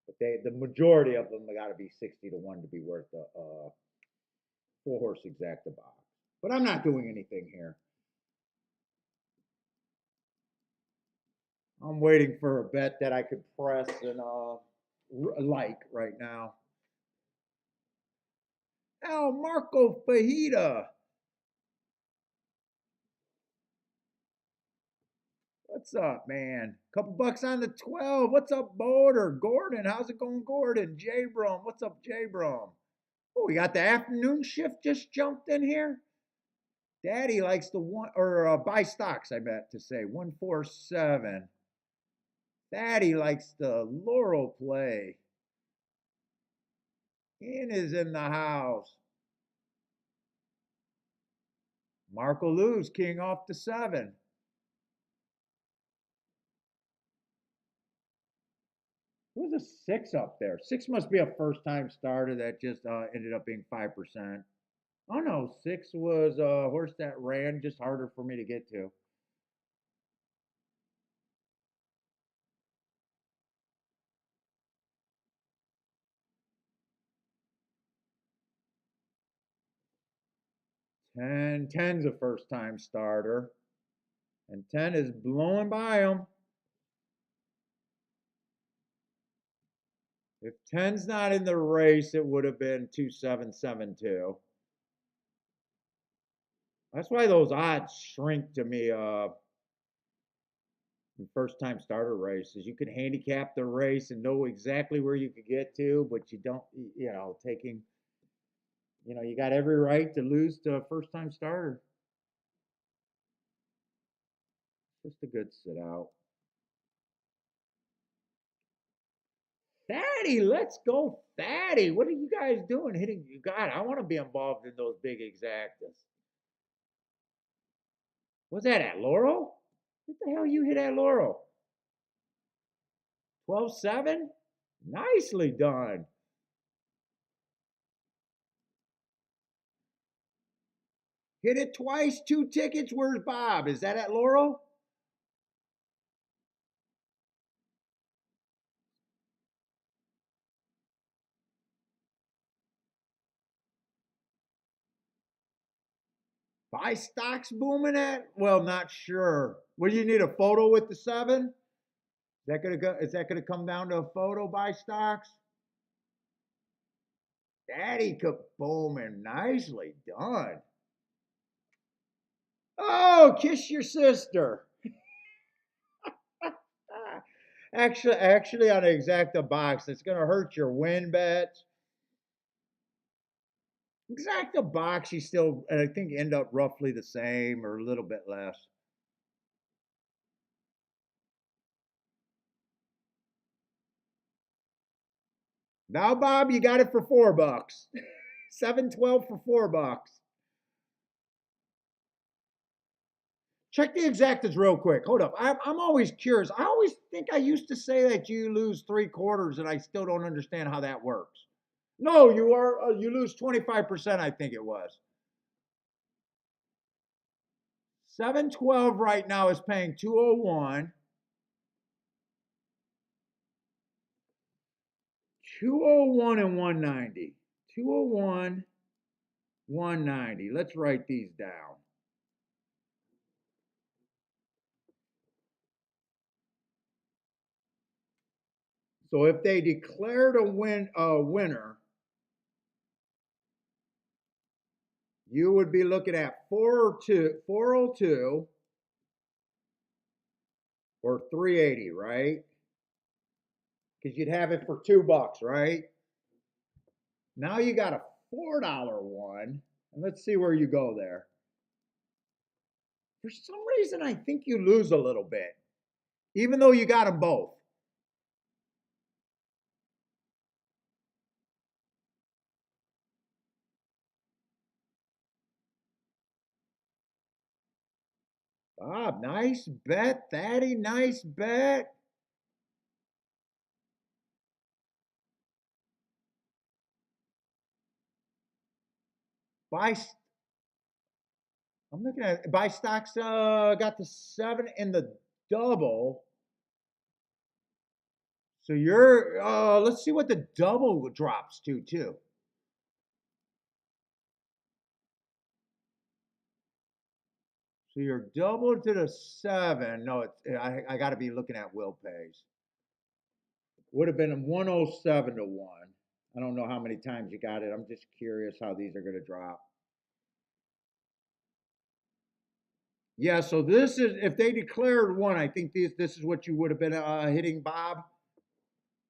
But the majority of them got to be 60 to 1 to be worth a 4-horse exacta box. But I'm not doing anything here. I'm waiting for a bet that I could press and like right now. Oh, Marco Fajita. What's up, man? Couple bucks on the 12. What's up, Boulder? Gordon, how's it going, Gordon? J Brum, what's up, J Brum? Oh, we got the afternoon shift just jumped in here. Daddy likes the one or buy stocks, I meant to say 147. Daddy likes the Laurel play. Ian is in the house. Marco Lou's king off the 7. Who's a 6 up there? 6 must be a first time starter that just ended up being 5%. Oh no, 6 was a horse that ran just harder for me to get to. Ten's a first time starter. And 10 is blowing by him. If 10's not in the race, it would have been 2772. That's why those odds shrink to me in first time starter races. You can handicap the race and know exactly where you could get to, but you don't, taking, you got every right to lose to a first time starter. Just a good sit out. Fatty, let's go, Fatty. What are you guys doing hitting? God, I want to be involved in those big exactas. Was that at Laurel? What the hell you hit at Laurel? 12-7? Nicely done. Hit it twice, 2 tickets. Where's Bob? Is that at Laurel? Buy stocks booming at? Well, not sure. What do you need, a photo with the 7? Is that gonna come down to a photo buy stocks? Daddy booming. Nicely done. Oh, kiss your sister. Actually, on an exacta box, it's gonna hurt your win bets. Exacta box, you still, I think, end up roughly the same or a little bit less. Now, Bob, you got it for $4. 712 for $4. Check the exactas real quick. Hold up. I'm always curious. I always think I used to say that you lose 3/4, and I still don't understand how that works. No, you lose 25%, I think it was. 712 right now is paying 201. 201 and 190. 201, 190. Let's write these down. So if they declared a winner, you would be looking at 402 or 380, right? Because you'd have it for $2, right? Now you got a $4 one, and let's see where you go there. For some reason, I think you lose a little bit, even though you got them both. Bob, nice bet, Thaddy, nice bet. Buy, I'm looking at buy stocks. Got the 7 in the double. So you're. Let's see what the double drops to too. So you're double to the 7. No, it's I got to be looking at will pays. Would have been 107 to 1. I don't know how many times you got it. I'm just curious how these are going to drop. Yeah, so this is if they declared one, I think this is what you would have been hitting, Bob.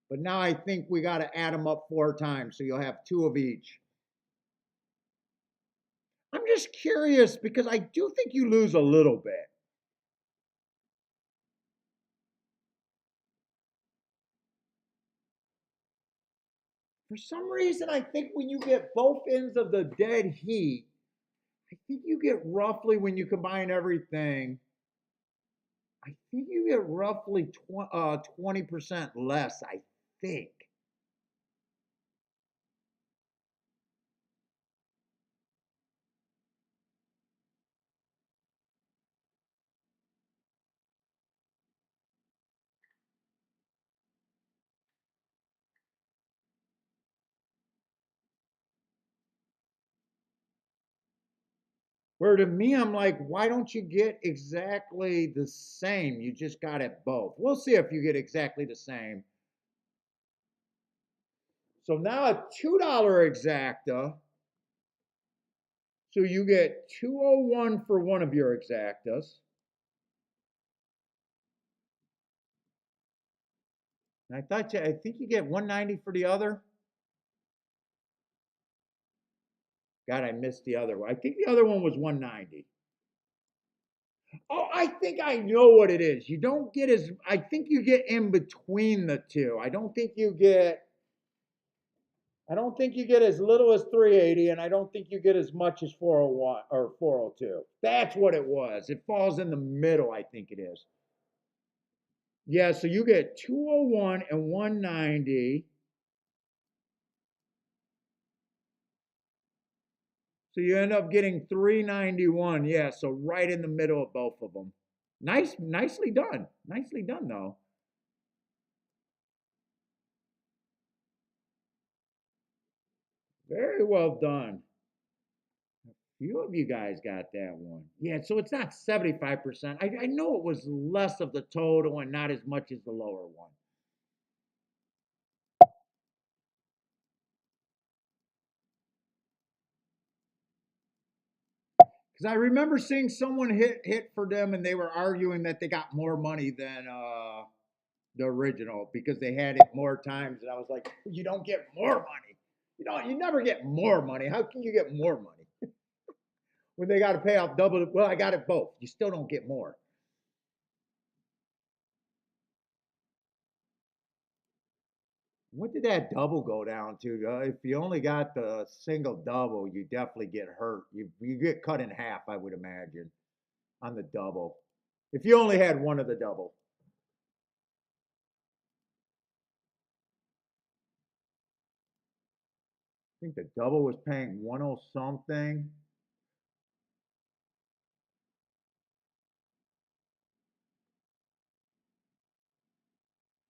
But now I think we got to add them up 4 times, so you'll have 2 of each. I'm just curious because I do think you lose a little bit. For some reason, I think when you get both ends of the dead heat, I think you get roughly, when you combine everything, I think you get roughly 20% less, I think. Where to me, I'm like, why don't you get exactly the same? You just got it both. We'll see if you get exactly the same. So now a $2 exacta. So you get 201 for one of your exactas. And I think you get 190 for the other. God, I missed the other one. I think the other one was 190. Oh, I think I know what it is. You don't get as, I think you get in between the two. I don't think you get as little as 380, and I don't think you get as much as 401 or 402. That's what it was. It falls in the middle, I think it is. Yeah, so you get 201 and 190. So you end up getting 391. Yeah, so right in the middle of both of them. Nicely done. Nicely done, though. Very well done. Few of you guys got that one. Yeah, so it's not 75%. I know it was less of the total and not as much as the lower one. Because I remember seeing someone hit for them and they were arguing that they got more money than the original because they had it more times. And I was like, you don't get more money. You never get more money. How can you get more money? When they got to pay off double. Well, I got it both. You still don't get more. What did that double go down to? If you only got the single double, you definitely get hurt. You get cut in half, I would imagine, on the double. If you only had one of the double. I think the double was paying 10 something.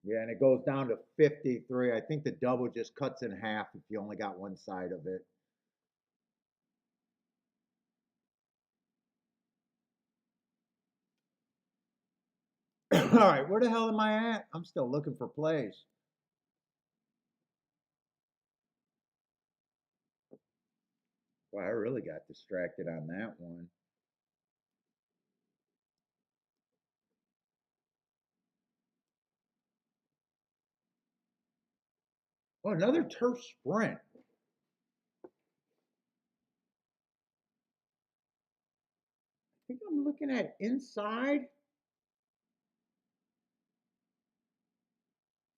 Yeah, and it goes down to 53. I think the double just cuts in half if you only got one side of it. All right, where the hell am I at? I'm still looking for plays. Well, I really got distracted on that one. Oh, another turf sprint. I think I'm looking at inside.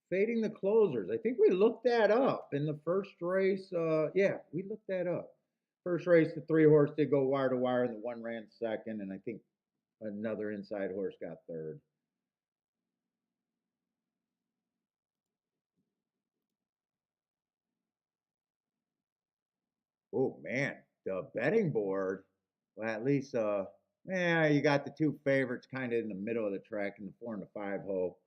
Fading the closers. I think we looked that up in the first race. Yeah, we looked that up. First race, the 3 horse did go wire to wire, and the 1 ran second, and I think Another inside horse got third. Oh man, the betting board. Well, at least yeah, you got the two favorites kind of in the middle of the track in the 4 and the 5 hole.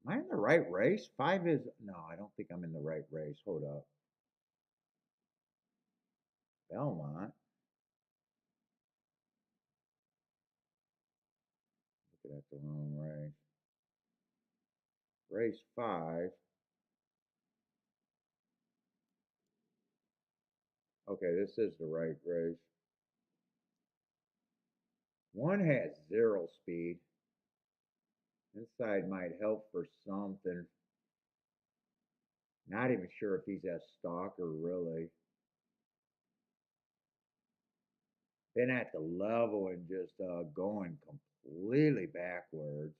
Am I in the right race? 5 is no, I don't think I'm in the right race. Hold up. Belmont. Looking at the wrong race. Race 5. Okay, this is the right race. One has 0 speed. Inside might help for something. Not even sure if he's a stalker, really. Been at the level and just going completely backwards.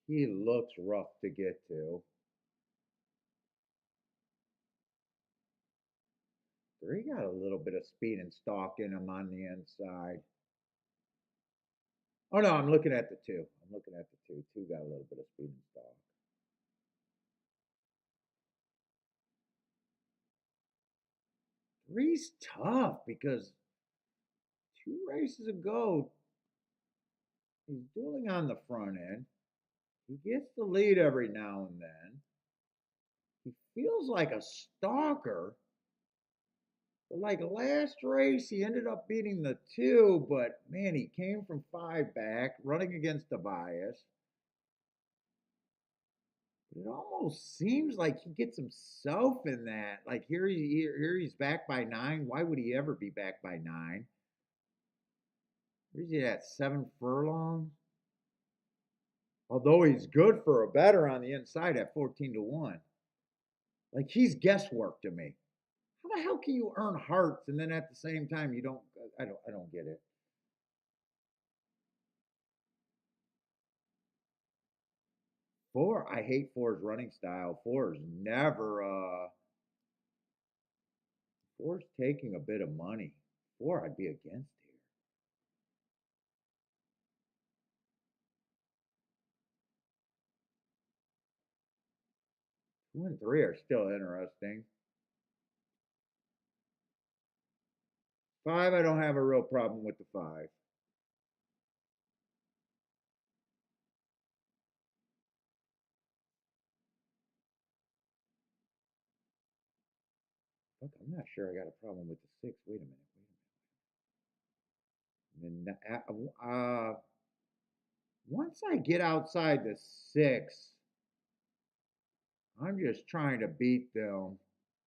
He looks rough to get to. 3 got a little bit of speed and stalk in him on the inside. Oh no, I'm looking at the 2. I'm looking at the 2. 2 got a little bit of speed and stalk. 3's tough because 2 races ago, he's dueling on the front end. He gets the lead every now and then. He feels like a stalker. But like last race, he ended up beating the 2, but man, he came from 5 back, running against the bias. But it almost seems like he gets himself in that. Like here he's back by 9. Why would he ever be back by 9? Where's he at 7 furlongs? Although he's good for a better on the inside at 14 to 1. Like he's guesswork to me. How the hell can you earn hearts and then at the same time you don't I don't get it. 4, I hate 4's running style. 4's never 4's taking a bit of money. 4 I'd be against here. Two and three are still interesting. 5, I don't have a real problem with the 5. Look, I'm not sure I got a problem with the 6. Wait a minute. And then once I get outside the 6, I'm just trying to beat them.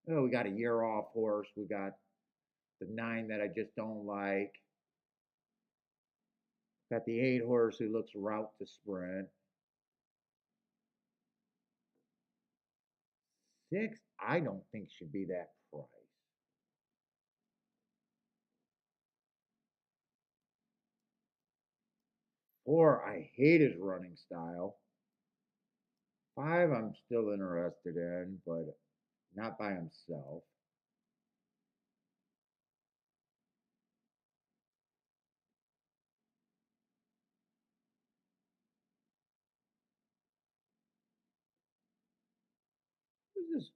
Oh, we got a year off horse. We got the 9 that I just don't like. Got the 8 horse who looks route to sprint. 6, I don't think should be that price. 4, I hate his running style. 5, I'm still interested in, but not by himself. Who's this?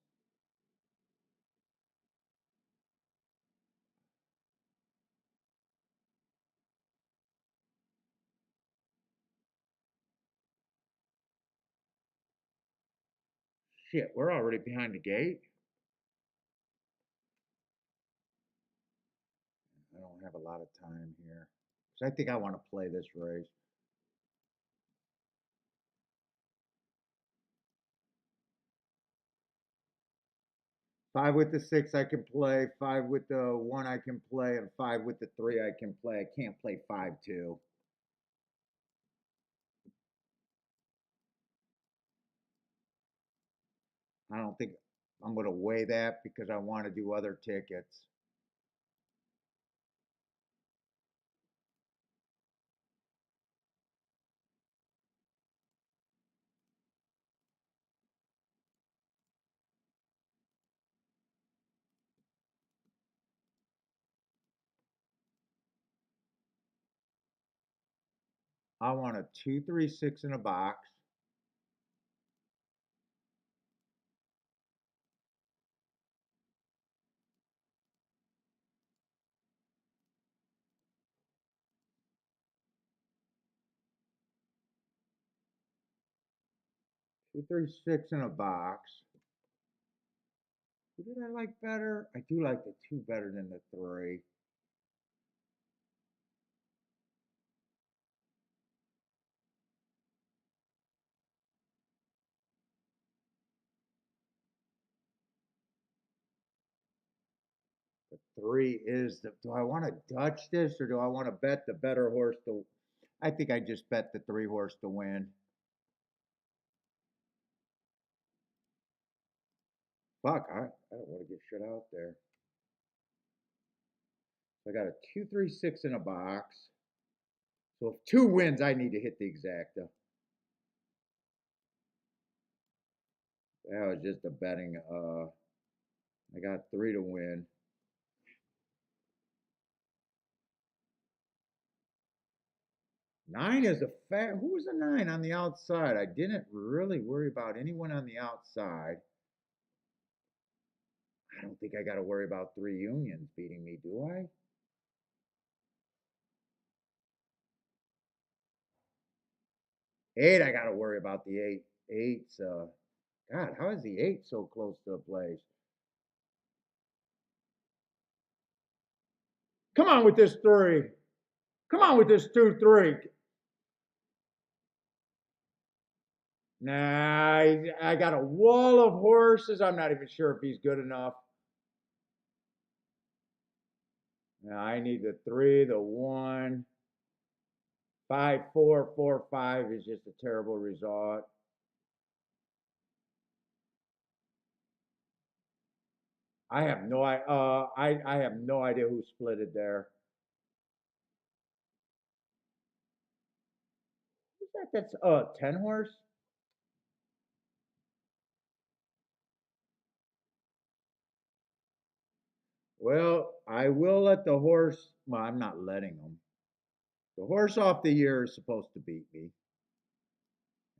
Shit, we're already behind the gate. I don't have a lot of time here. So I think I want to play this race. Five with the 6 I can play, 5 with the 1 I can play, and 5 with the 3 I can play. I can't play 5-2. I don't think I'm going to weigh that because I want to do other tickets. I want a 2-3-6 in a box. Two, three, six in a box. Who did I like better? I do like the 2 better than the 3. The 3 is the. Do I want to Dutch this or do I want to bet the better horse to? I think I just bet the 3 horse to win. Fuck, I don't want to get shit out there. I got a 2-3-6 in a box. So if 2 wins, I need to hit the exacta. That was just a betting. I got 3 to win. 9 is a fat. Who was a 9 on the outside? I didn't really worry about anyone on the outside. I don't think I got to worry about 3 unions beating me, do I? 8, I got to worry about the 8. 8's, God, how is the 8 so close to a place? Come on with this 3. Come on with this 2-3. Nah, I got a wall of horses. I'm not even sure if he's good enough. Nah, I need the 3, the 1. 5-4-4-5 is just a terrible result. I have no I have no idea who split it there. Who's that? That's 10 horse. Well, I will let the horse. Well, I'm not letting him. The horse off the year is supposed to beat me,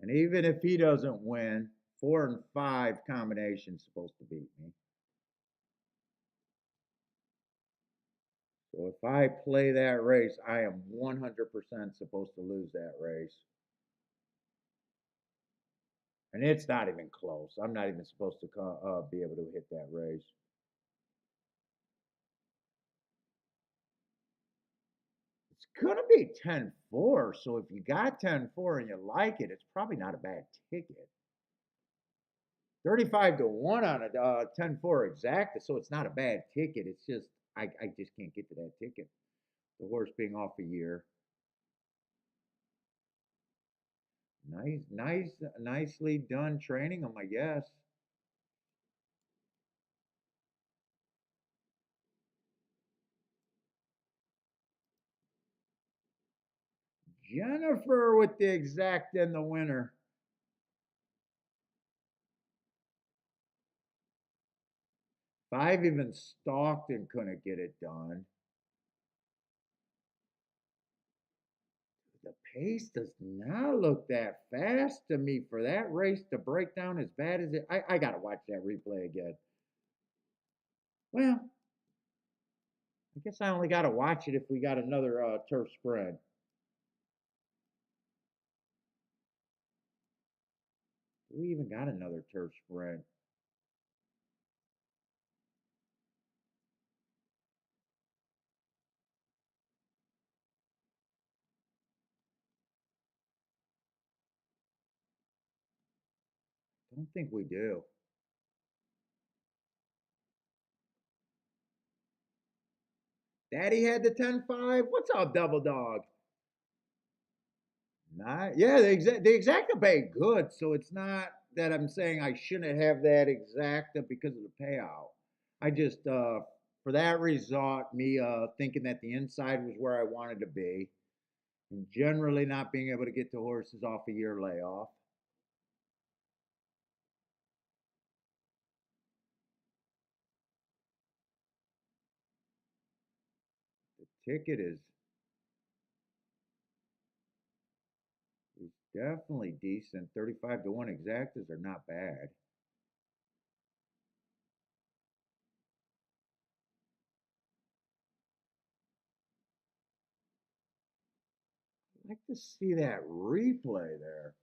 and even if he doesn't win, 4 and 5 combination is supposed to beat me. So if I play that race, I am 100% supposed to lose that race. And it's not even close. I'm not even supposed to be able to hit that race. It's going to be 10-4. So if you got 10-4 and you like it, it's probably not a bad ticket. 35 to 1 on a 10-4 exacta. So it's not a bad ticket. It's just, I just can't get to that ticket. The horse being off a year. Nicely done training them, I guess. Jennifer with the exact and the winner. 5 even stalked and couldn't get it done. The pace does not look that fast to me for that race to break down as bad as it. I got to watch that replay again. Well, I guess I only got to watch it if we got another turf spread. We even got another turf spread. I don't think we do. Daddy had the 10-5. What's up, double dog? Not, yeah, the exacta pay good, so it's not that I'm saying I shouldn't have that exacta because of the payout. I just for that result, me thinking that the inside was where I wanted to be, and generally not being able to get the horses off a year layoff. The ticket is definitely decent. 35 to 1 exactas are not bad. I'd like to see that replay there.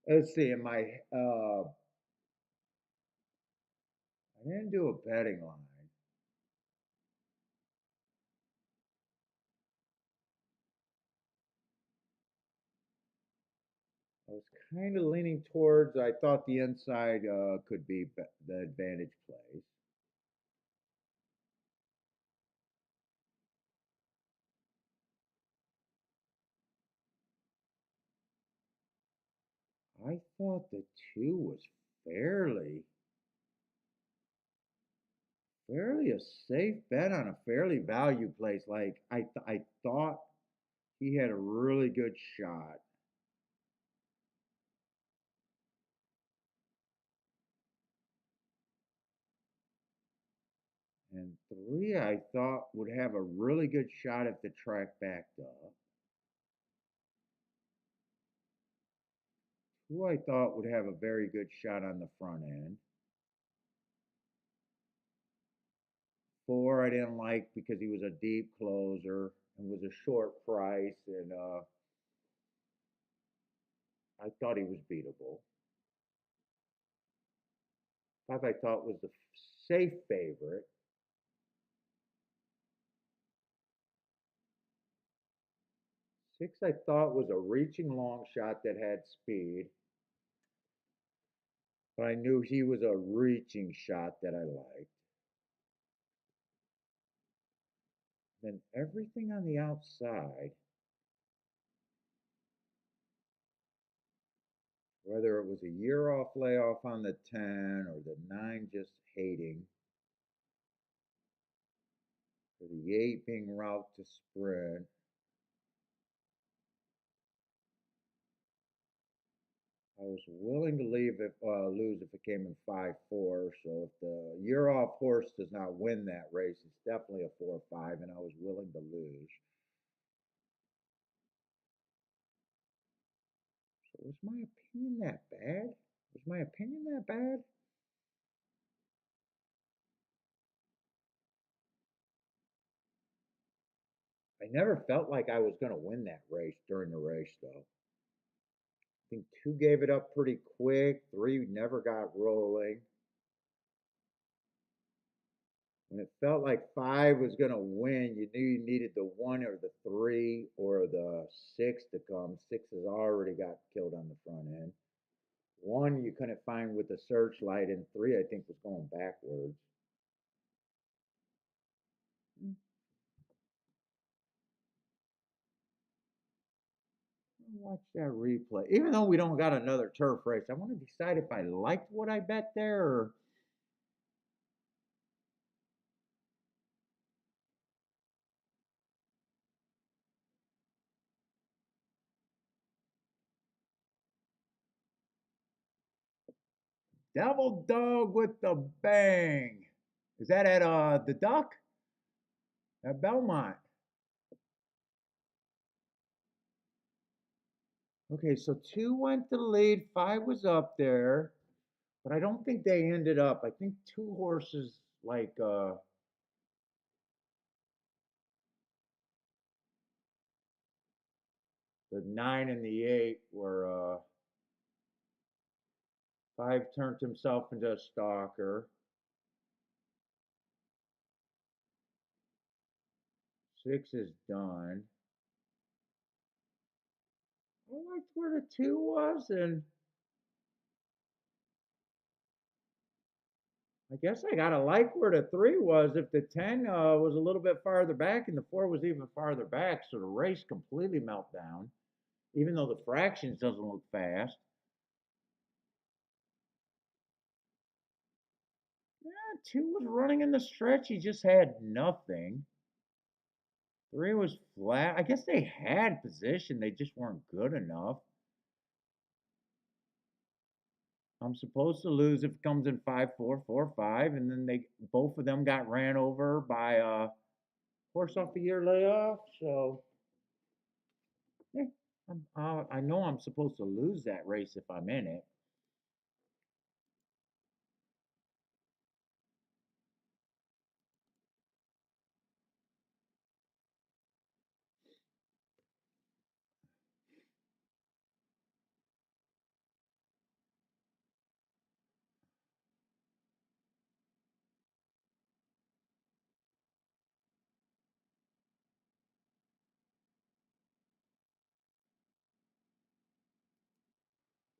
Let's see, in my I didn't do a betting line. I was kind of leaning towards, I thought the inside could be the advantage plays. I thought the 2 was fairly, fairly a safe bet on a fairly value place. Like I thought he had a really good shot. And 3 I thought would have a really good shot if the track backed up. 2 I thought would have a very good shot on the front end. 4 I didn't like because he was a deep closer and was a short price, and I thought he was beatable. 5 I thought was the safe favorite. 6 I thought was a reaching long shot that had speed, but I knew he was a reaching shot that I liked. Then everything on the outside, whether it was a year off layoff on the 10 or the 9 just hating, or the 8 being route to spread, I was willing to lose if it came in 5-4. So if the year off horse does not win that race, it's definitely a 4-5, and I was willing to lose. So was my opinion that bad? Was my opinion that bad? I never felt like I was going to win that race during the race, though. I think 2 gave it up pretty quick. 3 never got rolling. When it felt like 5 was going to win, you knew you needed the 1 or the 3 or the 6 to come. 6 has already got killed on the front end. 1 you couldn't find with the searchlight, and 3 I think was going backwards. Watch that replay. Even though we don't got another turf race, I want to decide if I liked what I bet there or Devil Dog with the bang. Is that at the Duck? At Belmont. Okay, so 2 went to lead, 5 was up there, but I don't think they ended up. I think 2 horses like the 9 and the 8 were 5 turned himself into a stalker. 6 is done. I liked where the 2 was, and I guess I gotta like where the 3 was. If the 10 was a little bit farther back and the 4 was even farther back, so the race completely melt down, even though the fractions doesn't look fast. Yeah, 2 was running in the stretch. He just had nothing. 3 was flat. I guess they had position. They just weren't good enough. I'm supposed to lose if it comes in 5-4, 4-5, and then they both of them got ran over by a horse off a year layoff. So yeah, I know I'm supposed to lose that race if I'm in it.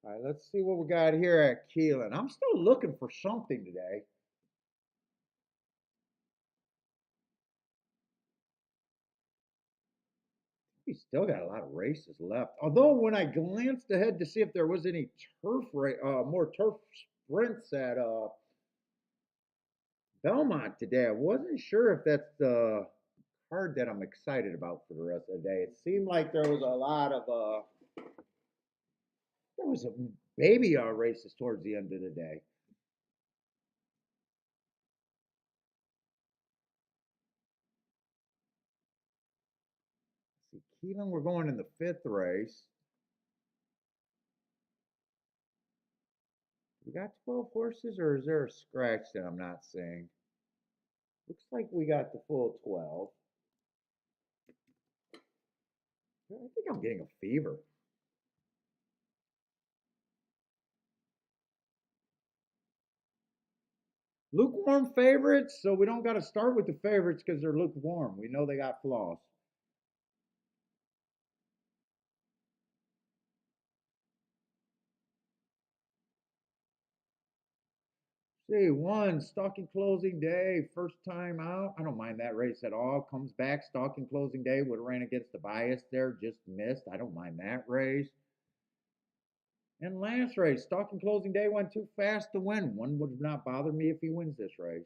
All right, let's see what we got here at Keeneland. I'm still looking for something today. We still got a lot of races left. Although when I glanced ahead to see if there was any more turf sprints at Belmont today, I wasn't sure if that's the card that I'm excited about for the rest of the day. It seemed like there was a lot of there was a baby races towards the end of the day. Let's see, Keeneland, we're going in the fifth race. We got 12 horses, or is there a scratch that I'm not seeing? Looks like we got the full 12. I think I'm getting a fever. Lukewarm favorites, so we don't got to start with the favorites because they're lukewarm. We know they got flaws. See, one, stalking closing day, first time out. I don't mind that race at all. Comes back, stalking closing day, would have ran against the bias there, just missed. I don't mind that race. And last race, stalking closing day went too fast to win. One would not bother me if he wins this race.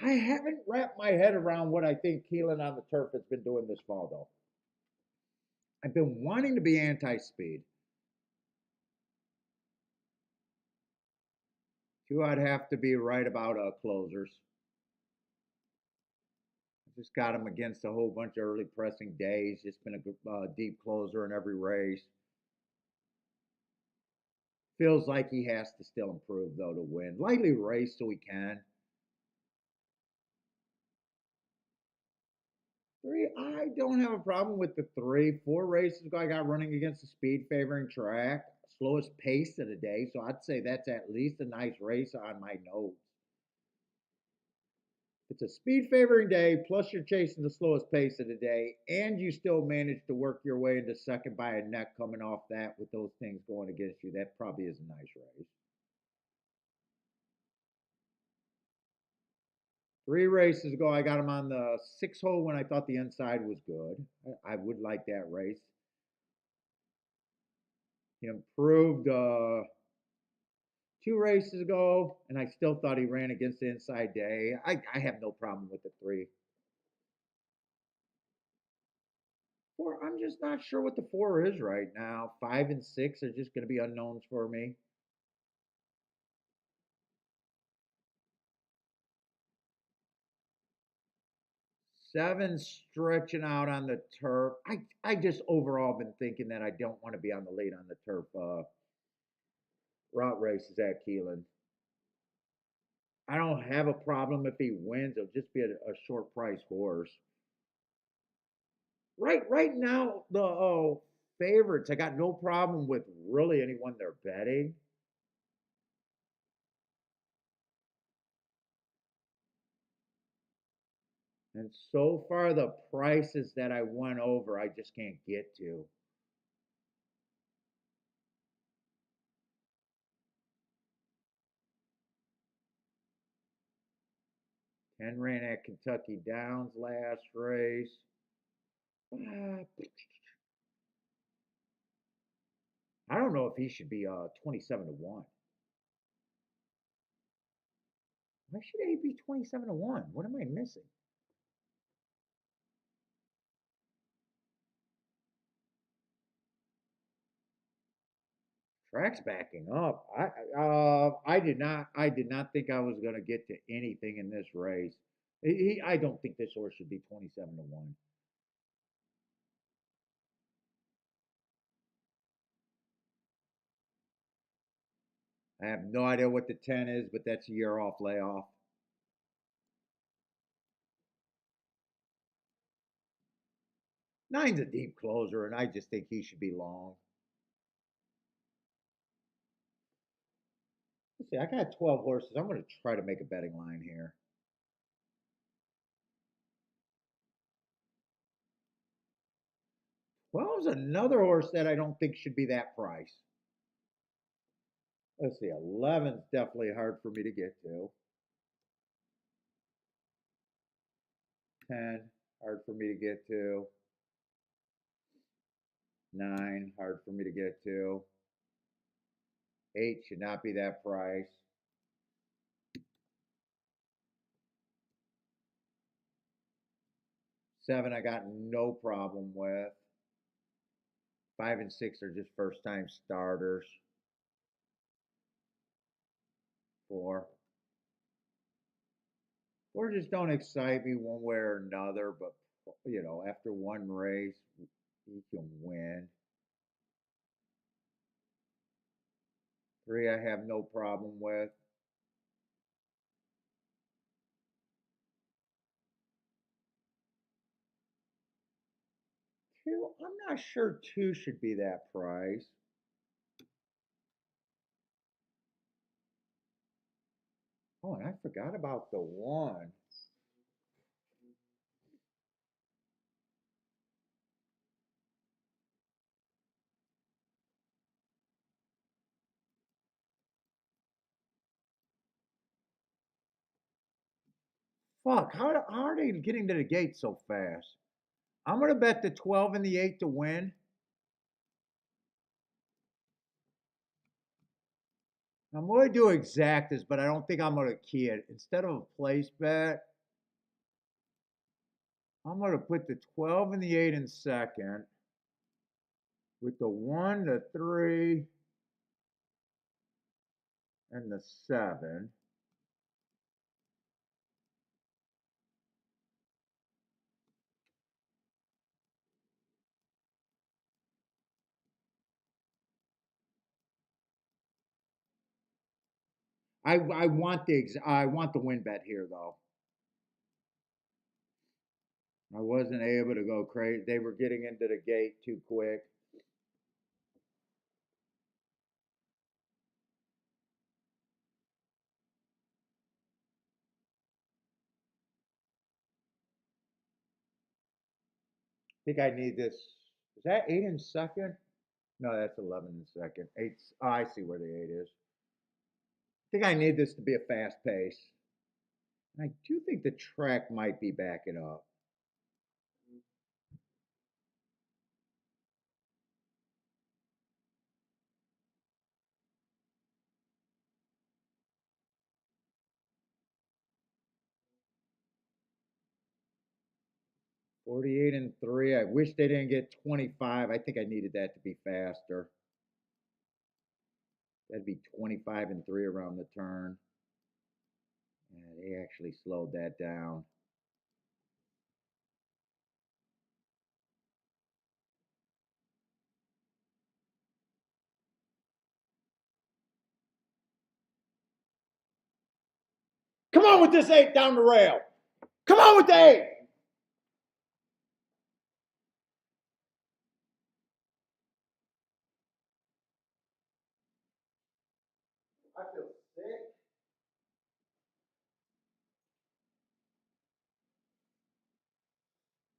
I haven't wrapped my head around what I think Keeneland on the turf has been doing this fall, though. I've been wanting to be anti-speed. Two, I'd have to be right about closers. Just got him against a whole bunch of early pressing days. Just been a deep closer in every race. Feels like he has to still improve though to win. Lightly race so he can. Three, I don't have a problem with the three. Four races ago, I got running against the speed favoring track, slowest pace of the day. So I'd say that's at least a nice race on my notes. It's a speed favoring day, plus you're chasing the slowest pace of the day, and you still manage to work your way into second by a neck coming off that with those things going against you. That probably is a nice race. Three races ago, I got him on the 6 hole when I thought the inside was good. I would like that race. He improved 2 races ago, and I still thought he ran against the inside day. I have no problem with the three. Four, I'm just not sure what the four is right now. 5 and 6 are just going to be unknowns for me. 7 stretching out on the turf. I just overall been thinking that I don't want to be on the lead on the turf route races at Keeneland. I don't have a problem if he wins. It'll just be a short price horse. Right now, the favorites, I got no problem with really anyone they're betting. And so far, the prices that I went over, I just can't get to. Ken ran at Kentucky Downs last race. Uh, I don't know if he should be 27-1. Why should he be 27-1? What am I missing? Track's backing up. I did not think I was gonna get to anything in this race. I don't think this horse should be 27-1. I have no idea what the 10 is, but that's a year off layoff. Nine's a deep closer, and I just think he should be long. Let's see, I got 12 horses. I'm going to try to make a betting line here. 12's another horse that I don't think should be that price. Let's see, 11's definitely hard for me to get to. 10, hard for me to get to. 9, hard for me to get to. 8 should not be that price. 7, I got no problem with. 5 and 6 are just first time starters. 4. 4 just don't excite me one way or another, but you know, after one race, he can win. 3, I have no problem with. 2, I'm not sure 2 should be that price. Oh, and I forgot about the 1. Fuck, how are they getting to the gate so fast? I'm going to bet the 12 and the 8 to win. I'm going to do exactas, but I don't think I'm going to key it. Instead of a place bet, I'm going to put the 12 and the 8 in second with the 1, the 3, and the 7. I want the win bet here though. I wasn't able to go crazy. They were getting into the gate too quick. I think I need this. Is that 8 in second? No, that's 11 in second. 8. Oh, I see where the 8 is. I think I need this to be a fast pace. And I do think the track might be backing up. Forty-eight and 3. I wish they didn't get 25. I think I needed that to be faster. That'd be 25 and 3 around the turn. Yeah, they actually slowed that down. Come on with this 8 down the rail. Come on with the 8. I feel sick.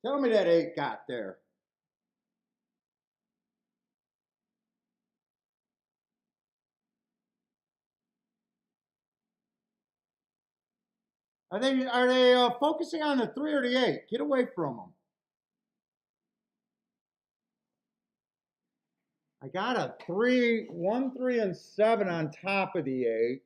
Tell me that 8 got there. Are they focusing on the 3 or the 8? Get away from them. I got a 3, 1, 3, and 7 on top of the 8.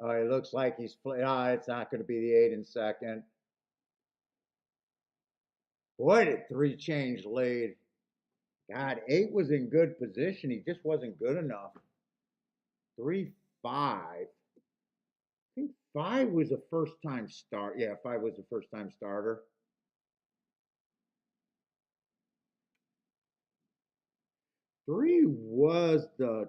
It looks like he's. It's not going to be the 8 in second. Boy, did 3 change lead. God, 8 was in good position. He just wasn't good enough. 3, 5. I think 5 was a first time start. Yeah, 5 was a first time starter. 3 was the.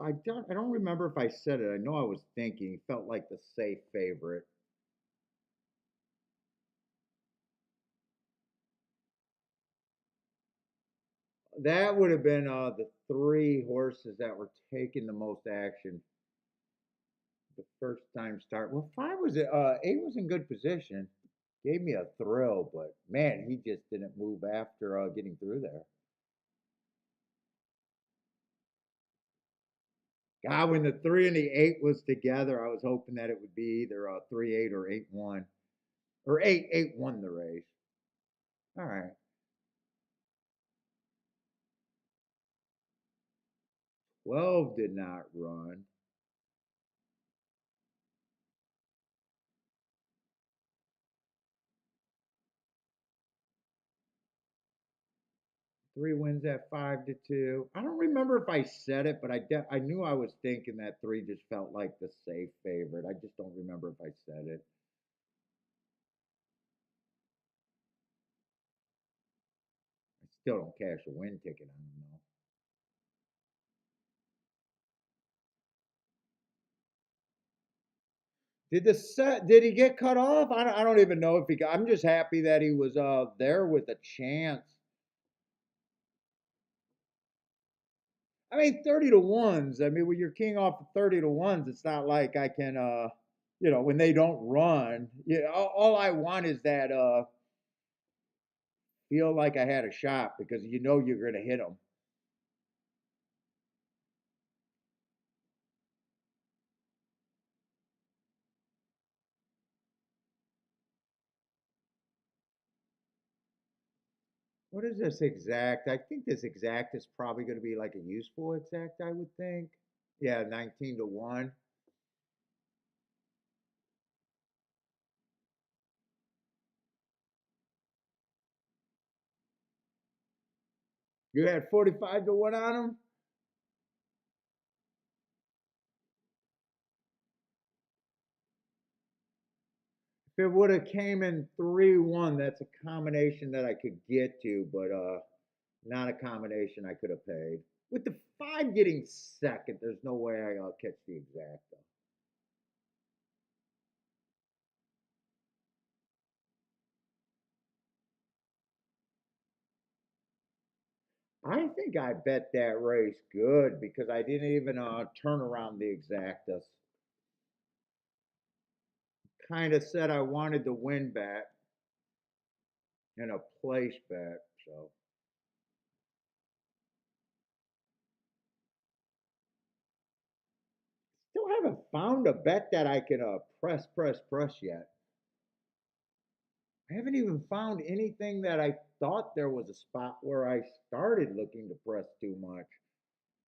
I don't remember if I said it. I know I was thinking. He felt like the safe favorite. That would have been the 3 horses that were taking the most action. The first time start. Well, 5 was 8 was in good position. Gave me a thrill, but man, he just didn't move after getting through there. God, when the 3 and the 8 was together, I was hoping that it would be either 3-8 or 8-1, or 8-8 won the race. All right. 12 did not run. Three wins at 5-2. I don't remember if I said it, but I knew I was thinking that 3 just felt like the safe favorite. I just don't remember if I said it. I still don't cash a win ticket on him though. Did he get cut off? I don't even know if he got. I'm just happy that he was there with a chance. I mean, 30 to ones. I mean, when you're king off of 30 to ones, it's not like I can when they don't run. Yeah, all I want is that feel like I had a shot because you know you're going to hit them. What is this exact? I think this exact is probably going to be like a useful exact, I would think. Yeah, 19 to 1. You had 45 to 1 on them? If it would have came in 3-1, that's a combination that I could get to, but not a combination I could have paid. With the 5 getting second, there's no way I'll catch the exact though. I think I bet that race good because I didn't even turn around the exactas. Kind of said I wanted the win bet and a place bet, so still haven't found a bet that I can press yet. I haven't even found anything that I thought there was a spot where I started looking to press too much.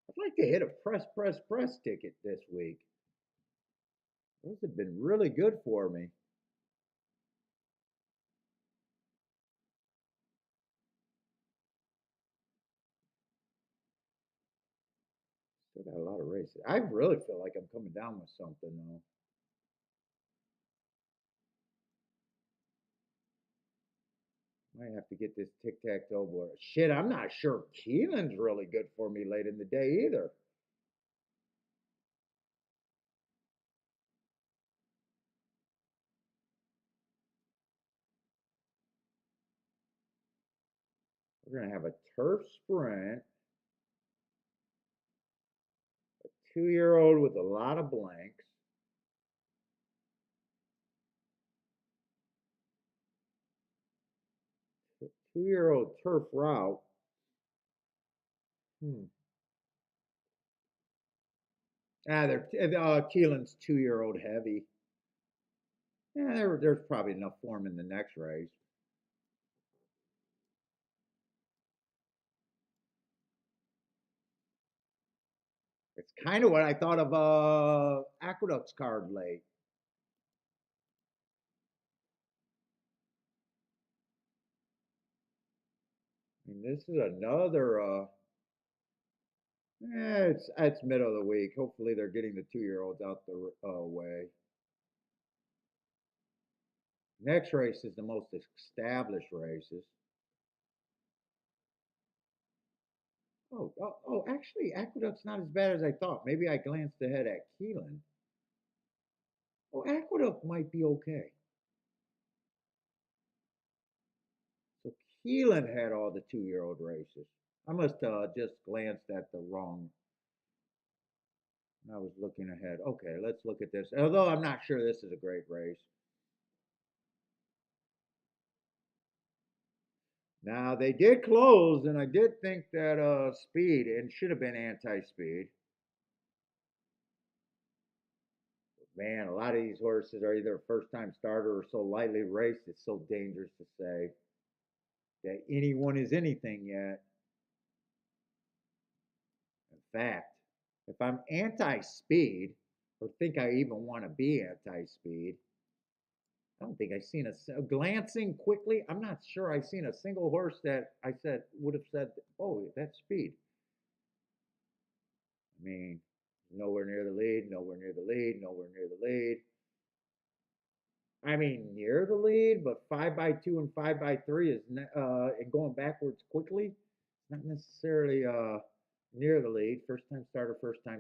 I'd like to hit a press ticket this week. Those have been really good for me. Still got a lot of races. I really feel like I'm coming down with something though. Might have to get this tic-tac-toe board. Shit, I'm not sure Keeneland's really good for me late in the day either. We're gonna have a turf sprint, 2-year-old with a lot of blanks. 2-year-old turf route. Hmm. Keelan's 2-year-old heavy. Yeah, there's probably enough for him in the next race. It's kind of what I thought of Aqueduct's card late. I mean, this is another. It's middle of the week. Hopefully, they're getting the 2-year-olds out the way. Next race is the most established races. Actually, Aqueduct's not as bad as I thought. Maybe I glanced ahead at Keeneland. Oh, Aqueduct might be okay. So Keeneland had all the 2-year-old races. I must just glanced at the wrong. I was looking ahead. Okay, let's look at this. Although I'm not sure this is a great race. Now they did close, and I did think that speed and should have been anti-speed. Man, a lot of these horses are either a first-time starter or so lightly raced. It's so dangerous to say that anyone is anything yet. In fact, if I'm anti-speed or think I even want to be anti-speed, I don't think I've seen glancing quickly. I'm not sure I've seen a single horse that I said would have said, "Oh, that's speed." I mean, nowhere near the lead, nowhere near the lead, nowhere near the lead. I mean, near the lead, but 5x2 and 5x3 is and going backwards quickly, not necessarily near the lead. First time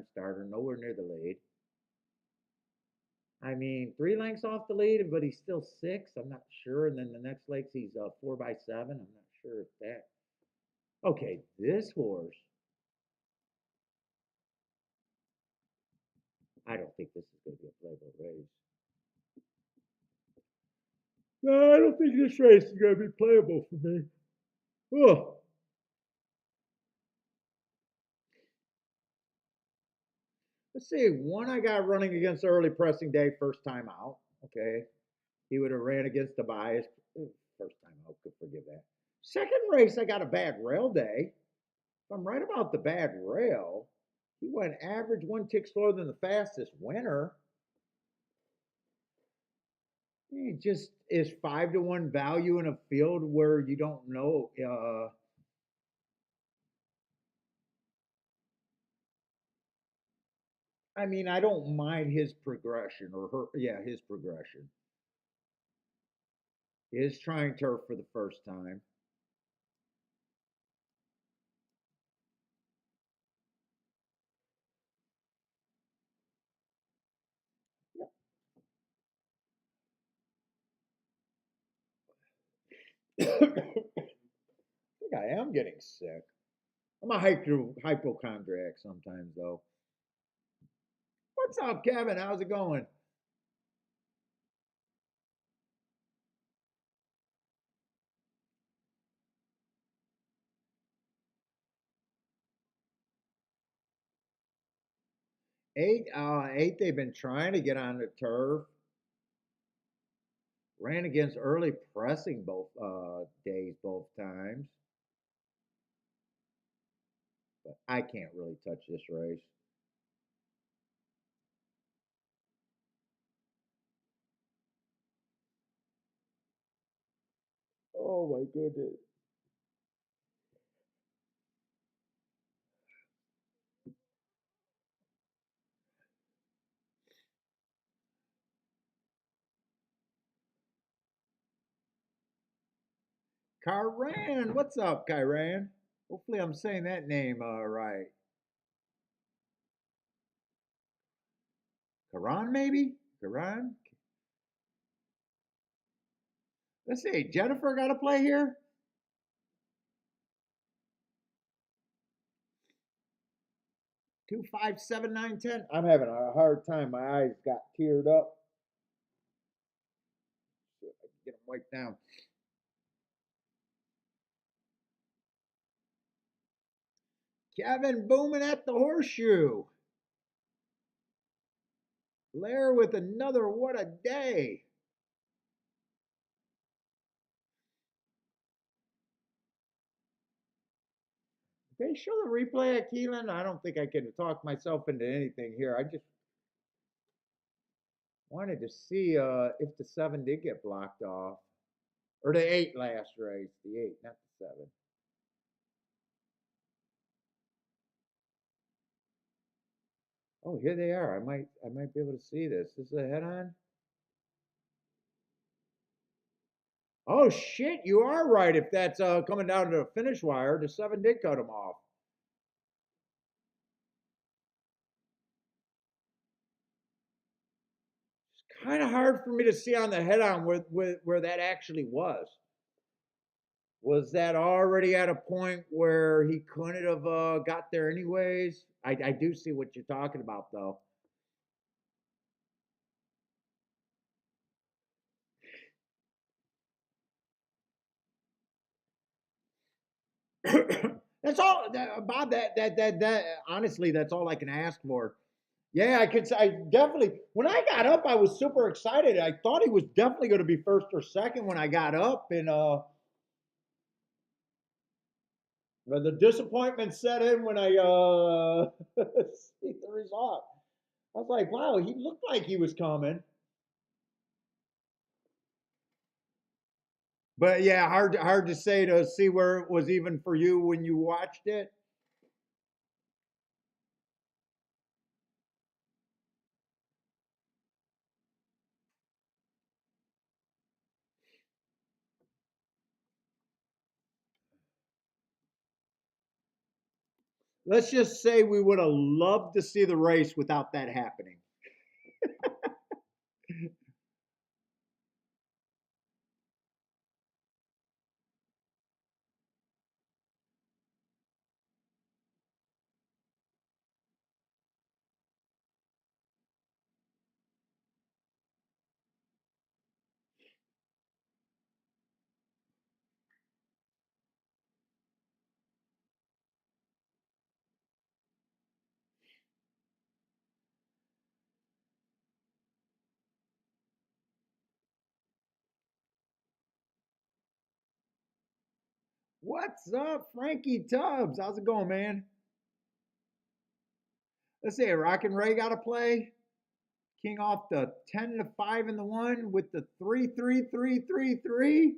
starter, nowhere near the lead. I mean, 3 lengths off the lead, but he's still 6. I'm not sure. And then the next legs, he's 4x7. I'm not sure if that. Okay, this horse. I don't think this is going to be a playable race. No, I don't think this race is going to be playable for me. Oh. Let's see. One I got running against early pressing day, first time out. Okay. He would have ran against the bias. First time out, could forgive that. Second race, I got a bad rail day. If I'm right about the bad rail, he went average 1 tick slower than the fastest winner. He just is 5-1 value in a field where you don't know. I mean, I don't mind his progression or her. Yeah, his progression. He is trying turf for the first time. I think I am getting sick. I'm a hypochondriac sometimes, though. What's up, Kevin? How's it going? Eight. They've been trying to get on the turf. Ran against early pressing both days, both times. But I can't really touch this race. Oh my goodness. Kyran, what's up, Kyran? Hopefully, I'm saying that name right. Karan, maybe? Karan? Let's see. Jennifer got to play here? 2, 5, 7, 9, 10. I'm having a hard time. My eyes got teared up. See if I can get them wiped down. Kevin booming at the horseshoe. Blair with another what a day. They show the replay at Keeneland. I don't think I can talk myself into anything here. I just wanted to see if the 7 did get blocked off. Or the 8 last race. The 8, not the 7. Oh, here they are. I might be able to see this. This is a head on. Oh shit, you are right. If that's coming down to the finish wire, the 7 did cut him off. It's kind of hard for me to see on the head on where that actually was. Was that already at a point where he couldn't have got there anyways? I do see what you're talking about though. That's all, Bob. That honestly, that's all I can ask for. Yeah, I could say I definitely. When I got up, I was super excited. I thought he was definitely going to be first or second when I got up, and the disappointment set in when I see the result. I was like, wow, he looked like he was coming. But yeah, hard to say to see where it was even for you when you watched it. Let's just say we would have loved to see the race without that happening. What's up, Frankie Tubbs? How's it going, man? Let's see, Rock and Ray got to play. King off the 10 to 5 in the 1 with the 3-3-3-3-3.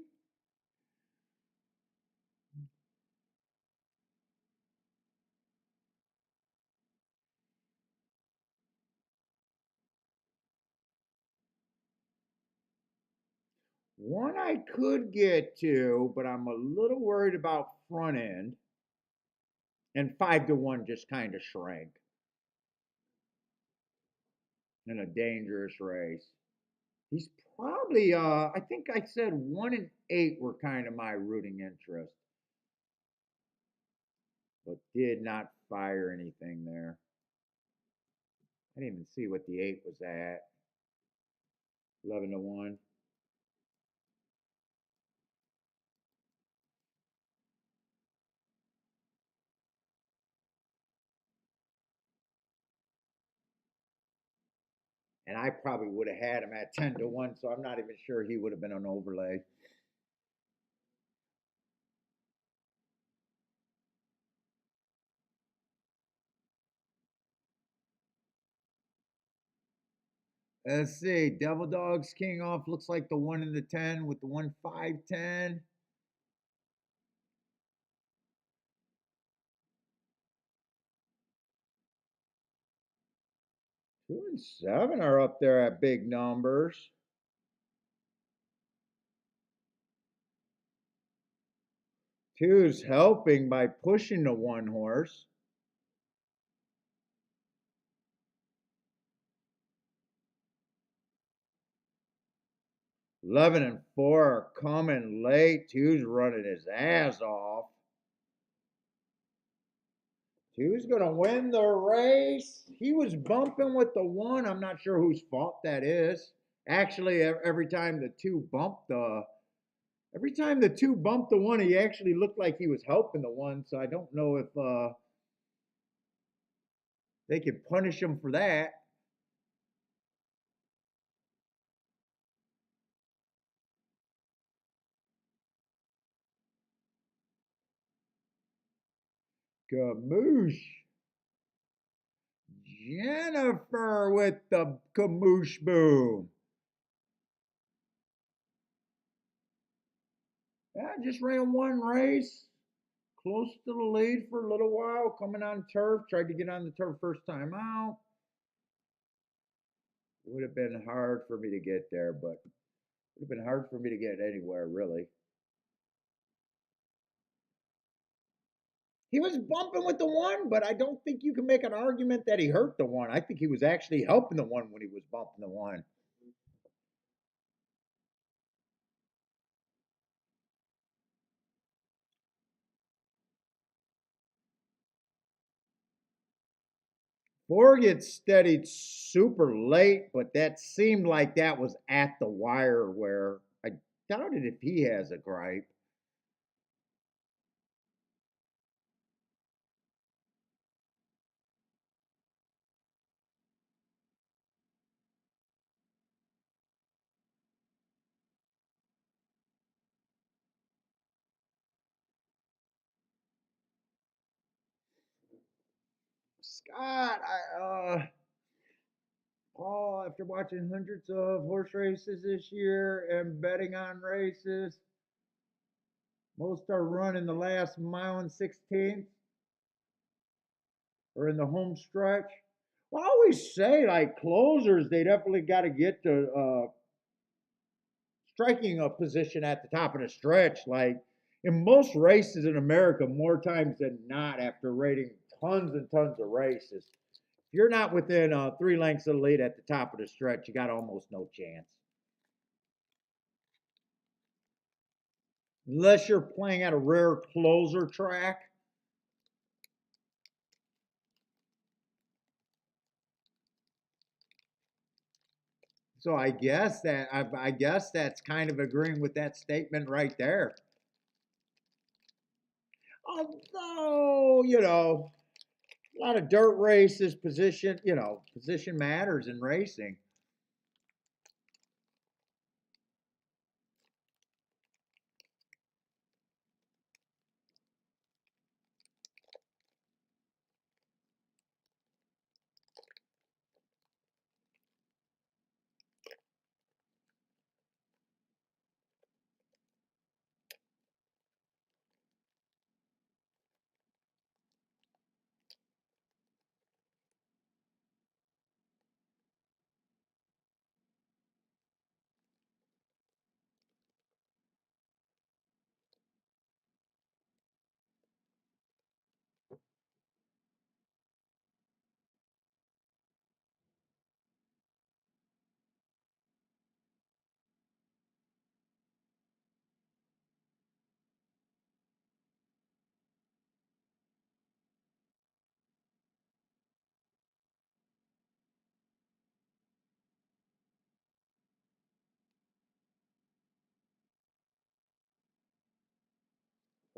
One I could get to, but I'm a little worried about front end. And 5 to 1 just kind of shrank in a dangerous race. He's probably, I think I said 1 and 8 were kind of my rooting interest, but did not fire anything there. I didn't even see what the 8 was at. 11 to 1. And I probably would have had him at 10 to 1, so I'm not even sure he would have been an overlay. Let's see. Devil Dogs King off looks like the 1 in the 10 with the 1-5-10. 2 and 7 are up there at big numbers. 2's helping by pushing the 1 horse. 11 and 4 are coming late. 2's running his ass off. 2's going to win the race. He was bumping with the 1. I'm not sure whose fault that is. Actually, every time the 2 bumped the 1, he actually looked like he was helping the 1. So I don't know if they can punish him for that. Camoosh. Jennifer with the camoosh boom. Yeah, just ran one race. Close to the lead for a little while. Coming on turf. Tried to get on the turf first time out. Would have been hard for me to get there, but would have been hard for me to get anywhere, really. He was bumping with the one, but I don't think you can make an argument that he hurt the one. I think he was actually helping the one when he was bumping the one. Four gets steadied super late, but that seemed like that was at the wire where I doubted if he has a gripe. Scott, Paul, after watching hundreds of horse races this year and betting on races, most are run in the last mile and 16th or in the home stretch. Well, I always say, like closers, they definitely got to get to striking a position at the top of the stretch. Like in most races in America, more times than not, after rating tons and tons of races, if you're not within 3 lengths of the lead at the top of the stretch, you got almost no chance. Unless you're playing at a rare closer track. So I guess that's kind of agreeing with that statement right there. Although, a lot of dirt races, position matters in racing.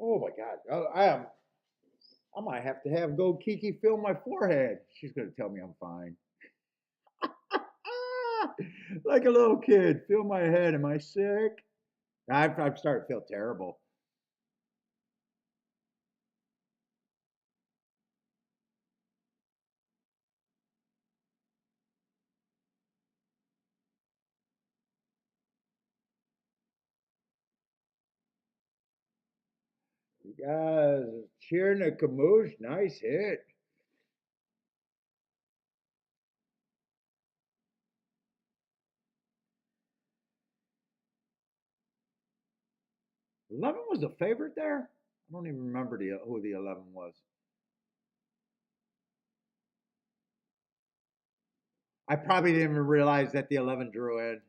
Oh my God. I might have to have Go Kiki feel my forehead. She's going to tell me I'm fine. Like a little kid, feel my head. Am I sick? I'm starting to feel terrible. You guys cheering the Camoosh. Nice hit. 11 was a favorite there? I don't even remember who the 11 was. I probably didn't even realize that the 11 drew in.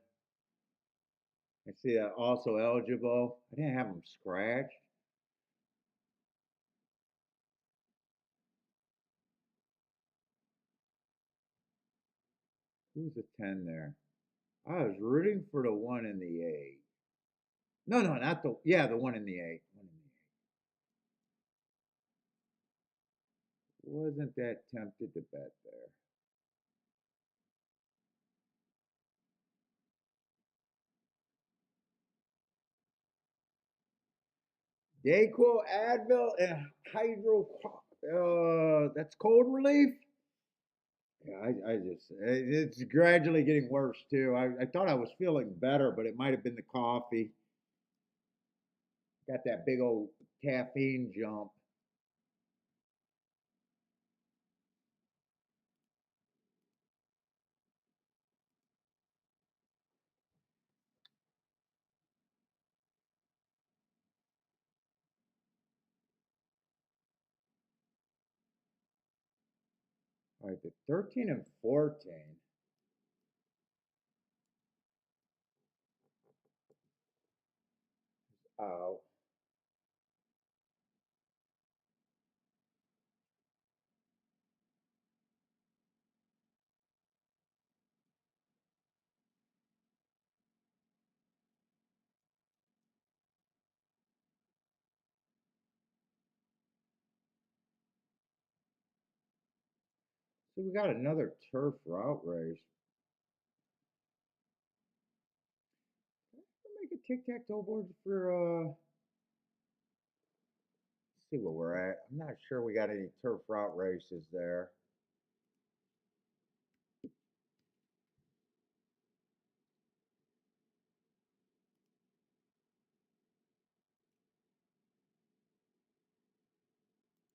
I see that also eligible. I didn't have him scratched. Who's the 10 there? I was rooting for the 1 in the 8. No, no, not the 1 in the 8. One in the 8. Wasn't that tempted to bet there? Dayquil, Advil, and hydrocodone. That's cold relief. Yeah, I just it's gradually getting worse too. I thought I was feeling better, but it might have been the coffee. Got that big old caffeine jump. All right, the 13 and 14. Oh, so we got another turf route race. I'll make a tic-tac-toe board for see where we're at. I'm not sure we got any turf route races there.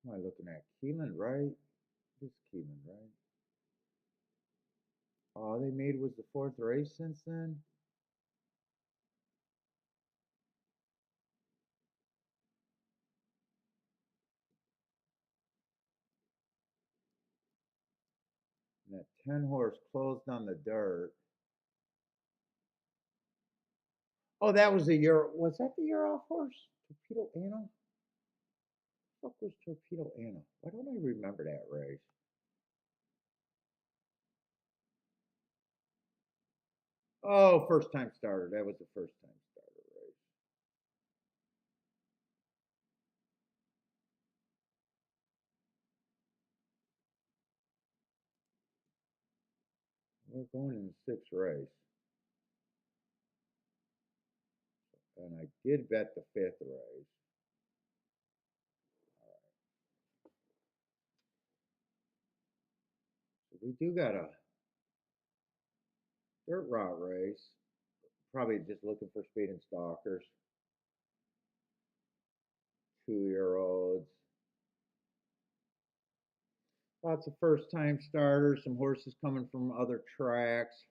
What am I looking at? Keeneland, right? This Keeneland, right? All they made was the fourth race since then. And that 10 horse closed on the dirt. Oh, that was the year. Was that the year off horse? Torpedo Anna? What was Torpedo Anna? Why don't I remember that race? Oh, first time starter. That was the first time starter race. We're going in the sixth race. And I did bet the fifth race. So we do got a dirt route race. Probably just looking for speed and stalkers. 2-year-olds. Lots of first time starters, some horses coming from other tracks.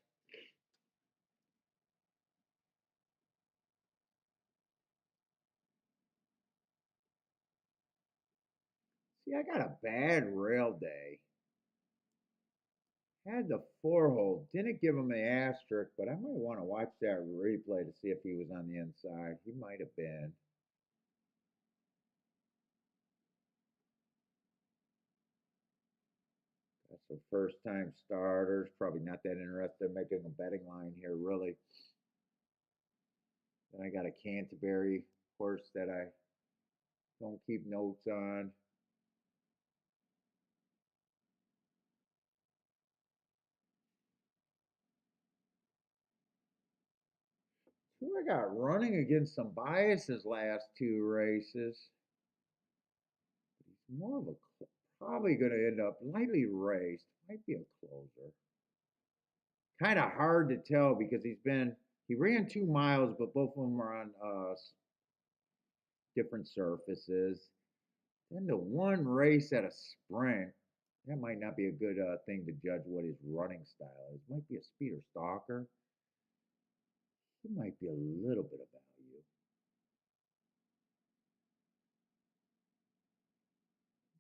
See, I got a bad rail day. Had the 4 hole, didn't give him the asterisk, but I might want to watch that replay to see if he was on the inside. He might have been. That's some first time starters. Probably not that interested in making a betting line here, really. Then I got a Canterbury horse that I don't keep notes on. Who I got running against some biases last 2 races. He's more of a probably going to end up lightly raced. Might be a closer. Kind of hard to tell because he ran 2 miles, but both of them are on different surfaces. Then the one race at a sprint, that might not be a good thing to judge what his running style is. Might be a speeder stalker. He might be a little bit of value.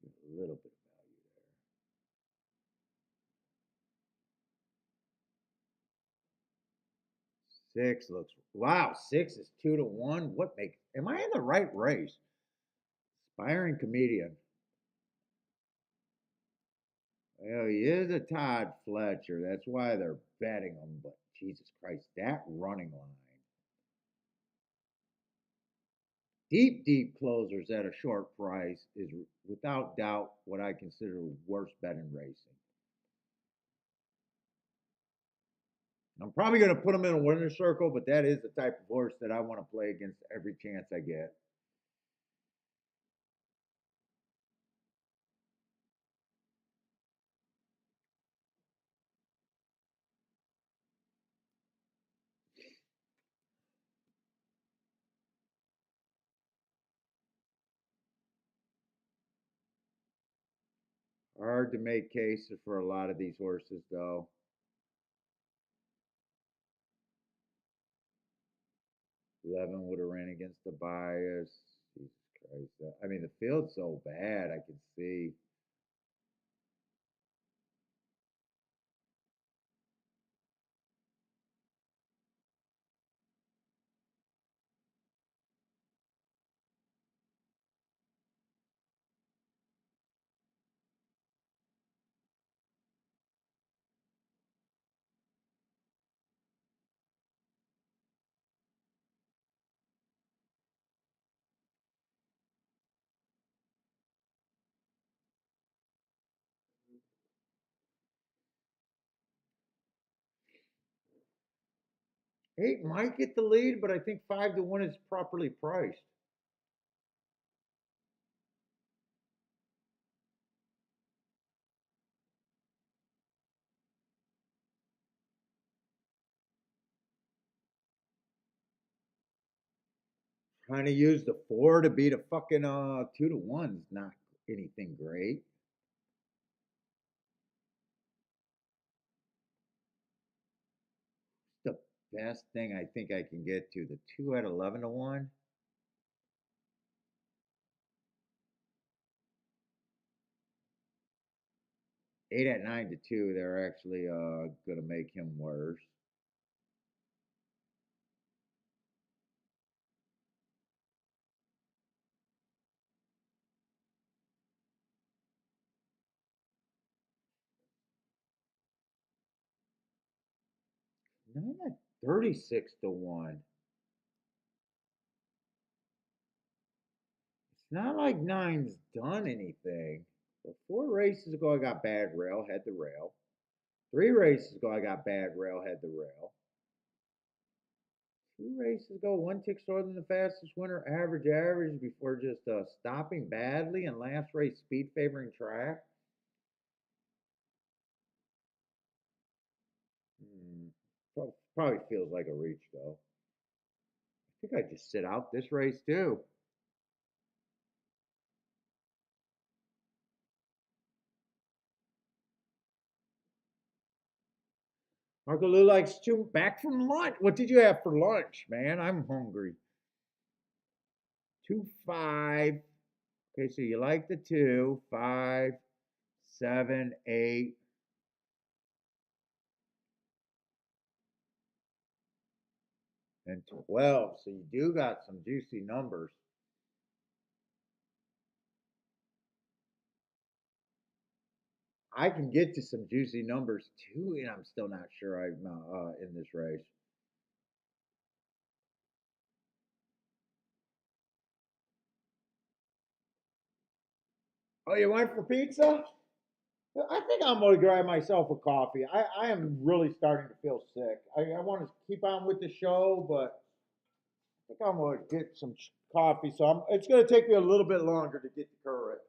A little bit of value there. Six looks wow. 6 is 2-1. What make? Am I in the right race? Aspiring comedian. Well, he is a Todd Fletcher. That's why they're betting him. But Jesus Christ, that running line. Deep closers at a short price is without doubt what I consider the worst bet in racing. I'm probably going to put him in a winner's circle, but that is the type of horse that I want to play against every chance I get. Hard to make cases for a lot of these horses, though. 11 would have ran against the bias. Jesus Christ. I mean, the field's so bad, I can see. Eight might get the lead, but I think 5-1 is properly priced. Trying to use the 4 to beat a fucking 2-1 is not anything great. The best thing I think I can get to the 2 at 11-1. 8 at 9-2. They're actually gonna make him worse. Nine at 36-1. It's not like nine's done anything. So 4 races ago, I got bad rail, head to rail. 3 races ago, I got bad rail, head to rail. 2 races ago, one tick slower than the fastest winner, average before just stopping badly, and last race, speed favoring track. Probably feels like a reach, though. I think I just sit out this race, too. Marco Lou likes to back from lunch. What did you have for lunch, man? I'm hungry. 2-5. Okay, so you like the 2, 5, 7, 8. And 12. So you do got some juicy numbers. I can get to some juicy numbers too, and I'm still not sure I'm in this race. Oh, you went for pizza? I think I'm going to grab myself a coffee. I am really starting to feel sick. I want to keep on with the show, but I think I'm going to get some coffee. So it's going to take me a little bit longer to get to current.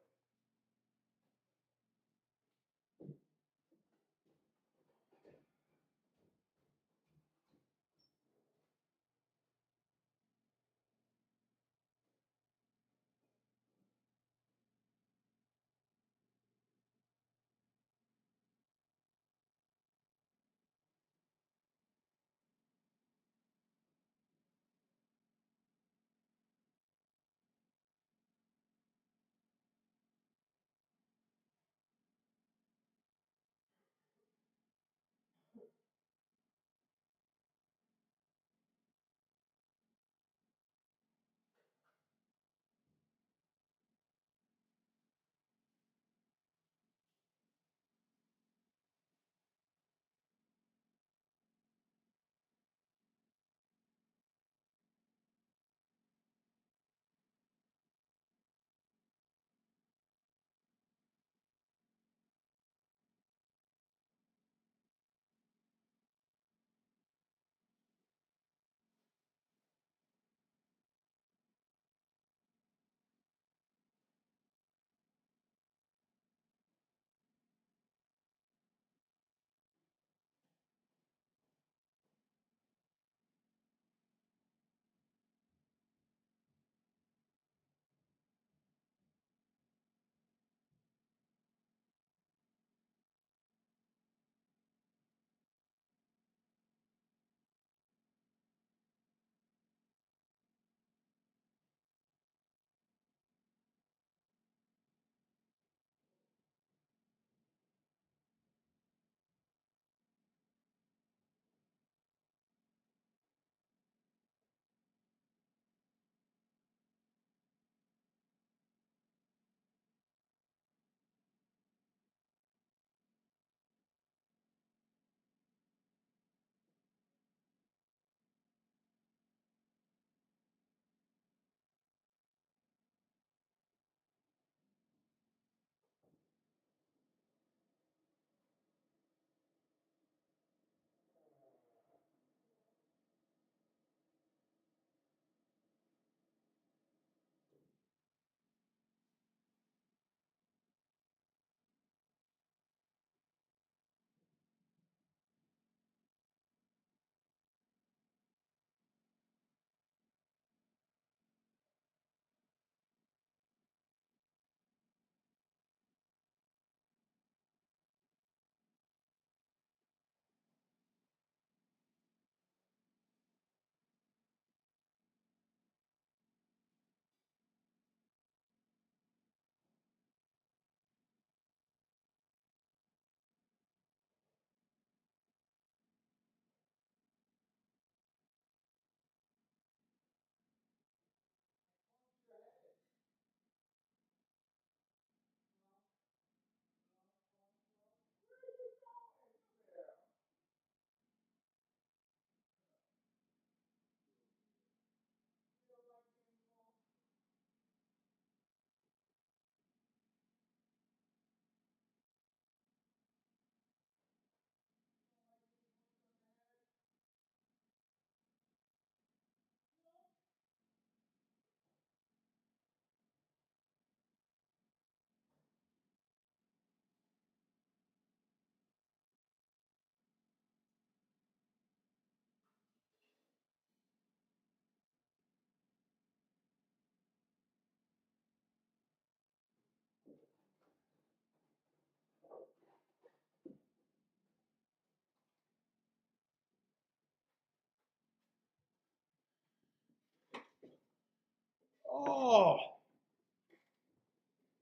Oh,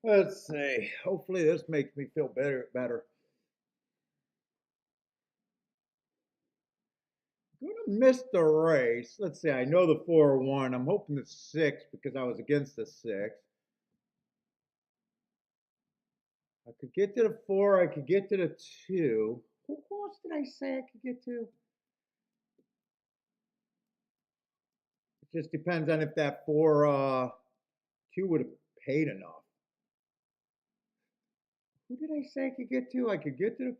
let's see. Hopefully this makes me feel better. Gonna miss the race. Let's see. I know the 4-1. I'm hoping the 6 because I was against the 6. I could get to the 4. I could get to the 2. Who else did I say I could get to? It just depends on if that 2 would have paid enough. Who did I say I could get to? I could get to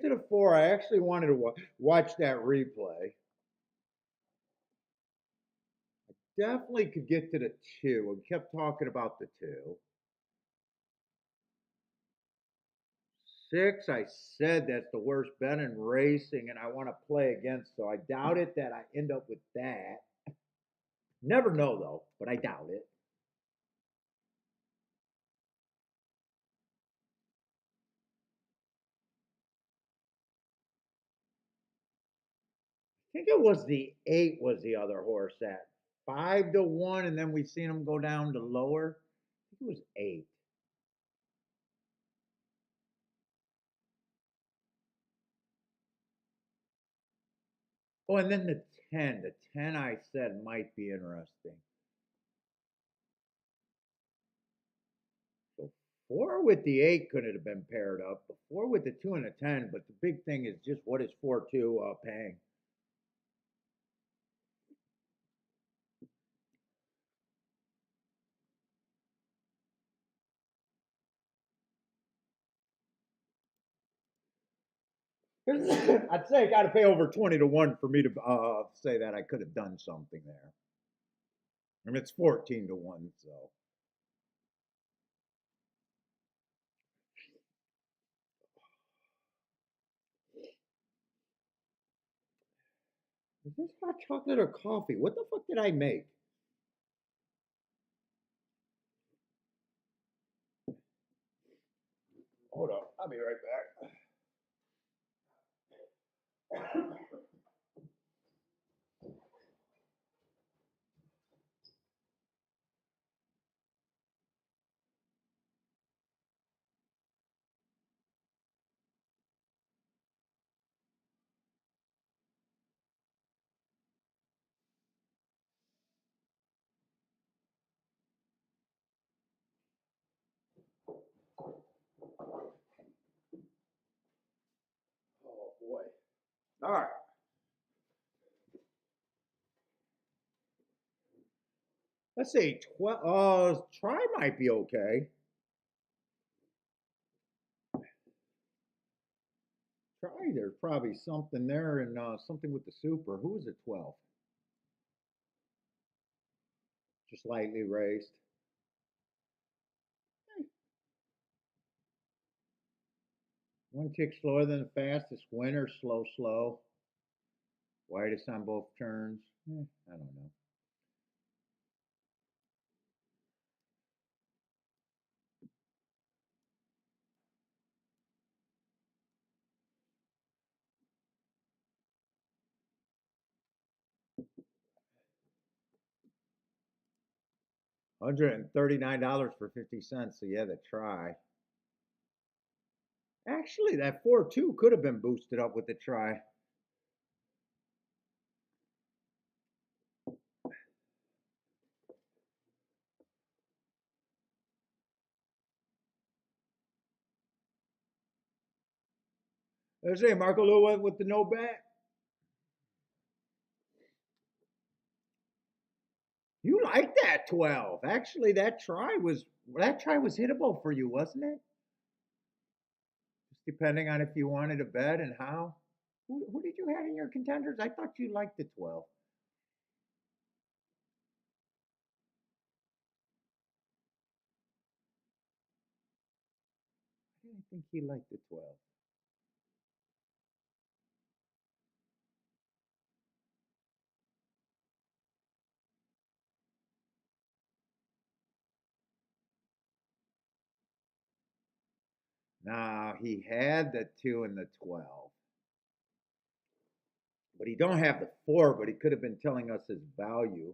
the 4. I actually wanted to watch that replay. Definitely could get to the 2. We kept talking about the 2. 6, I said that's the worst bet in racing, and I want to play against, so I doubt it that I end up with that. Never know, though, but I doubt it. I think it was the 8 was the other horse at 5-1, and then we seen him go down to lower. I think it was 8. Oh, and then the 10. The 10 I said might be interesting. So 4 with the 8 couldn't have been paired up. The 4 with the 2 and the 10, but the big thing is just what is 4-2 paying? I'd say I got to pay over 20-1 for me to say that I could have done something there. I mean, it's 14-1, so. Is this hot chocolate or coffee? What the fuck did I make? Hold on, I'll be right back. 'Boy. All right. Let's see. 12. Try might be okay. Try. There's probably something there and something with the super. Who was it? 12. Just lightly raised. One tick slower than the fastest winner. Slow. Widest on both turns. I don't know. $139.50. So yeah, the try. Actually, that 4-2 could have been boosted up with the try. Let's see, Marco Lou with the no bet. You like that 12. Actually, that try was hittable for you, wasn't it? Just depending on if you wanted to bet and how. Who did you have in your contenders? I thought you liked the 12. I didn't think he liked the 12. Nah, he had the 2 and the 12. But he don't have the 4, but he could have been telling us his value.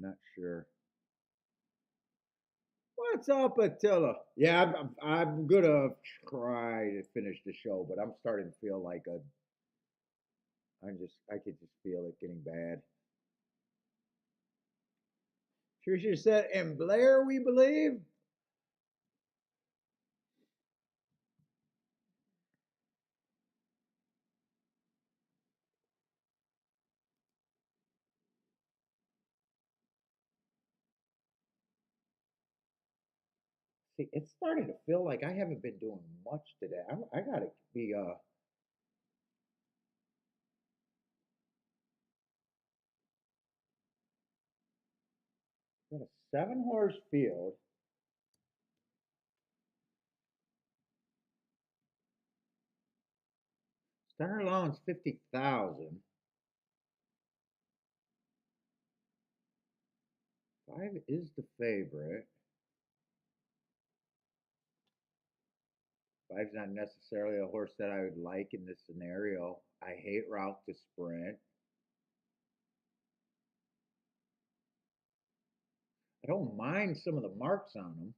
not sure. What's up, Attila? Yeah, I'm gonna try to finish the show, but I'm starting to feel like I could just feel it getting bad. Trisha said, "And Blair, we believe." See, it's starting to feel like I haven't been doing much today. I gotta be got a 7 horse field. Starter allowance 50,000. 5 is the favorite. 5's not necessarily a horse that I would like in this scenario. I hate route to sprint. I don't mind some of the marks on them.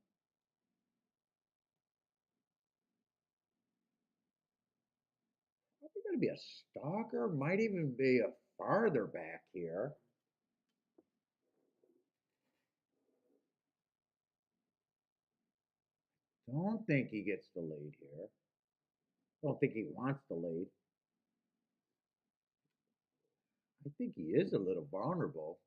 Probably going to be a stalker. Might even be a farther back here. Don't think he gets the lead here. Don't think he wants the lead. I think he is a little vulnerable.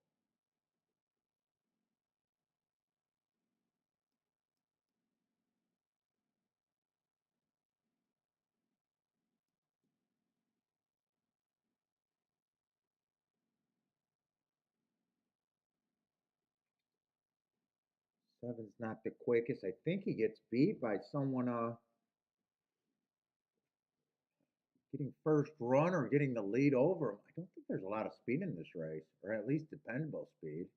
Seven's not the quickest. I think he gets beat by someone getting first run or getting the lead over him. I don't think there's a lot of speed in this race, or at least dependable speed.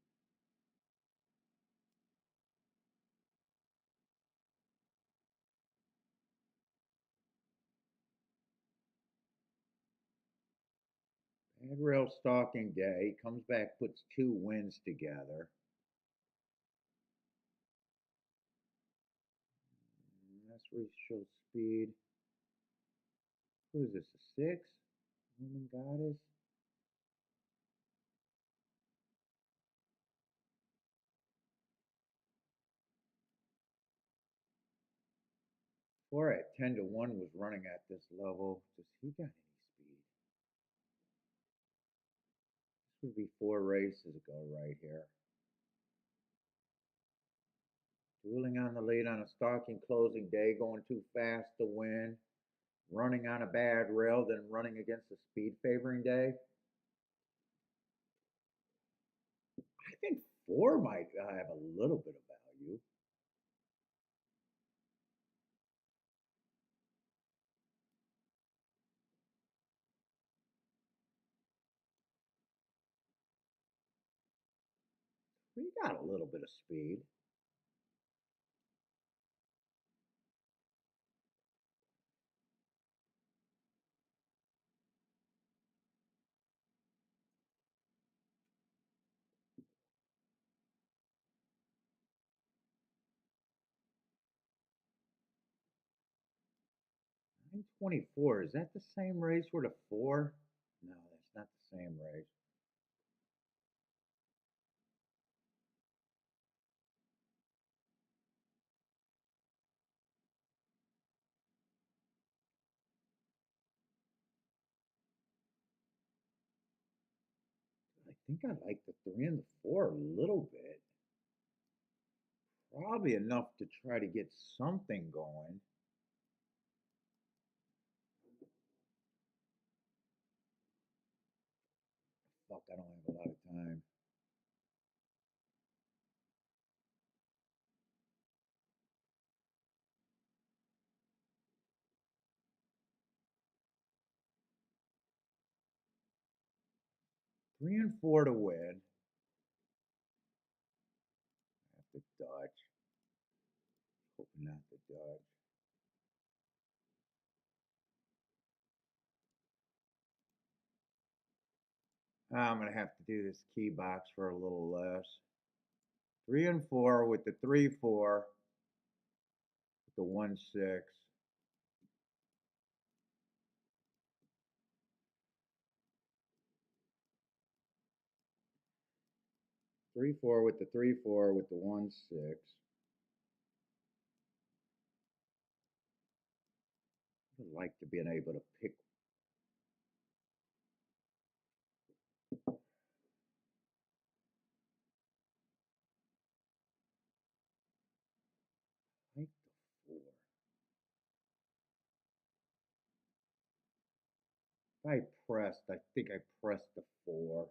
Bad rail stalking day. Comes back, puts 2 wins together. That's where he shows speed. Who is this? A 6? Woman Goddess? Four at 10-1 was running at this level. Does he got any speed? This would be 4 races ago right here. Dueling on the lead on a stalking closing day, going too fast to win. Running on a bad rail, then running against a speed favoring day. I think 4 might have a little bit of value. He got a little bit of speed. Nine 24. Is that the same race where the 4? No, that's not the same race. I think I like the 3 and the 4 a little bit. Probably enough to try to get something going. Fuck, I don't have a lot of time. Three and 4 to win. Have to dodge. Hoping not to dodge. I'm gonna have to do this key box for a little less. 3 and 4 with the 3-4, with the 1-6. Three four with the 3-4 with the 1-6. I'd like to be able to pick. Like the 4. If I pressed, I think I pressed the 4.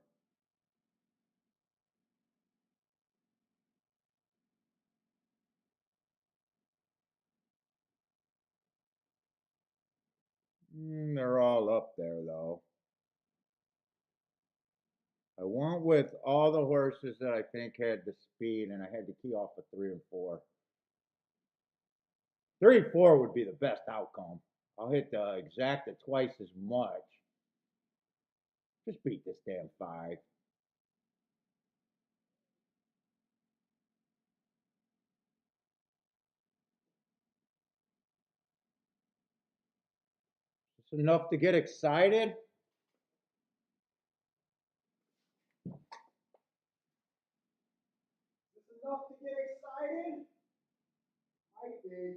They're all up there though. I went with all the horses that I think had the speed, and I had to key off of 3 and 4. 3-4 would be the best outcome. I'll hit the exact at twice as much. Just beat this damn 5. It's enough to get excited. It's enough to get excited. I think.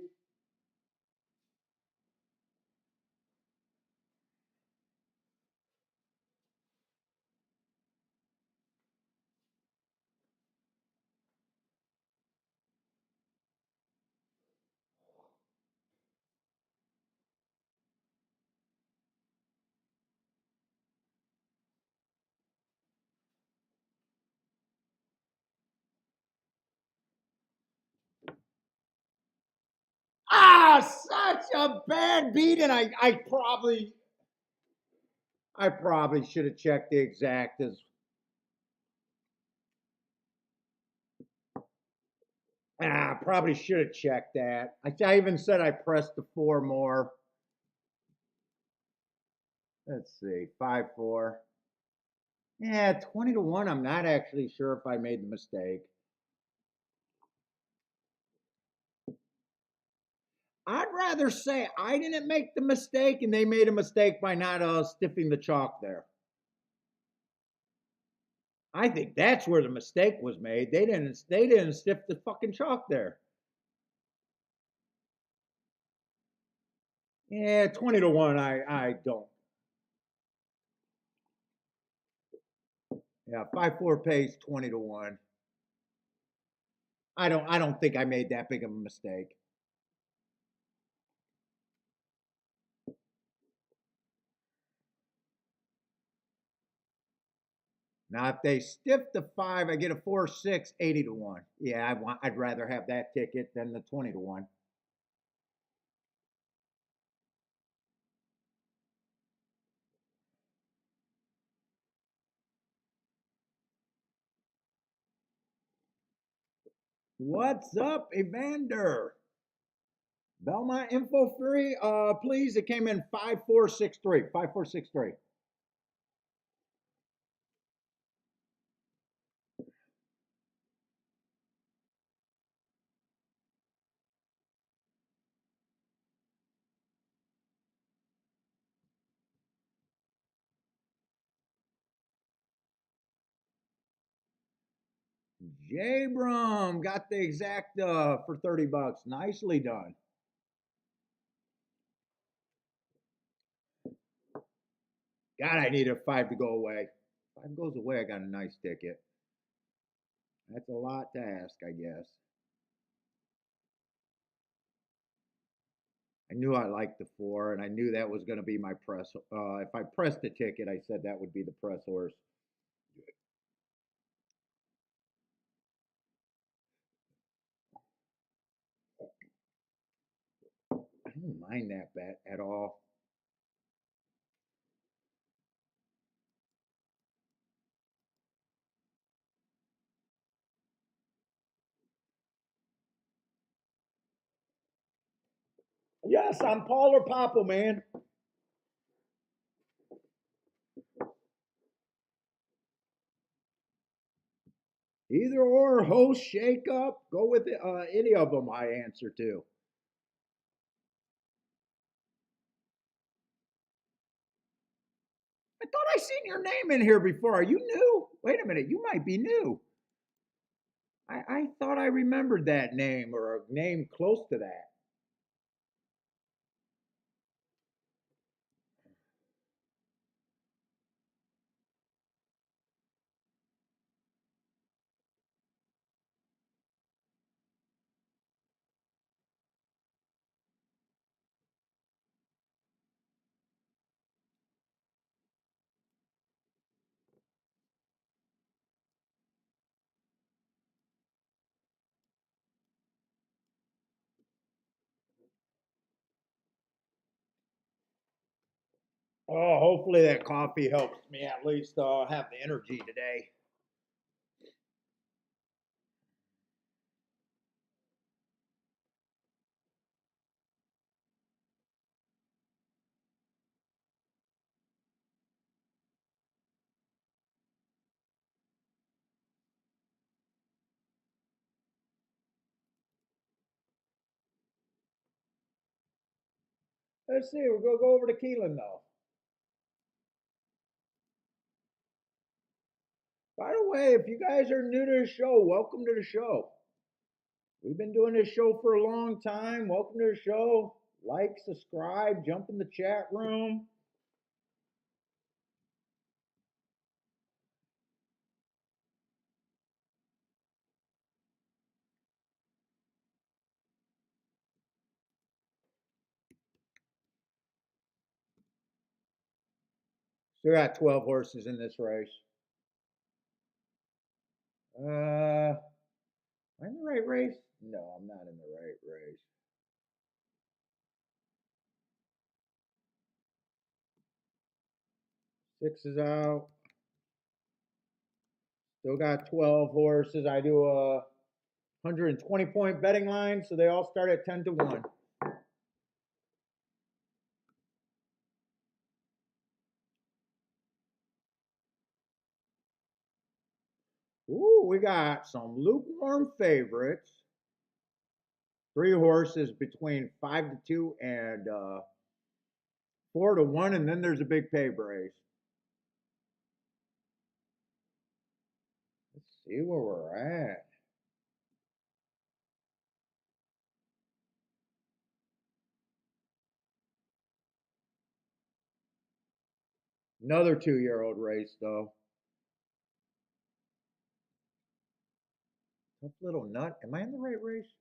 Ah, such a bad beating. I probably should have checked the exact as. Probably should have checked that. I even said I pressed the 4 more. Let's see, 5-4. Yeah, 20 to 1. I'm not actually sure if I made the mistake. I'd rather say I didn't make the mistake and they made a mistake by not stiffing the chalk there. I think that's where the mistake was made. They didn't stiff the fucking chalk there. Yeah, 20 to 1. I don't. Yeah, 5-4 pays 20 to 1. I don't think I made that big of a mistake. Now, if they stiff the 5, I get a 4-6, 80 to 1. Yeah, I'd rather have that ticket than the 20 to 1. What's up, Evander? Belmont info free, please. It came in 5463. 5463. J Brum got the exact for 30 bucks. Nicely done. God, I need a 5 to go away. 5 goes away, I got a nice ticket. That's a lot to ask, I guess. I knew I liked the 4, and I knew that was going to be my press. If I pressed the ticket, I said that would be the press horse. I don't mind that bet at all. Yes, I'm Paul or Papa, man. Either or, host, shake up, go with any of them. I answer to. I thought I seen your name in here before. Are you new? Wait a minute, you might be new. I thought I remembered that name or a name close to that. Oh, hopefully that coffee helps me at least have the energy today. Let's see, we're gonna go over to Keeneland though. By the way, if you guys are new to the show, welcome to the show. We've been doing this show for a long time. Welcome to the show. Like, subscribe, jump in the chat room. So we got 12 horses in this race. Am I in the right race? No, I'm not in the right race. Six is out. Still got 12 horses. I do a 120-point betting line, so they all start at 10 to 1. Ooh, we got some lukewarm favorites. 3 horses between 5 to 2 and 4 to 1, and then there's a big pay race. Let's see where we're at. Another 2-year-old race, though. Tough little nut. Am I in the right race?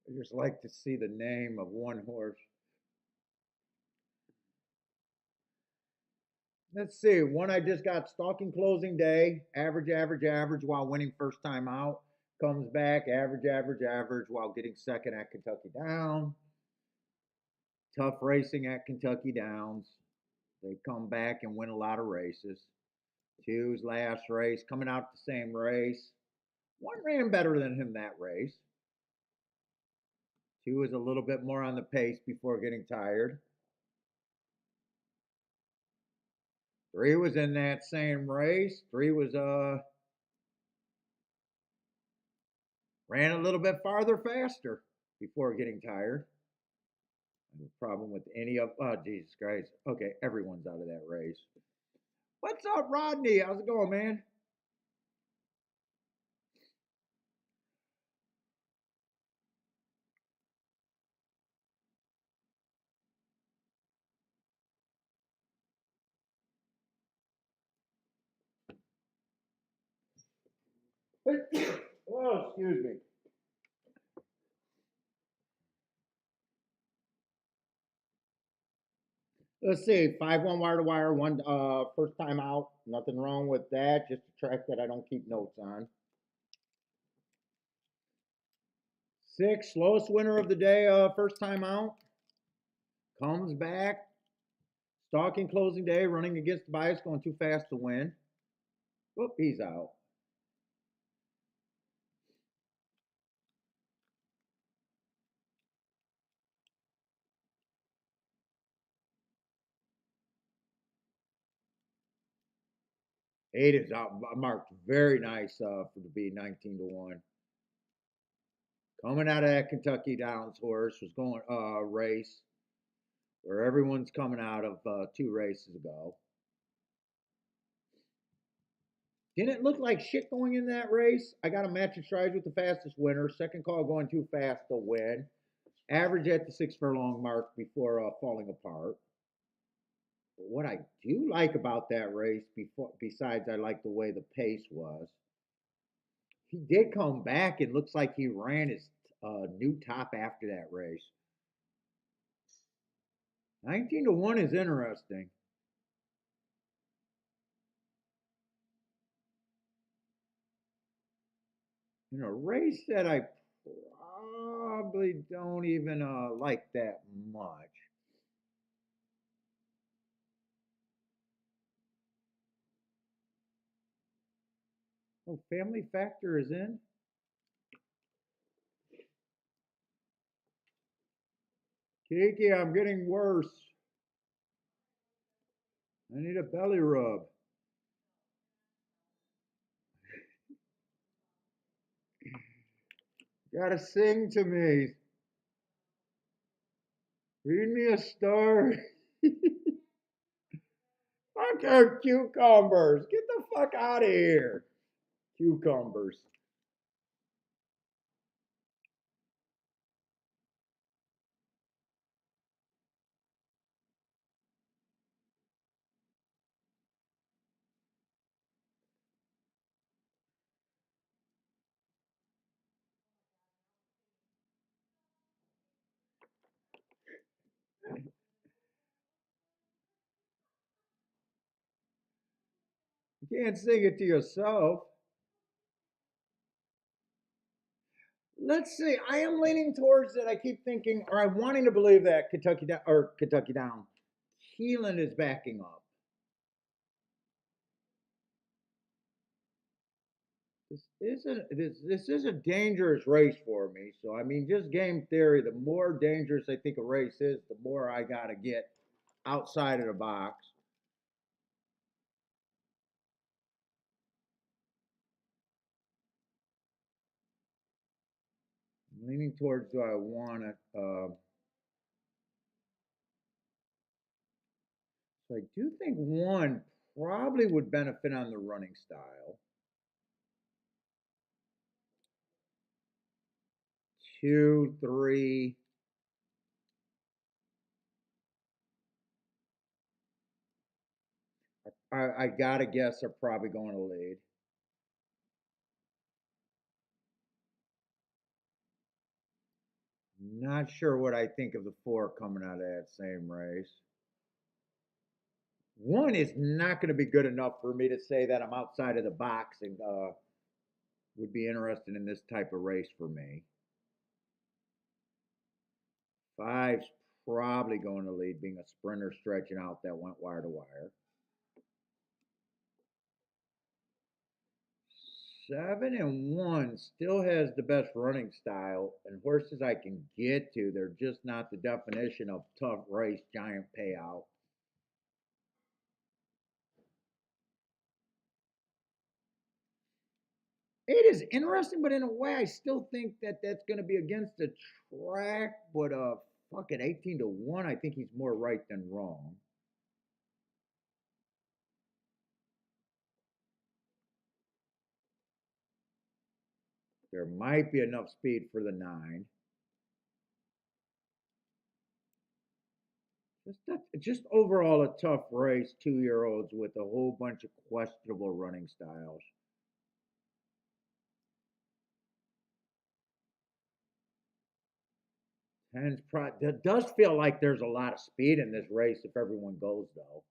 I just like to see the name of one horse. Let's see. One I just got stalking closing day. Average, average, average while winning first time out. Comes back, average, average, average while getting second at Kentucky Downs. Tough racing at Kentucky Downs. They come back and win a lot of races. Two's last race, coming out the same race. One ran better than him that race. Two was a little bit more on the pace before getting tired. Three was in that same race. Three was ran a little bit farther faster before getting tired. No problem with any of Jesus Christ. Okay, everyone's out of that race. What's up, Rodney? How's it going, man? Oh, excuse me. Let's see, 5-1 wire to wire, one first time out. Nothing wrong with that. Just a track that I don't keep notes on. 6, slowest winner of the day, first time out. Comes back. Stalking closing day, running against the bias, going too fast to win. Whoop, he's out. 8 is out, marked very nice for to be 19-1. Coming out of that Kentucky Downs horse was going race where everyone's coming out of 2 races ago. Didn't it look like shit going in that race? I got a match of strides with the fastest winner. Second call going too fast to win. Average at the 6 furlong mark before falling apart. But what I do like about that race, besides I like the way the pace was, he did come back and looks like he ran his new top after that race. 19-1 is interesting. In a race that I probably don't even like that much. Oh, family factor is in. Kiki, I'm getting worse. I need a belly rub. Gotta sing to me. Read me a story. Fuck our cucumbers. Get the fuck out of here. Cucumbers. You can't sing it to yourself. Let's see. I am leaning towards that. I keep thinking, or I'm wanting to believe that Kentucky Down, Keeneland is backing up. This is a dangerous race for me. So I mean, just game theory. The more dangerous I think a race is, the more I gotta get outside of the box. I'm leaning towards do I want it. So I do think one probably would benefit on the running style. Two, three. I gotta guess they're probably going to lead. Not sure what I think of the 4 coming out of that same race. One is not going to be good enough for me to say that I'm outside of the box and would be interested in this type of race for me. 5's probably going to lead, being a sprinter stretching out that went wire to wire. 7-1 still has the best running style, and horses I can get to, they're just not the definition of tough race, giant payout. 8 is interesting, but in a way, I still think that that's going to be against the track. But fucking 18-1, I think he's more right than wrong. There might be enough speed for the 9. Just overall a tough race, 2-year-olds with a whole bunch of questionable running styles. 10's does feel like there's a lot of speed in this race if everyone goes though.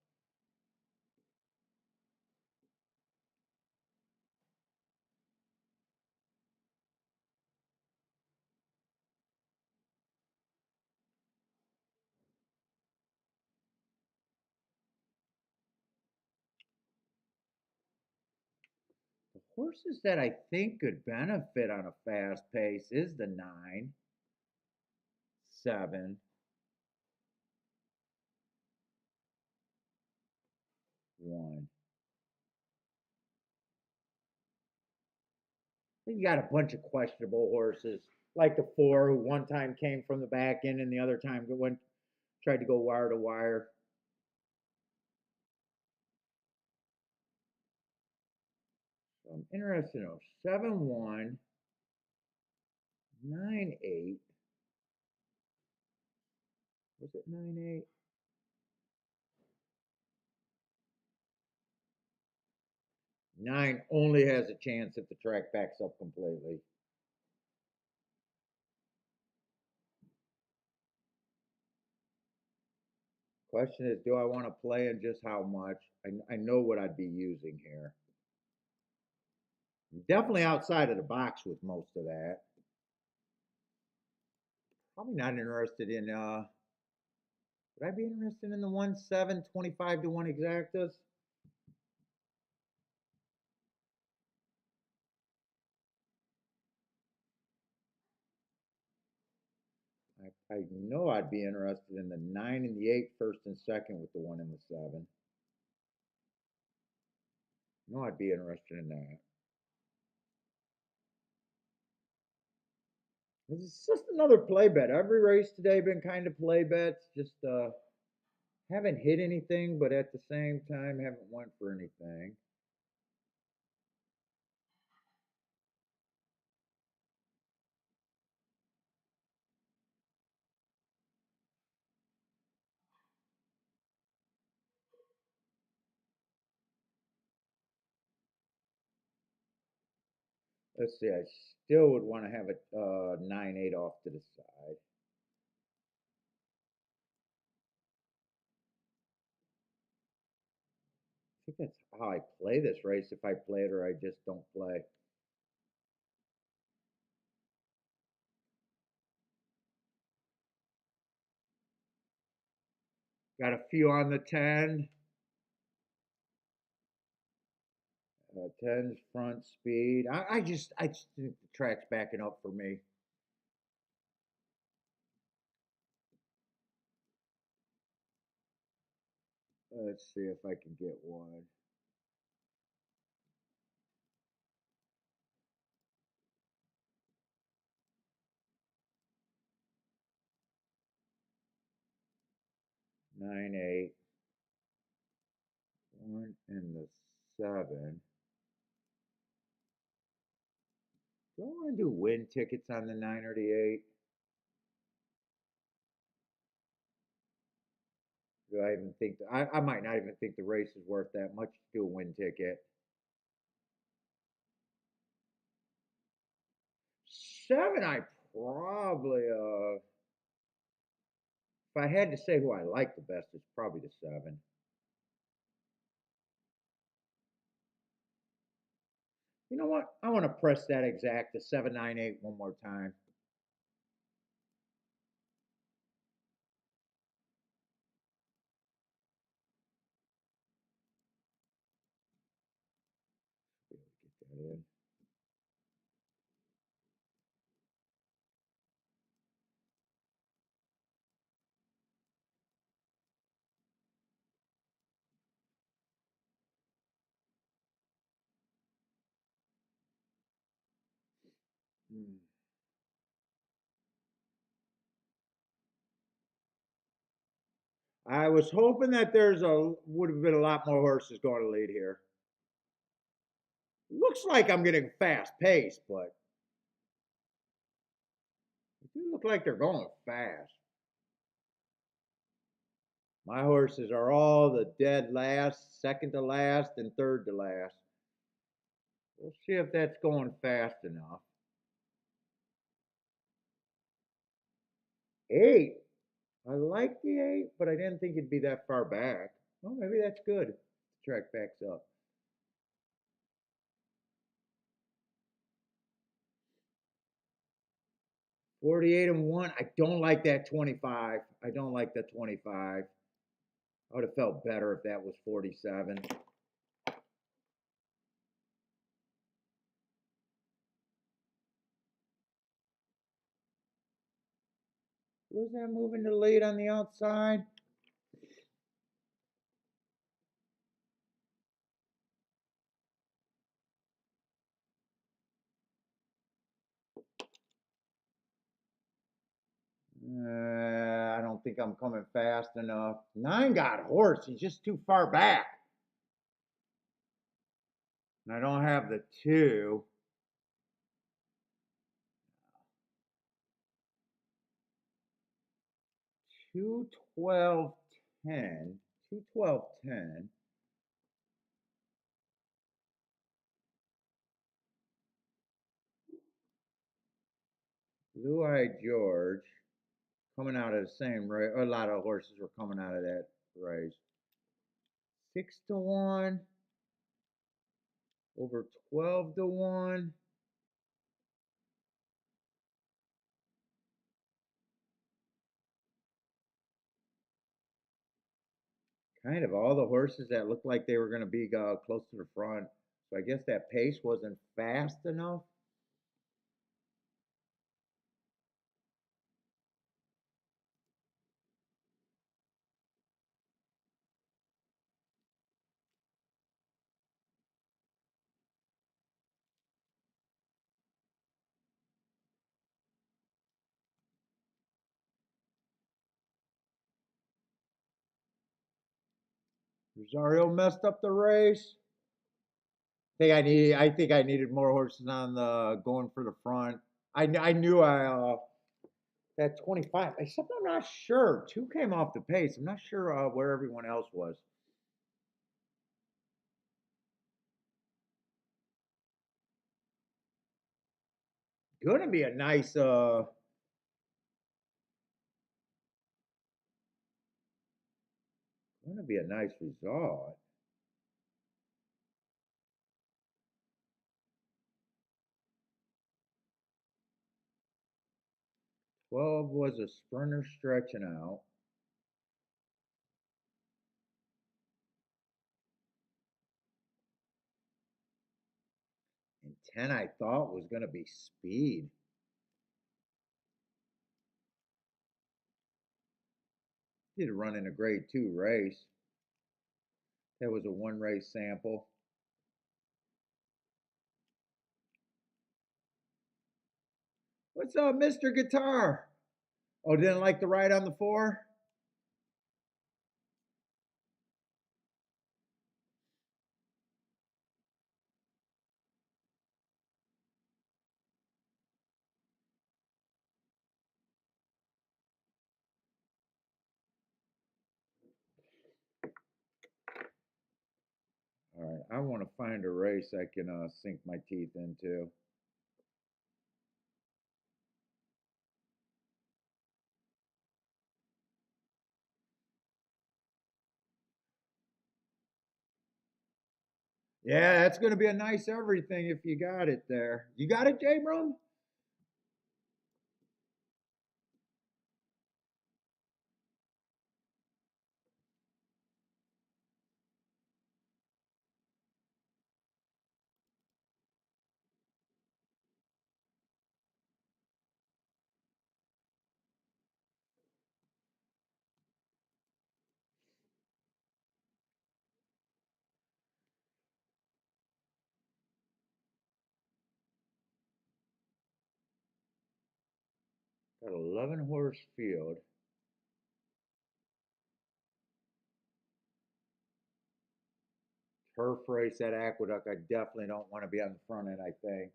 The horses that I think could benefit on a fast pace is the 9, 7, 1. You got a bunch of questionable horses, like the 4 who one time came from the back end and the other time went tried to go wire to wire. So I'm interested in 7-1, 9-8. Was it 9-8? Nine only has a chance if the track backs up completely. Question is, do I want to play and just how much? I know what I'd be using here. I'm definitely outside of the box with most of that. Probably not interested in, would I be interested in the 1-7, 25 to 1 exactas? I know I'd be interested in the 9 and the 8 first and second with the 1 and the 7. No, I'd be interested in that. This is just another play bet. Every race today been kind of play bets. Just haven't hit anything, but at the same time haven't went for anything. Let's see. I still would want to have a 9-8 off to the side. I think that's how I play this race. If I play it or I just don't play. Got a few on the 10. 10's front speed. I just think the track's backing up for me. Let's see if I can get one. Nine, 8, 1 and the 7. Do I want to do win tickets on the 9 or the 8? Do I even think I might not even think the race is worth that much to do a win ticket. 7, I probably if I had to say who I like the best, it's probably the 7. You know what? I want to press that exact, the 7-9-8 one more time. Get that in. Hmm. I was hoping that would have been a lot more horses going to lead here. Looks like I'm getting fast pace, but it do look like they're going fast. My horses are all the dead last, second to last, and third to last. We'll see if that's going fast enough. 8. I like the 8, but I didn't think it'd be that far back. Well, maybe that's good. The track backs up. 48 and 1. I don't like that 25. I don't like that 25. I would have felt better if that was 47. Was that moving to lead on the outside? think I'm coming fast enough. 9 got horse. He's just too far back. And I don't have the 2. 2, 12, 10. 2, 12, 10. Blue Eyed George coming out of the same race. A lot of horses were coming out of that race. 6-1 over 12-1. Kind of all the horses that looked like they were going to be close to the front. So I guess that pace wasn't fast enough. Rosario messed up the race. I think I needed more horses on the going for the front. I knew that 25. Except I'm not sure. 2 came off the pace. I'm not sure where everyone else was. Gonna be a nice result. 12 was a sprinter stretching out. And 10 I thought was gonna be speed. Did run in a grade 2 race. That was a 1 race sample. What's up, Mr. Guitar? Oh, didn't like the ride on the 4? All right, I want to find a race I can sink my teeth into. Yeah, that's going to be a nice everything if you got it there. You got it, J. Brum? Got 11 horse field. Turf race at Aqueduct. I definitely don't want to be on the front end, I think.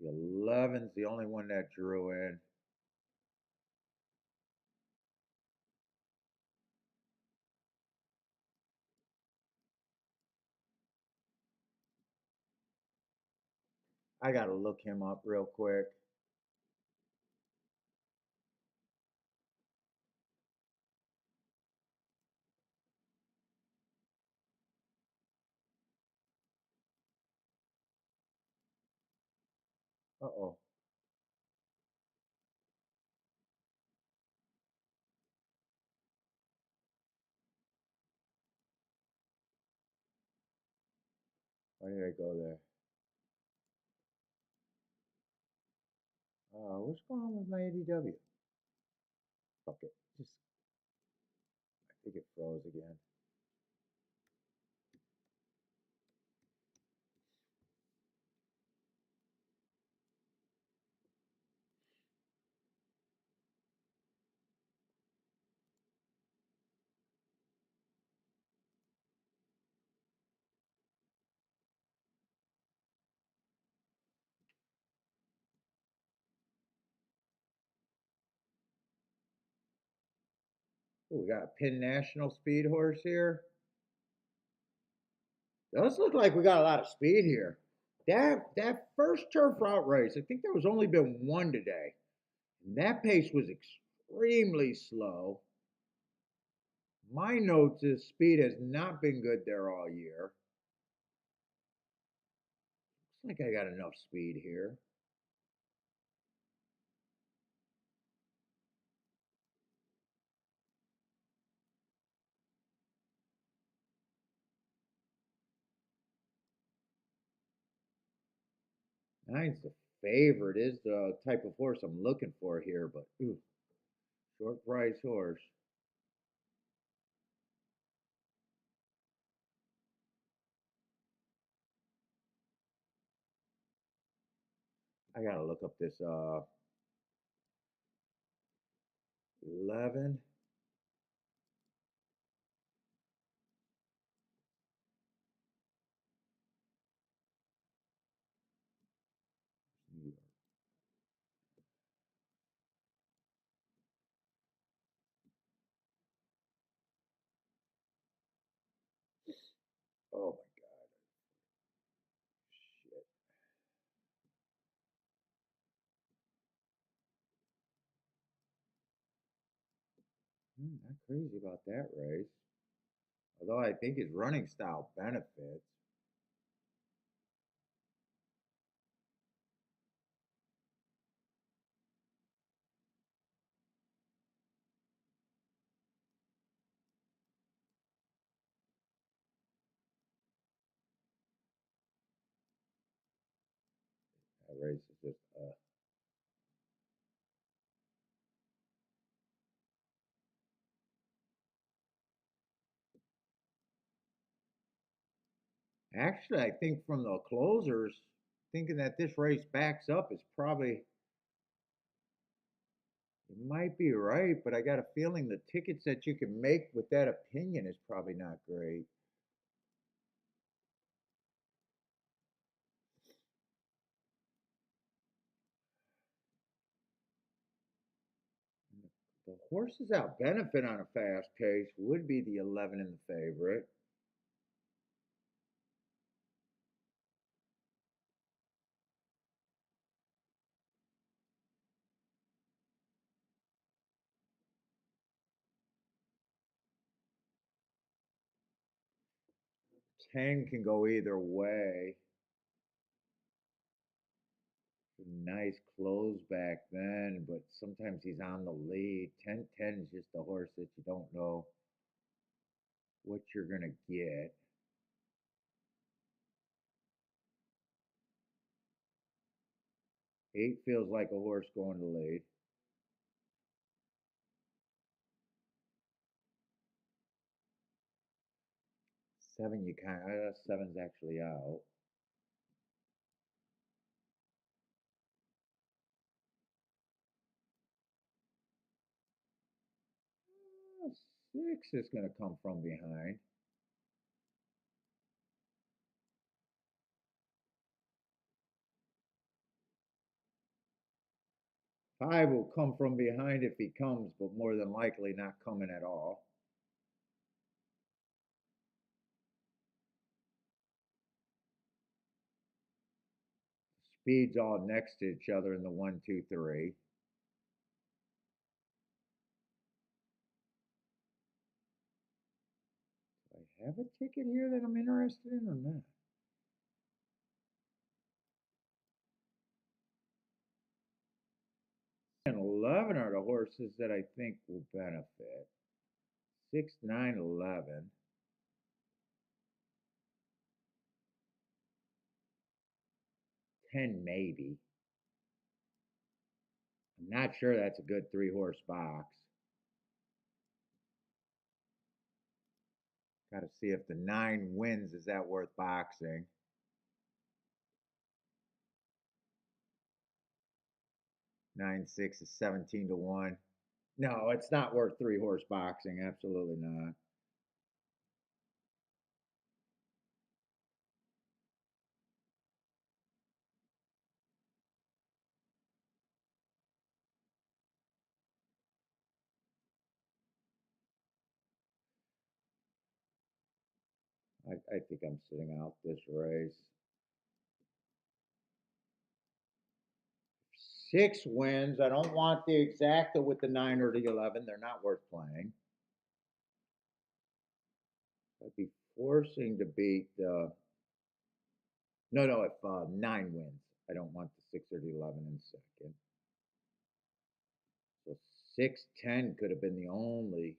The 11's the only one that drew in. I got to look him up real quick. Uh-oh. Why did I go there? What's going on with my ADW? Fuck it. Just, I think it froze again. Ooh, we got a Penn National Speed horse here. Does look like we got a lot of speed here. That first turf route race, I think there was only been one today. And that pace was extremely slow. My notes is speed has not been good there all year. Looks like I got enough speed here. Nine's the favorite, is the type of horse I'm looking for here, but ooh, short price horse. I gotta look up this 11. Oh my god, shit. Not crazy about that race. Although I think his running style benefits. That race is just Actually, I think from the closers, thinking that this race backs up is probably, it might be right, but I got a feeling the tickets that you can make with that opinion is probably not great. The horses out benefit on a fast pace would be the 11 and the favorite. Ten can go either way. Nice close back then, but sometimes he's on the lead. 10 is just a horse that you don't know what you're going to get. 8 feels like a horse going to lead. 7, you kind of, 7's actually out. Uh, 6 is going to come from behind. 5 will come from behind if he comes, but more than likely not coming at all. Speeds all next to each other in the 1, 2, 3. Do I have a ticket here that I'm interested in or not? And 11 are the horses that I think will benefit. 6, 9, 11. 10 maybe. Not sure that's a good 3-horse box. Got to see if the 9 wins. Is that worth boxing? 9-6 is 17-1. No, it's not worth 3-horse boxing. Absolutely not. I think I'm sitting out this race. 6 wins. I don't want the exacta with the 9 or the 11. They're not worth playing. I'd be forcing to beat no, if 9 wins. I don't want the 6 or the 11 in second. So 6-10 could have been the only.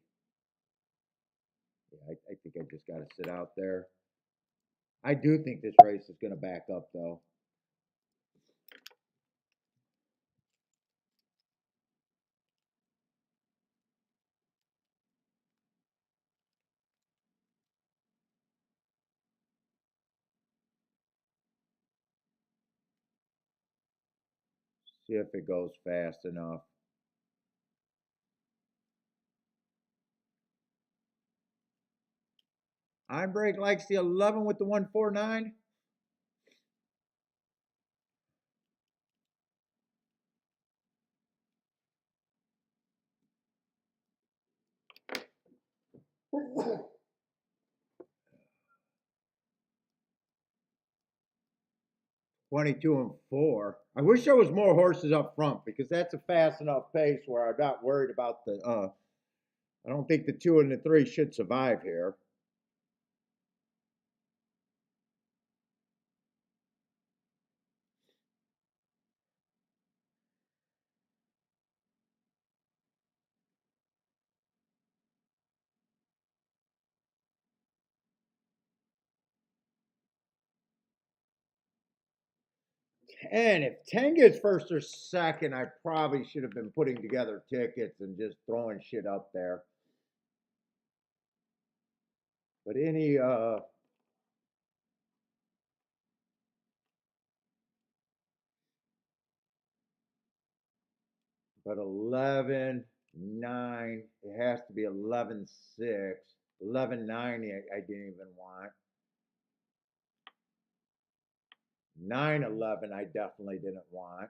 Yeah, I think I just got to sit out there. I do think this race is going to back up, though. See if it goes fast enough. Einbrake likes the 11 with the 149. (22-4). I wish there was more horses up front because that's a fast enough pace where I'm not worried about the. I don't think the 2 and the 3 should survive here. And if 10 gets first or second, I probably should have been putting together tickets and just throwing shit up there. But but 11, 9, it has to be 11, 6. 11, 9, I didn't even want. 9, 11, I definitely didn't want.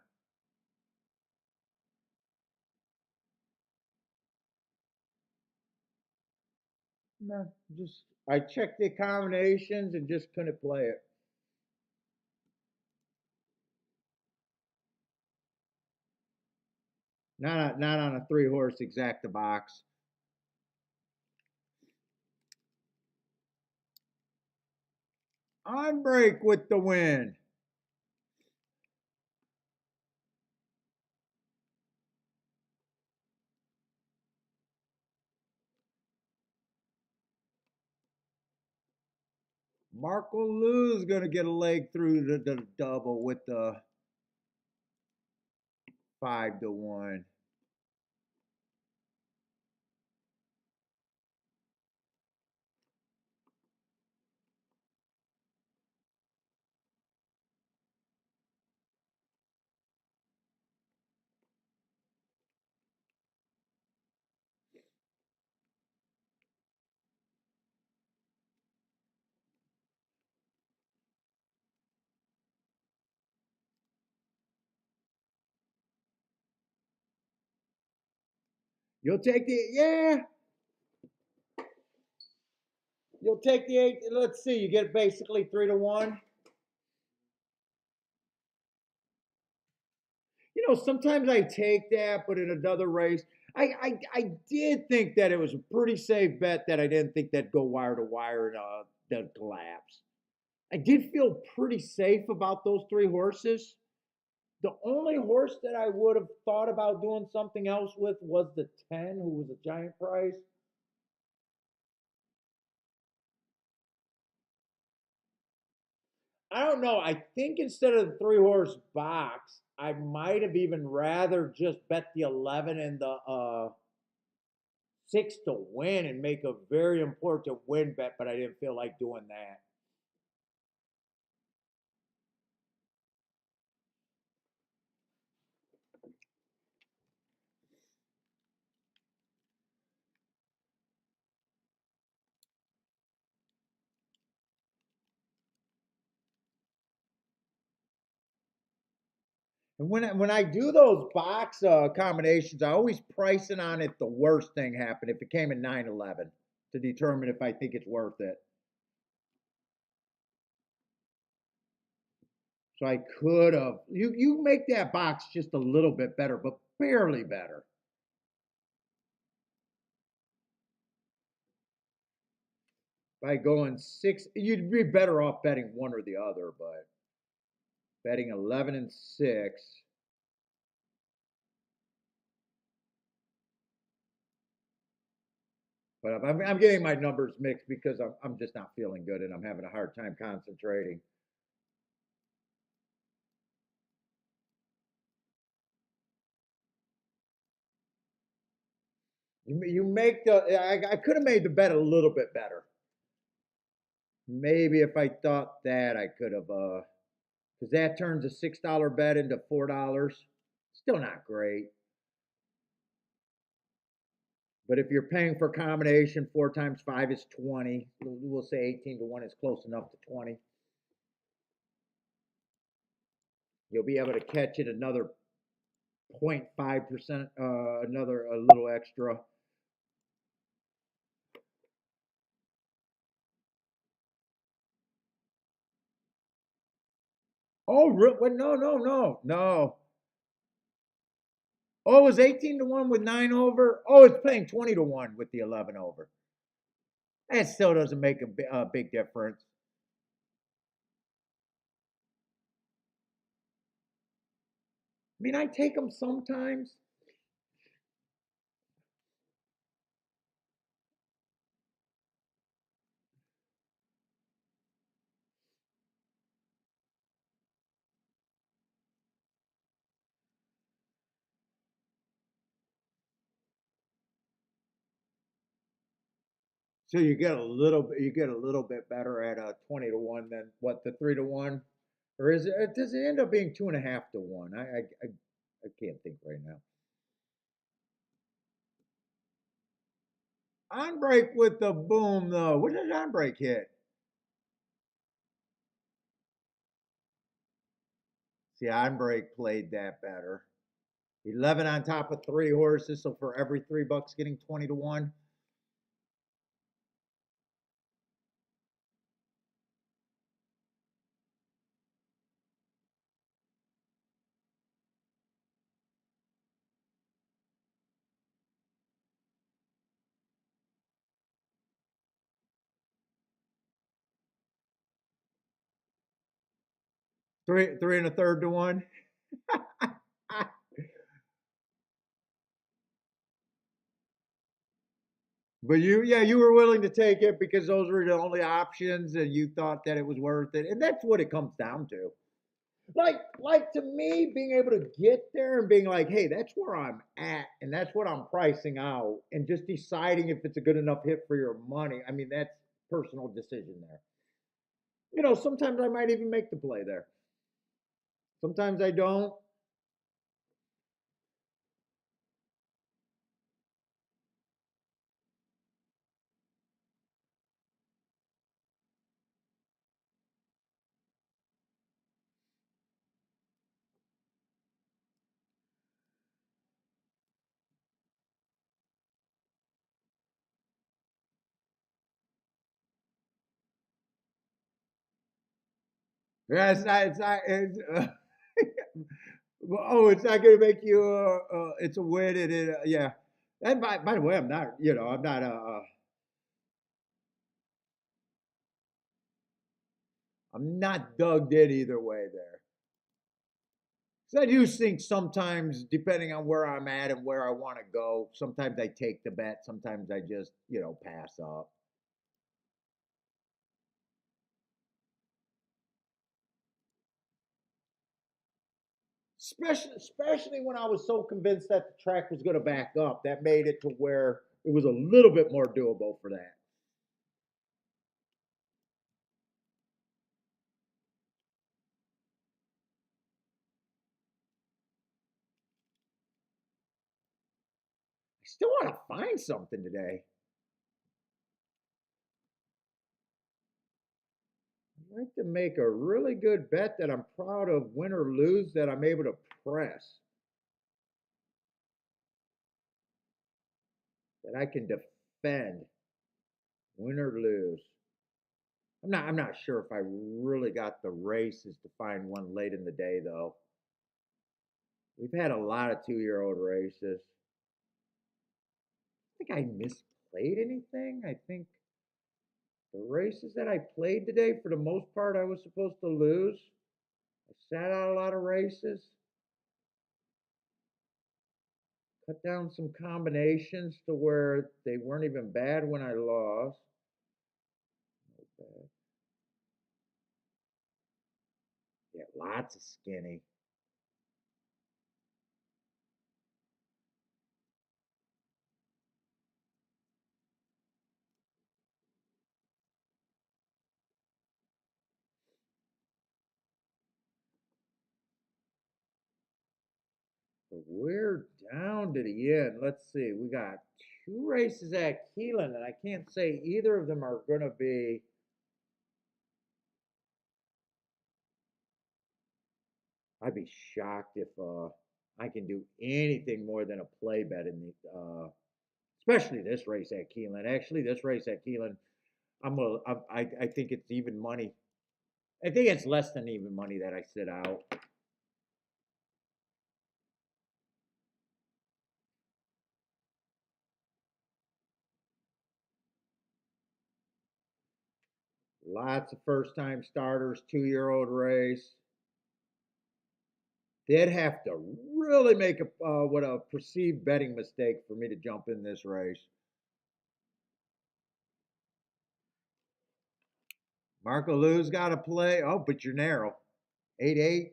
No, just I checked the combinations and just couldn't play it. Not on a 3-horse exacta box. On break with the win. Marco Lou's gonna get a leg through the double with the 5-1. You'll take the You'll take the 8. Let's see. You get basically 3-1. Sometimes I take that, but in another race, I did think that it was a pretty safe bet that I didn't think that'd go wire to wire and that collapse. I did feel pretty safe about those 3 horses. The only horse that I would have thought about doing something else with was the 10, who was a giant price. I don't know. I think instead of the 3-horse box, I might have even rather just bet the 11 and the 6 to win and make a very important win bet, but I didn't feel like doing that. And when I do those box combinations, I always price it on if the worst thing happened, if it came in 9-11, to determine if I think it's worth it. So I could have you make that box just a little bit better, but barely better. By going 6, you'd be better off betting one or the other, but betting 11 and 6. But I'm getting my numbers mixed because I'm just not feeling good and I'm having a hard time concentrating. You make the I could have made the bet a little bit better. Maybe if I thought that I could have because that turns a $6 bet into $4. Still not great. But if you're paying for combination, 4 times 5 is 20. We'll say 18 to 1 is close enough to 20. You'll be able to catch it another 0.5%, another a little extra. Oh, what? No, no, no, no. Oh, it was 18 to 1 with 9 over. Oh, it's paying 20 to 1 with the 11 over. That still doesn't make a big difference. I mean, I take them sometimes. So you get a little bit better at a 20 to 1 than what the 3 to 1, or is it? Does it end up being 2.5 to 1? I can't think right now. On break with the boom though. What did on break hit? See, on break played that better. 11 on top of 3 horses, so for every $3 getting 20 to 1. Three and a third to 1. But you were willing to take it because those were the only options, and you thought that it was worth it, and that's what it comes down to. Like to me, being able to get there and being like, hey, that's where I'm at, and that's what I'm pricing out, and just deciding if it's a good enough hit for your money. I mean, that's personal decision there. Sometimes I might even make the play there. Sometimes I don't. Yeah, it's not. Oh, it's not going to make you. It's a win, and yeah. And by the way, I'm not. I'm not. I'm not dug in either way there. So I do think sometimes, depending on where I'm at and where I want to go, sometimes I take the bet. Sometimes I just, pass up. Especially when I was so convinced that the track was going to back up. That made it to where it was a little bit more doable for that. I still want to find something today. I'd like to make a really good bet that I'm proud of, win or lose, that I'm able to press. That I can defend, win or lose. I'm not sure if I really got the races to find one late in the day though. We've had a lot of 2-year-old races. I think I misplayed anything. I think the races that I played today, for the most part, I was supposed to lose. I sat out a lot of races. Cut down some combinations to where they weren't even bad when I lost. Yeah, lots of skinny. But we're down to the end. Let's see. We got 2 races at Keeneland, and I can't say either of them are going to be. I'd be shocked if I can do anything more than a play bet in the, especially this race at Keeneland. Actually, this race at Keeneland, I think it's even money. I think it's less than even money that I sit out. Lots of first time starters, 2-year-old race. They'd have to really make what a perceived betting mistake for me to jump in this race. Marco Lou's got to play. Oh, but you're narrow. 8-8.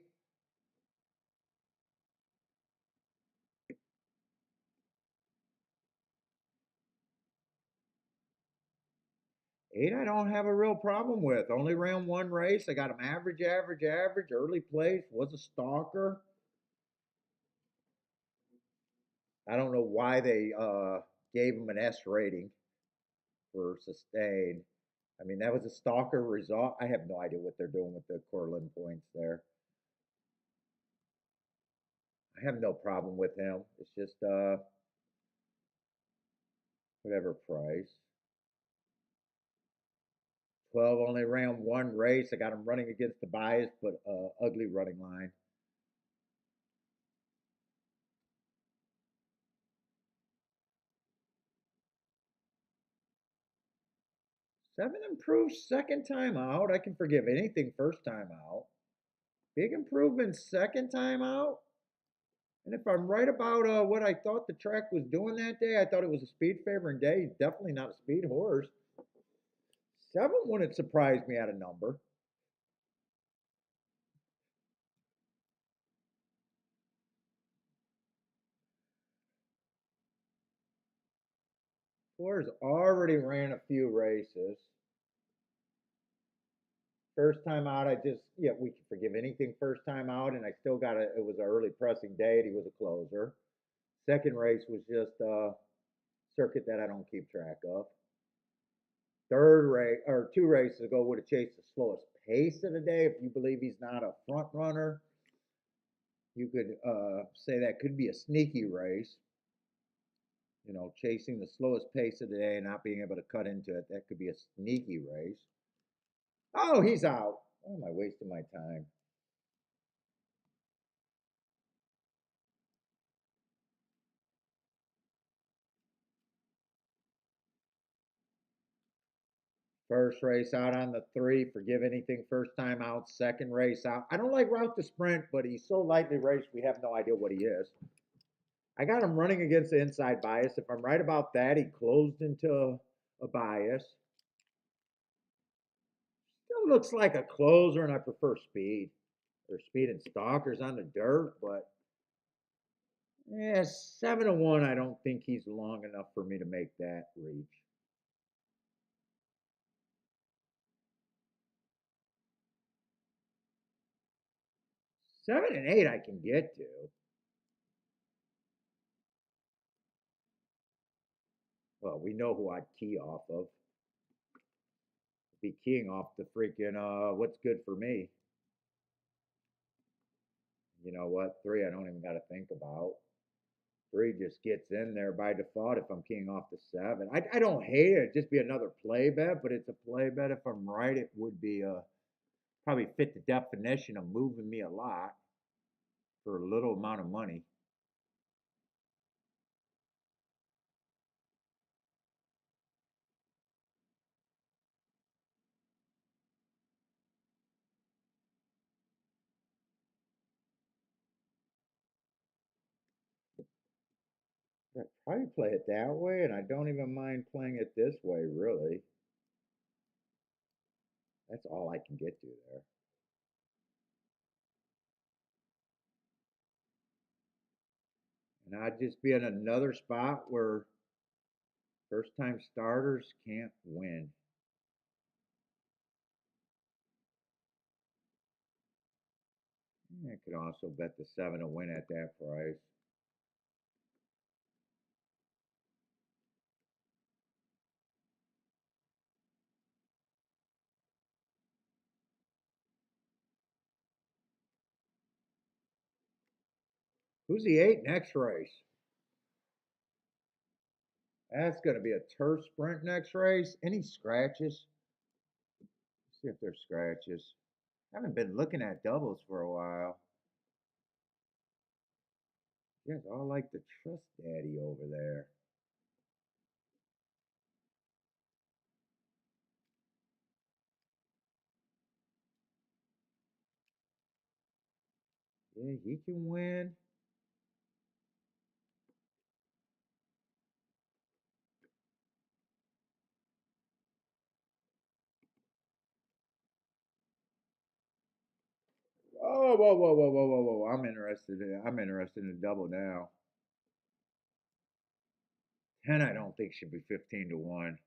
8 I don't have a real problem with. Only ran one race. I got him average, average, average. Early place. Was a stalker. I don't know why they gave him an S rating for sustained. I mean, that was a stalker result. I have no idea what they're doing with the Corlin points there. I have no problem with him. It's just whatever price. 12 only ran one race. I got him running against the bias, but ugly running line. 7 improved second time out. I can forgive anything first time out. Big improvement second time out. And if I'm right about what I thought the track was doing that day, I thought it was a speed favoring day. He's definitely not a speed horse. 7 wouldn't surprise me at a number. 4's already ran a few races. First time out, yeah, we can forgive anything first time out, and I still got it was an early pressing day, and he was a closer. Second race was just a circuit that I don't keep track of. Third race, or 2 races ago, would have chased the slowest pace of the day. If you believe he's not a front runner, you could say that could be a sneaky race. You know, chasing the slowest pace of the day and not being able to cut into it, that could be a sneaky race. Oh, he's out. Why am I wasting my time? First race out on the 3, forgive anything first time out. Second race out. I don't like route to sprint, but he's so lightly raced, we have no idea what he is. I got him running against the inside bias. If I'm right about that, he closed into a bias. Still looks like a closer, and I prefer speed. or speeding stalkers on the dirt, but yeah, 7-1. I don't think he's long enough for me to make that reach. 7 and 8, I can get to. Well, we know who I'd key off of. Be keying off the freaking what's good for me. You know what? 3, I don't even got to think about. 3 just gets in there by default if I'm keying off the 7. I don't hate it. It'd just be another play bet, but it's a play bet. If I'm right, it would be probably fit the definition of moving me a lot for a little amount of money. I'd probably play it that way, and I don't even mind playing it this way, really. That's all I can get to there. And I'd just be in another spot where first time starters can't win. I could also bet the 7 to win at that price. Who's the 8 next race? That's going to be a turf sprint next race. Any scratches? Let's see if there's scratches. I haven't been looking at doubles for a while. You guys all like the trust daddy over there. Yeah, he can win. Oh, whoa, whoa, whoa, whoa, whoa, whoa! I'm interested in a double now. 10, I don't think should be 15 to 1.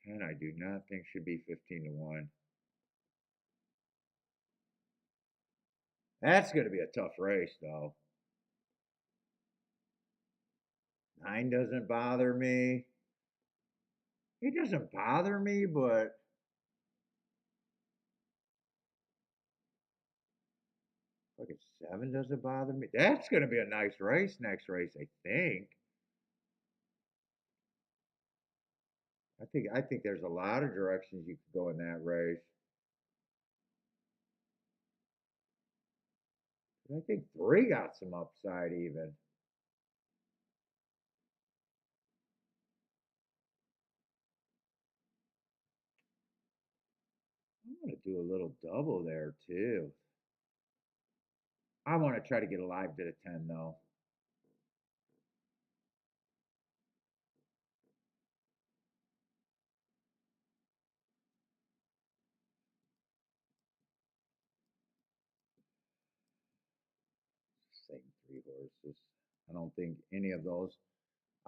10, I do not think should be 15 to 1. That's going to be a tough race, though. 9 doesn't bother me. It doesn't bother me, but like a 7 doesn't bother me. That's going to be a nice race next race, I think. I think there's a lot of directions you could go in that race. I think 3 got some upside even. I'm going to do a little double there too. I want to try to get alive to the 10 though. Same 3 horses. I don't think any of those.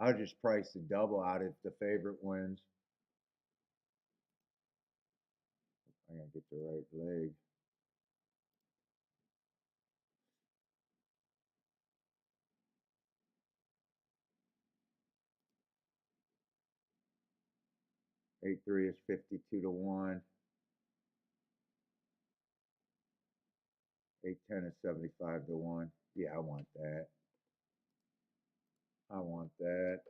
I'll just price the double out if the favorite wins. I gotta get the right leg. Eight three is 52 to 1. 8-10 is 75 to 1. Yeah, I want that. I want that.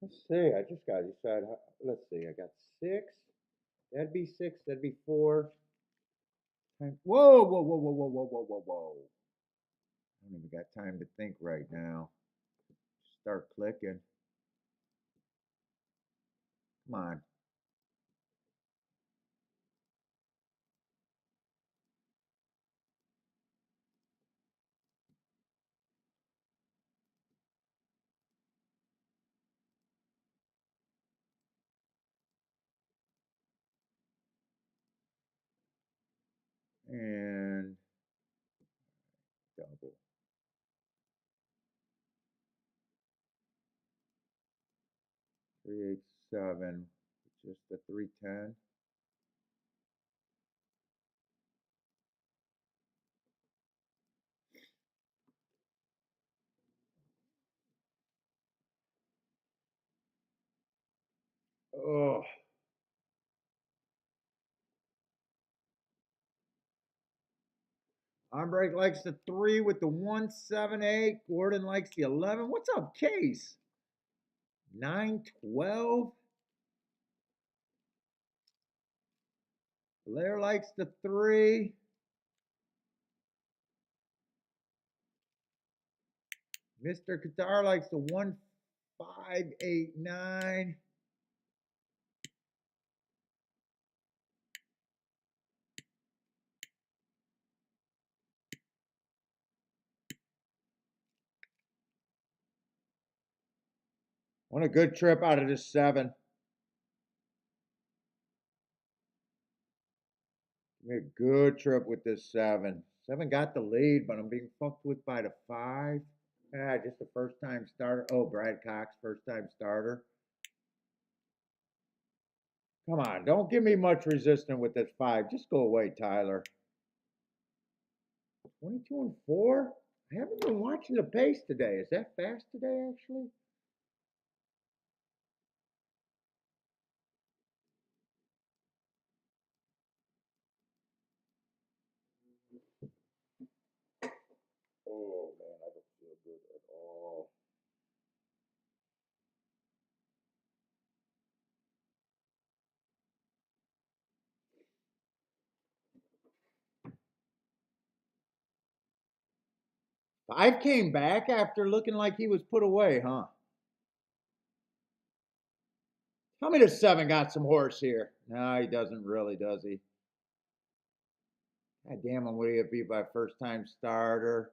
Let's see. I just gotta decide. Let's see. I got 6. That'd be 6. That'd be 4. Whoa, whoa, whoa, whoa, whoa, whoa, whoa, whoa, whoa. I don't even got time to think right now. Start clicking. Come on. and double. $387, just the 310. Oh. Armbrake likes the 3 with the 178. Gordon likes the 11. What's up, Case? 912. Blair likes the 3. Mr. Qatar likes the 1589. Want a good trip out of this 7. Give me a good trip with this 7. 7 got the lead, but I'm being fucked with by the 5. Ah, just a first time starter. Oh, Brad Cox, first time starter. Come on, don't give me much resistance with this 5. Just go away, Tyler. 22 and 4? I haven't been watching the pace today. Is that fast today, actually? Oh, man, I don't feel good at all. Five came back after looking like he was put away, huh? Tell me the 7 got some horse here. No, he doesn't really, does he? God damn him, would he be my first time starter?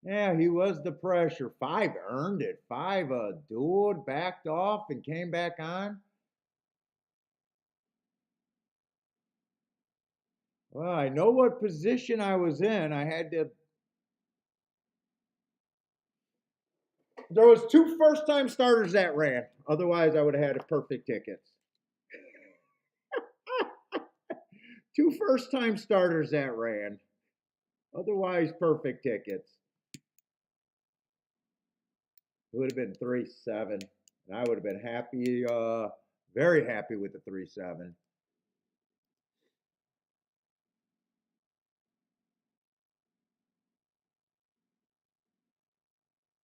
Yeah, he was the pressure. 5 earned it. 5 dueled, backed off, and came back on. Well, I know what position I was in. I had to. There was 2 first-time starters that ran. Otherwise, I would have had perfect tickets. 2 first-time starters that ran. Otherwise, perfect tickets. It would have been 3-7, and I would have been happy, very happy with the 3-7.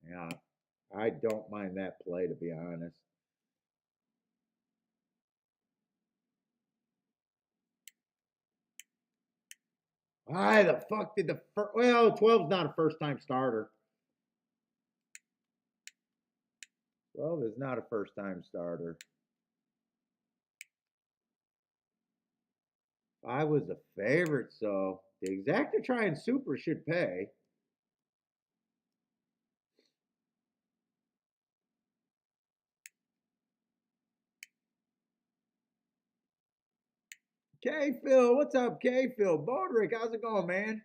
Yeah, I don't mind that play, to be honest. Why the fuck did the first? Well, 12's not a first-time starter. 12 is not a first-time starter. I was a favorite, so the exacta trying super should pay. K Phil, what's up, K Phil? Bodrick, how's it going, man?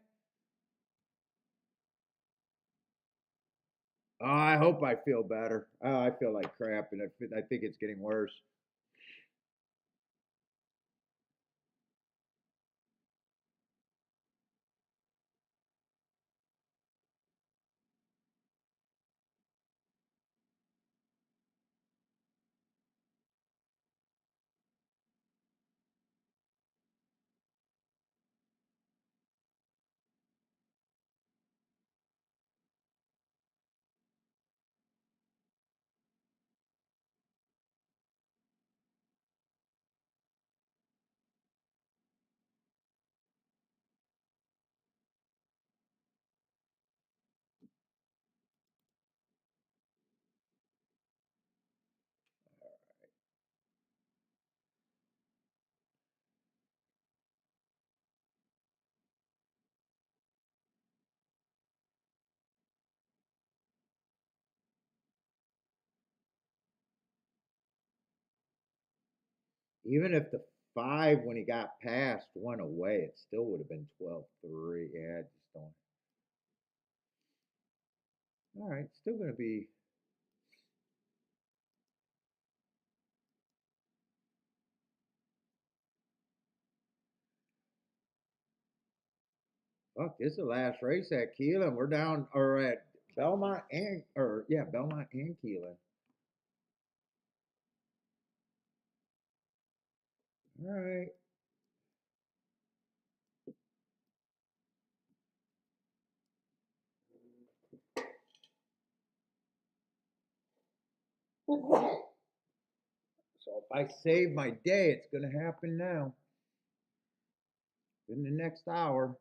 Oh, I hope I feel better. Oh, I feel like crap, and I think it's getting worse. Even if the 5 when he got past, went away. It still would have been 12-3. Yeah, I just don't. All right, still going to be. Fuck, this is the last race at Keeneland. We're down, or at Belmont and, or yeah, Belmont and Keeneland. All right. So if I save my day, it's going to happen now. In the next hour.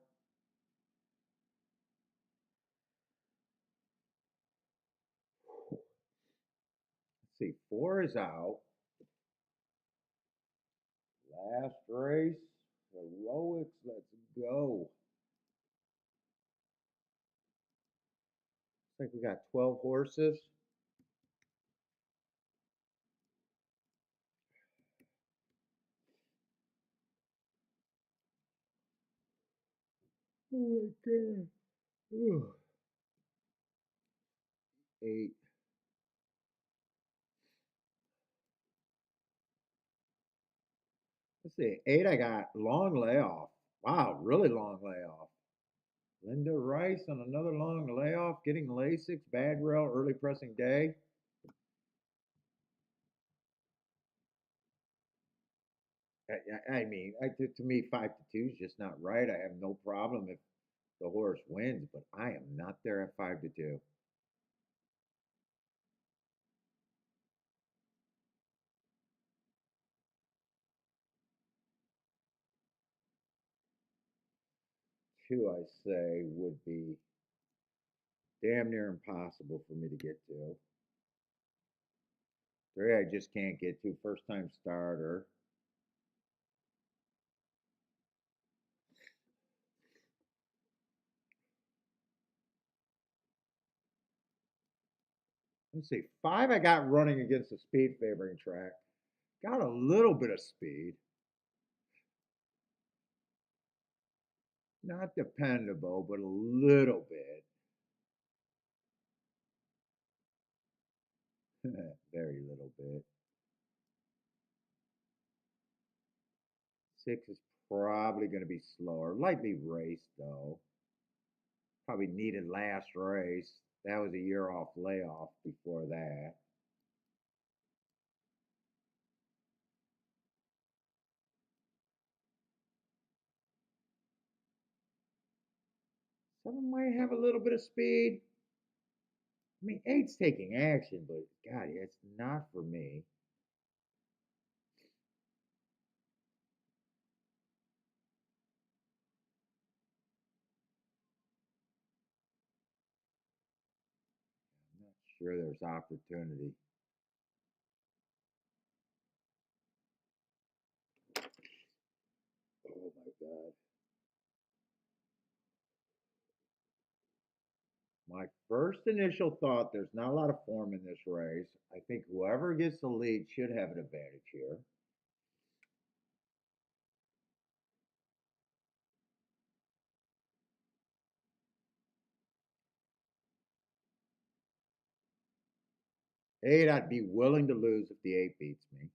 Let's see, 4 is out. Last race, heroics. Let's go. Looks like we got 12 horses. Oh my god. Ugh. 8. Let's see. 8, I got long layoff. Wow, really long layoff. Linda Rice on another long layoff, getting Lasix, bad rail, early pressing day. I mean, to me, 5-2 is just not right. I have no problem if the horse wins, but I am not there at 5-2. Two, I say, would be damn near impossible for me to get to. 3, I just can't get to. First time starter. Let's see. 5, I got running against a speed favoring track. Got a little bit of speed. Not dependable, but a little bit. Very little bit. 6 is probably going to be slower. Lightly raced, though. Probably needed last race. That was a year off layoff before that. Some of them might have a little bit of speed. I mean, 8's taking action, but God, it's not for me. I'm not sure there's opportunity. Oh my God. My first initial thought, there's not a lot of form in this race. I think whoever gets the lead should have an advantage here. Eight, I'd be willing to lose if the 8 beats me.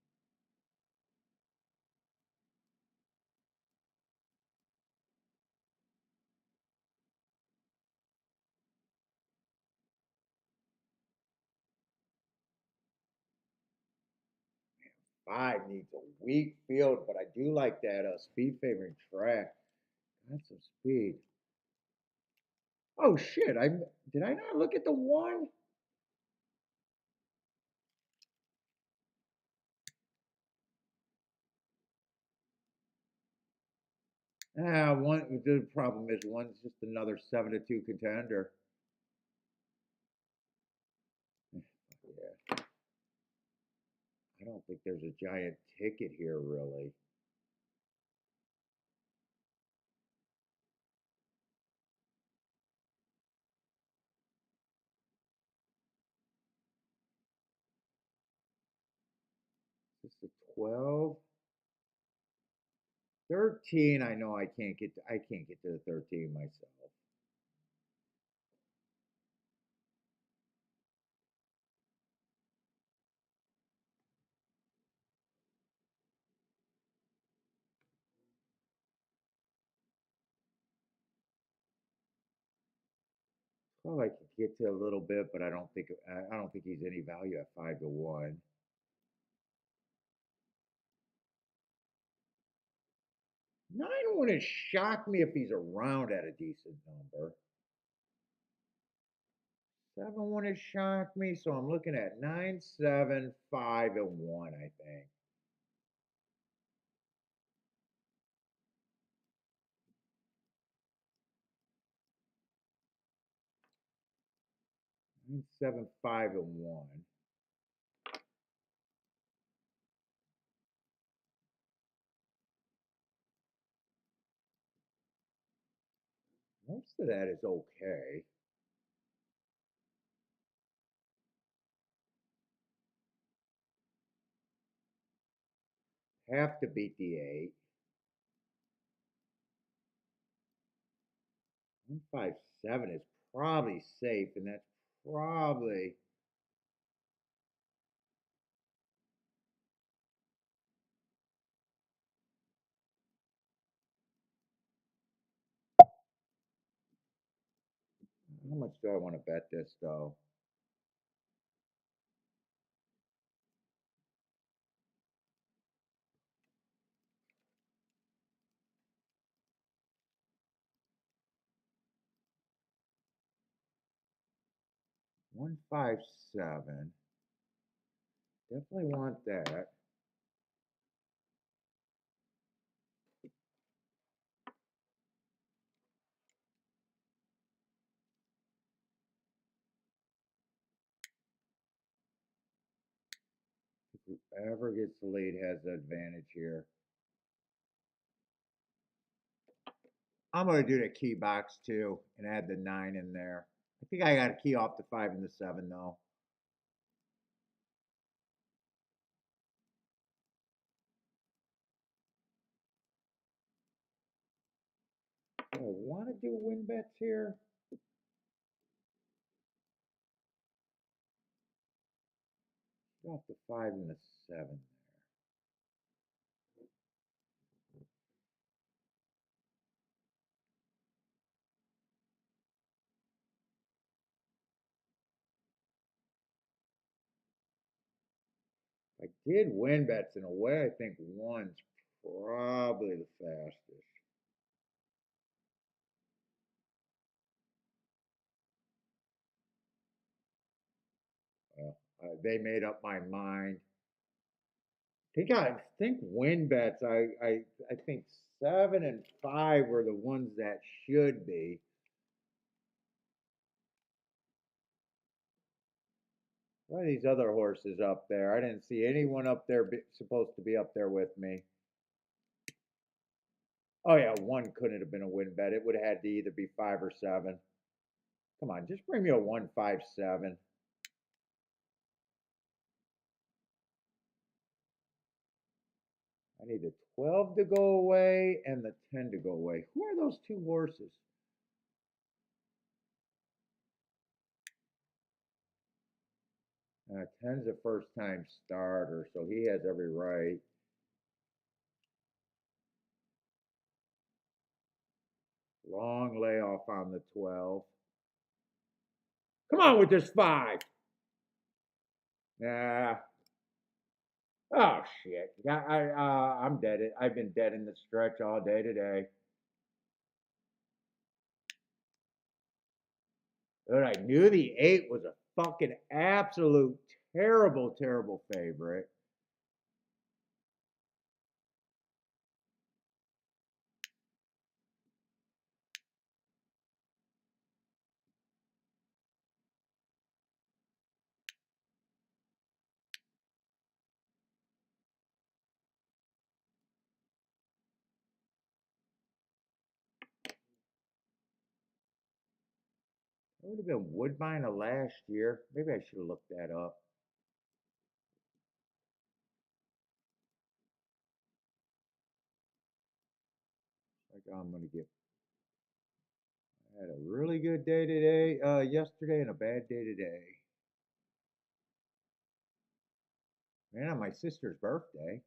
Five needs a weak field, but I do like that speed favoring track. Got some speed. Oh shit! Did I not look at the 1? One. The problem is 1's just another 7-2 contender. Yeah. I don't think there's a giant ticket here, really. Is this a 12? 13, I know I can't get to the 13 myself. Well, I could get to a little bit, but I don't think he's any value at 5 to 1. 9 wouldn't shock me if he's around at a decent number. 7 wouldn't shock me, so I'm looking at 9, 7, 5, and 1, I think. 9, 7, 5, and 1. Most of that is okay. Have to beat the 8. 1, 5, 7 is probably safe, and that's probably. How much do I want to bet this, though? One, 5, 7. Definitely want that. Whoever gets the lead has the advantage here. I'm going to do the key box too and add the 9 in there. I think I got to key off the 5 and the 7 though. Do I want to do win bets here? Off the 5 and the 7 there. I did win bets in a way. I think 1's probably the fastest. They made up my mind. I think win bets. I think 7 and 5 were the ones that should be. Why are these other horses up there? I didn't see anyone up there supposed to be up there with me. Oh yeah, 1 couldn't have been a win bet. It would have had to either be 5 or 7. Come on, just bring me a 1, 5, 7. I need the 12 to go away and the 10 to go away. Who are those 2 horses? Uh, 10's a first time starter, so he has every right. Long layoff on the 12. Come on with this 5. Nah. Oh shit. Yeah, I'm dead. I've been dead in the stretch all day today. But I knew the 8 was a fucking absolute terrible, terrible favorite. It would have been Woodbine of last year. Maybe I should have looked that up. I'm gonna get. I had a really good day today, yesterday, and a bad day today. Man, on my sister's birthday.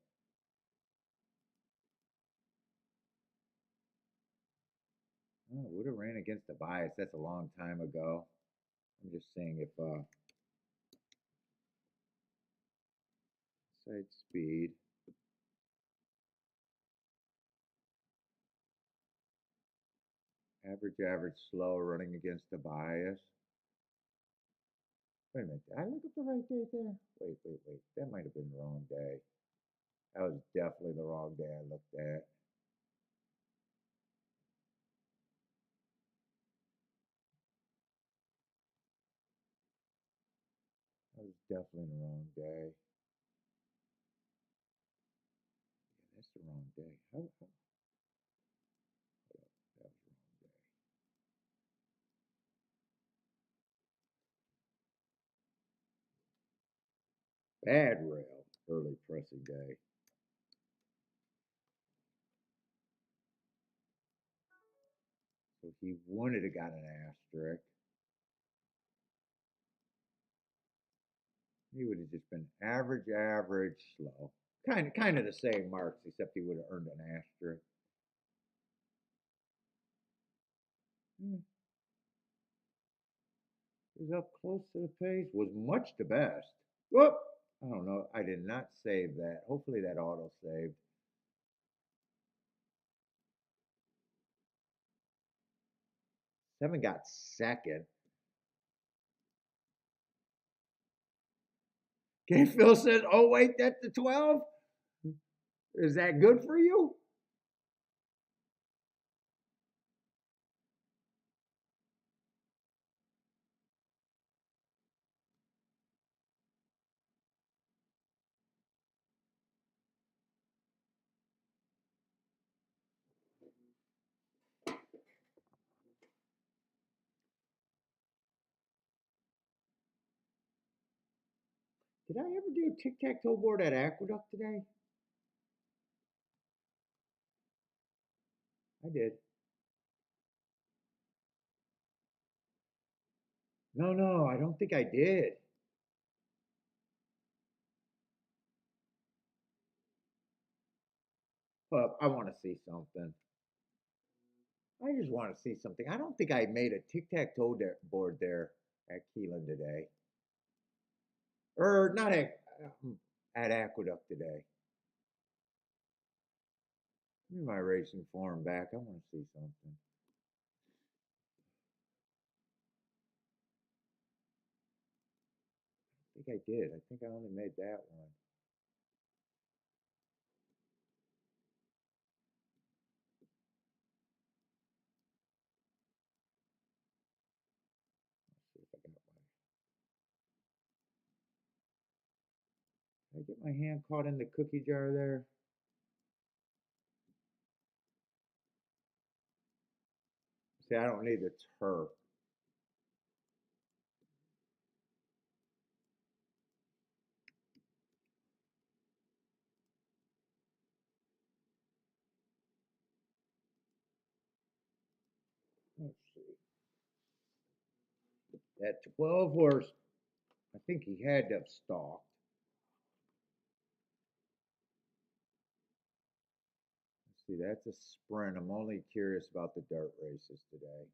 Oh, would have ran against the bias. That's a long time ago. I'm just saying if side speed. Average, slow, running against the bias. Wait a minute, did I look at the right date there? Wait. That might have been the wrong day. That was definitely the wrong day I looked at. That was definitely the wrong day. Yeah, that's the wrong day. Hold up, that was the wrong day. Bad rail, early pressing day. So he wanted to got an asterisk. He would have just been average, slow. Kind of the same marks, except he would have earned an asterisk. Hmm. He was up close to the pace, was much the best. Whoop! I don't know. I did not save that. Hopefully that auto saved. Seven got second. Okay, Phil says, oh, wait, that's the 12? Is that good for you? Did I ever do a tic-tac-toe board at Aqueduct today? I did. No, I don't think I did. But I want to see something. I just want to see something. I don't think I made a tic-tac-toe board there at Keeneland today. Or not at Aqueduct today. Give me my racing form back. I want to see something. I think I did. I think I only made that one. Let's see if I got my. Did I get my hand caught in the cookie jar there? See, I don't need the turf. Let's see. That 12 horse, I think he had to have stalked. Let's see, that's a sprint. I'm only curious about the dirt races today.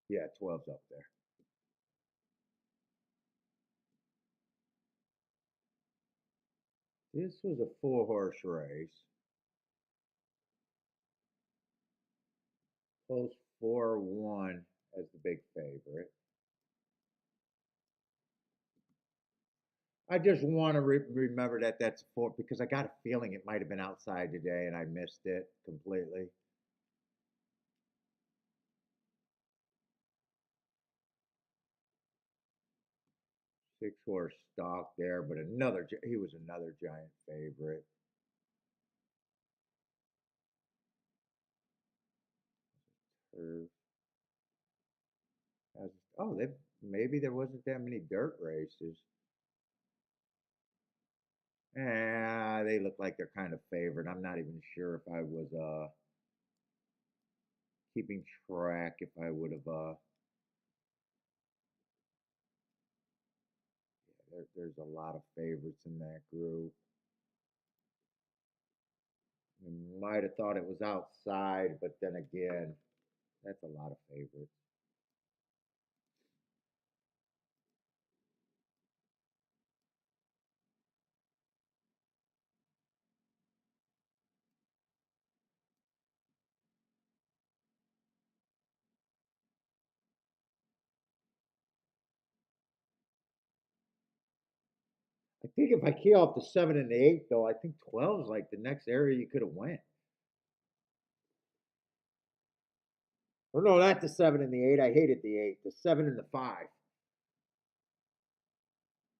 Yeah, 12's up there. This was a 4 horse race. Post 4-1 as the big favorite. I just want to remember that that's a 4 because I got a feeling it might have been outside today and I missed it completely. 6 horse stock there, but he was another giant favorite. Oh, maybe there wasn't that many dirt races. They look like they're kind of favored. I'm not even sure if I was keeping track if I would have there's a lot of favorites in that group. You might have thought it was outside, but then again, that's a lot of favorites. I think if I key off the 7 and the 8, though, I think 12 is like the next area you could have went. Or no, not the 7 and the 8. I hated the 8. The 7 and the 5.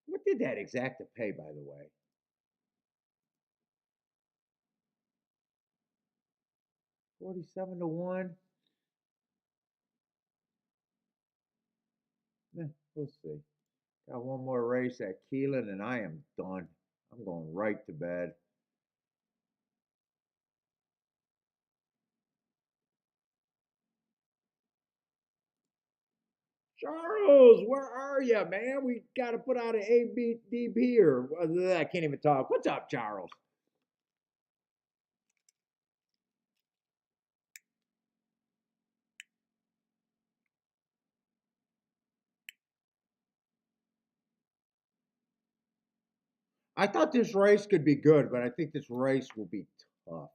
What did that exacta pay, by the way? 47 to 1. We'll see. Got one more race at Keeneland, and I am done. I'm going right to bed. Charles, where are you, man? We got to put out an ABDB or I can't even talk. What's up, Charles? I thought this race could be good, but I think this race will be tough.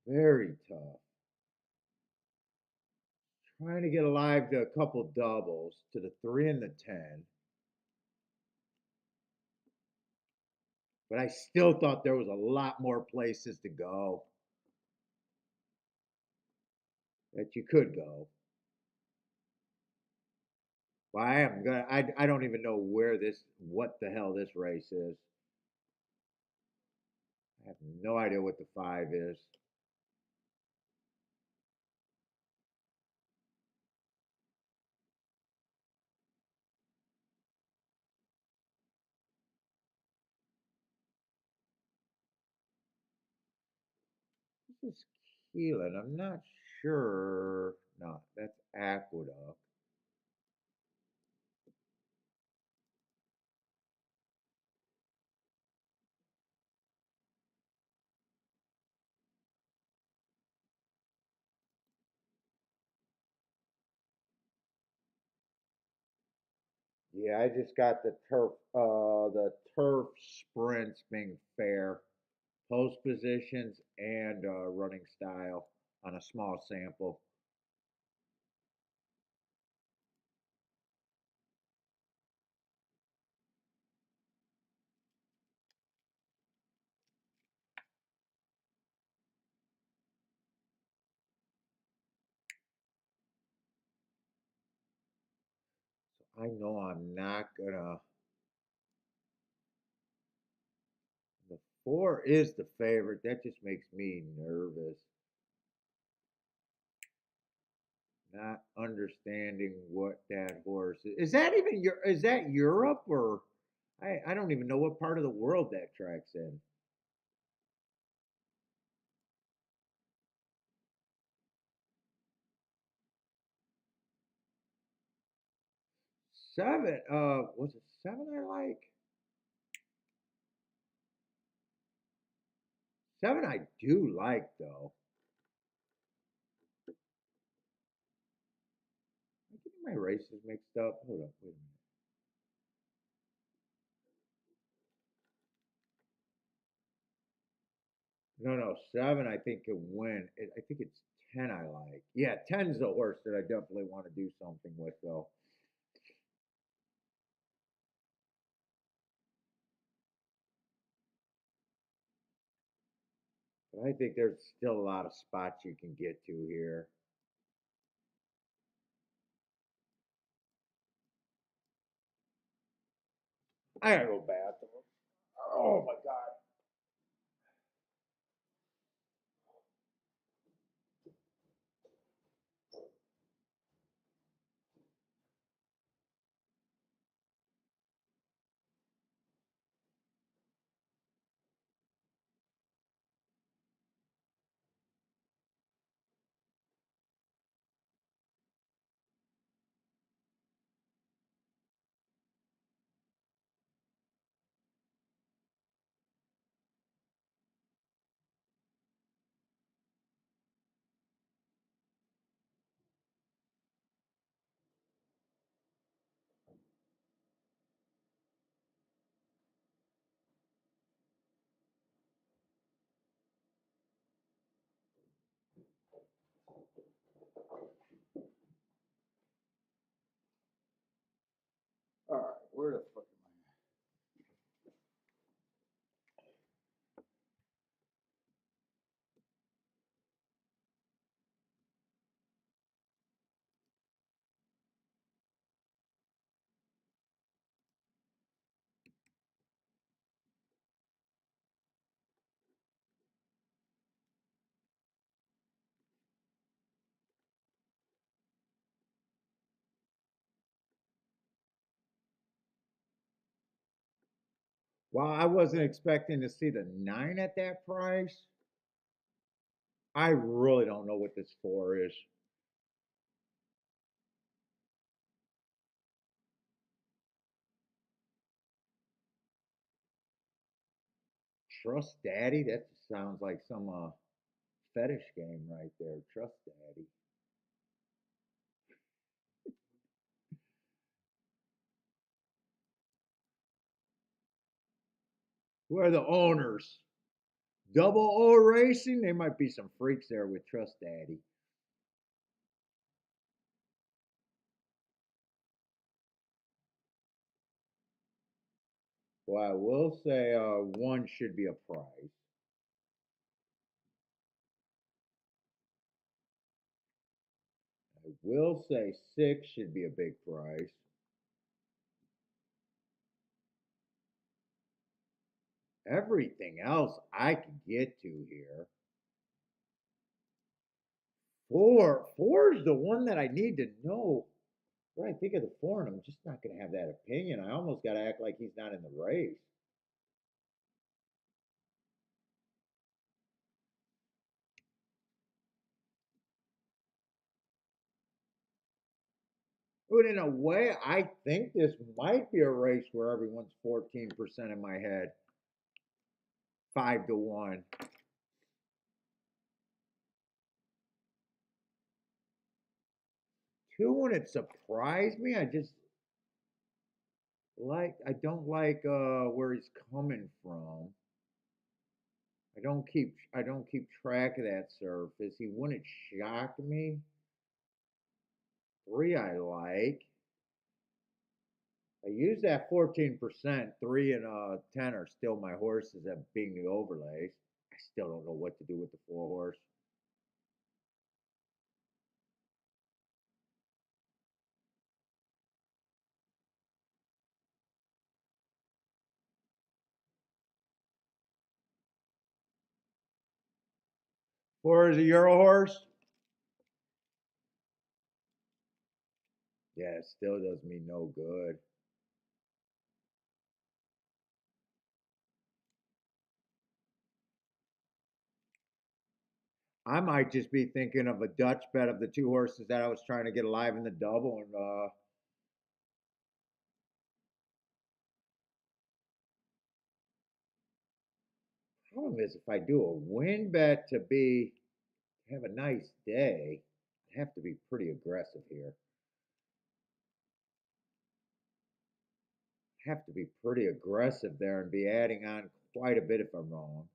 Very tough. Trying to get alive to a couple doubles to the 3 and the 10. But I still thought there was a lot more places to go that you could go. Well, I am gonna. I don't even know what the hell this race is. I have no idea what the 5 is. This is Keelan. I'm not sure. No, that's Aqueduct. Yeah, I just got the turf sprints being fair, post positions and running style on a small sample. So I know I'm not gonna. The 4 is the favorite. That just makes me nervous. Not understanding what that horse is. Is that even your? Is that Europe or? I don't even know what part of the world that track's in. 7. Was it 7 I like? 7 I do like though. I'm getting my races mixed up. Hold up, wait a minute. No, 7 I think can win. I think it's 10 I like. Yeah, 10's the horse that I definitely want to do something with though. But I think there's still a lot of spots you can get to here. I gotta go bathroom. Oh my god. where the fuck am I? Well, I wasn't expecting to see the 9 at that price. I really don't know what this 4 is. Trust Daddy? That sounds like some fetish game right there. Trust Daddy. Who are the owners? Double O Racing? There might be some freaks there with Trust Daddy. Well, I will say 1 should be a prize. I will say 6 should be a big prize. Everything else I could get to here. 4 is the one that I need to know what I think of the 4, and I'm just not going to have that opinion. I almost got to act like he's not in the race. But in a way, I think this might be a race where everyone's 14% in my head. 5-1. 2 when it surprised me. I don't like where he's coming from. I don't keep track of that surface. He wouldn't shock me. 3 I like. I use that 14%. 3 and 10 are still my horses at being the overlays. I still don't know what to do with the 4 horse. Four is a Euro horse. Yeah, it still does me no good. I might just be thinking of a Dutch bet of the 2 horses that I was trying to get alive in the double, and problem is if I do a win bet to have a nice day, I have to be pretty aggressive here. I have to be pretty aggressive there and be adding on quite a bit if I'm wrong.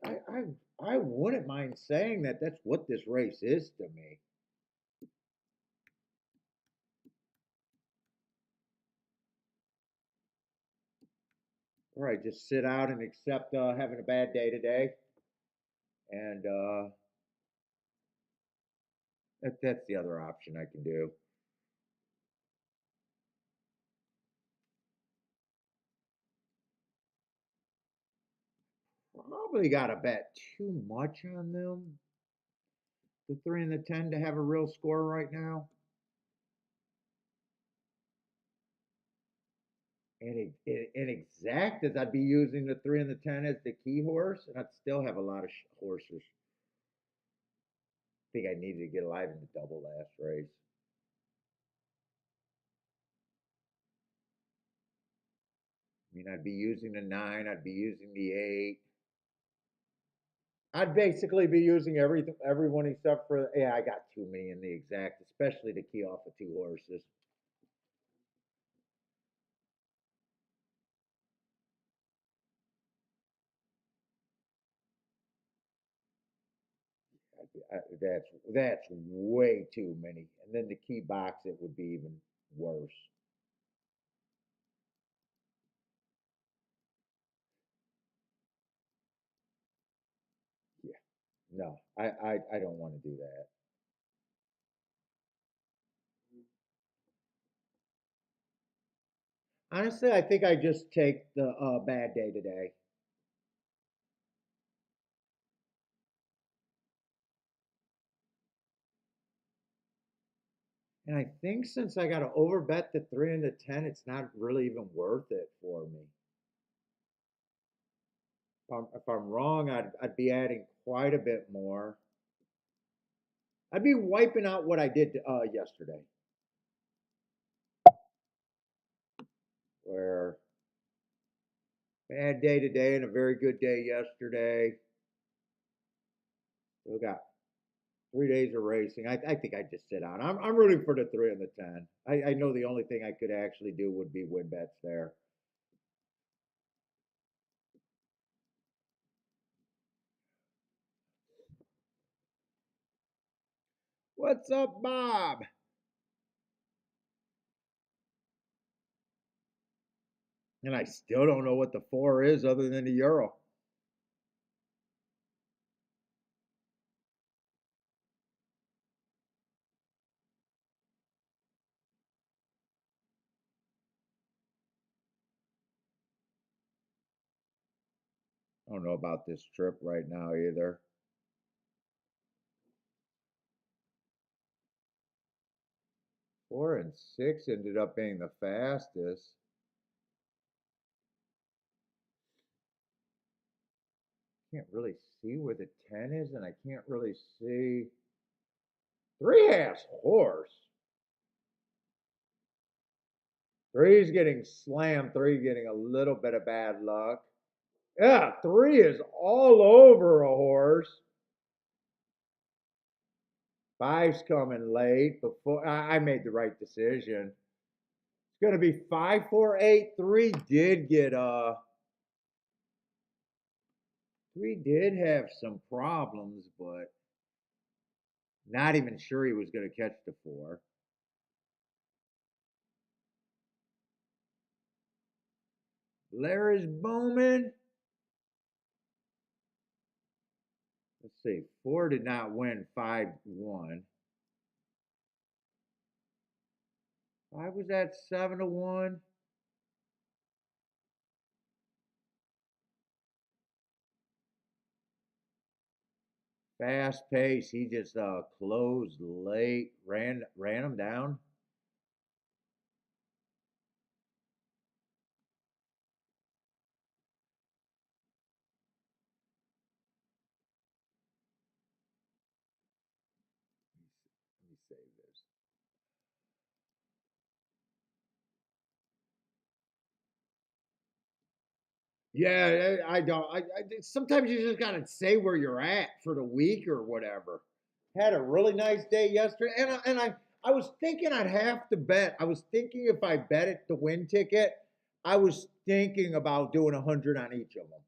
I I I wouldn't mind saying that that's what this race is to me. Or I just sit out and accept having a bad day today, and that's the other option I can do. Probably got to bet too much on them. The 3 and the 10 to have a real score right now. And in exact as I'd be using the 3 and the 10 as the key horse, and I'd still have a lot of horses. I think I needed to get alive in the double last race. I mean, I'd be using the 9, I'd be using the 8. I'd basically be using everyone except for, yeah, I got too many in the exact, especially to key off of 2 horses. That's way too many. And then the key box, it would be even worse. Yeah, no, I don't want to do that. Honestly, I think I just take the bad day today. And I think since I got to overbet the 3 and the 10, it's not really even worth it for me. If I'm wrong, I'd be adding quite a bit more. I'd be wiping out what I did yesterday, where bad day today and a very good day yesterday. Still got 3 days of racing. I think I'd just sit out. I'm rooting for the 3 and the 10. I know the only thing I could actually do would be win bets there. What's up, Bob? And I still don't know what the 4 is other than the euro. I don't know about this trip right now either. 4 and 6 ended up being the fastest. Can't really see where the 10 is, and I can't really see. 3 has horse. 3's getting slammed. 3 getting a little bit of bad luck. Yeah, 3 is all over a horse. 5's coming late before I made the right decision. It's gonna be 5, 4, 8. 3 did have some problems, but not even sure he was gonna catch the 4. Larry's Bowman. Let's see. 4 did not win. 5 won. 5 was at 7-1. Fast pace. He just closed late. Ran him down. Let me save this. Yeah, I don't. Sometimes you just gotta say where you're at for the week or whatever. Had a really nice day yesterday, and I was thinking I'd have to bet. I was thinking if I bet it the win ticket, I was thinking about doing 100 on each of them.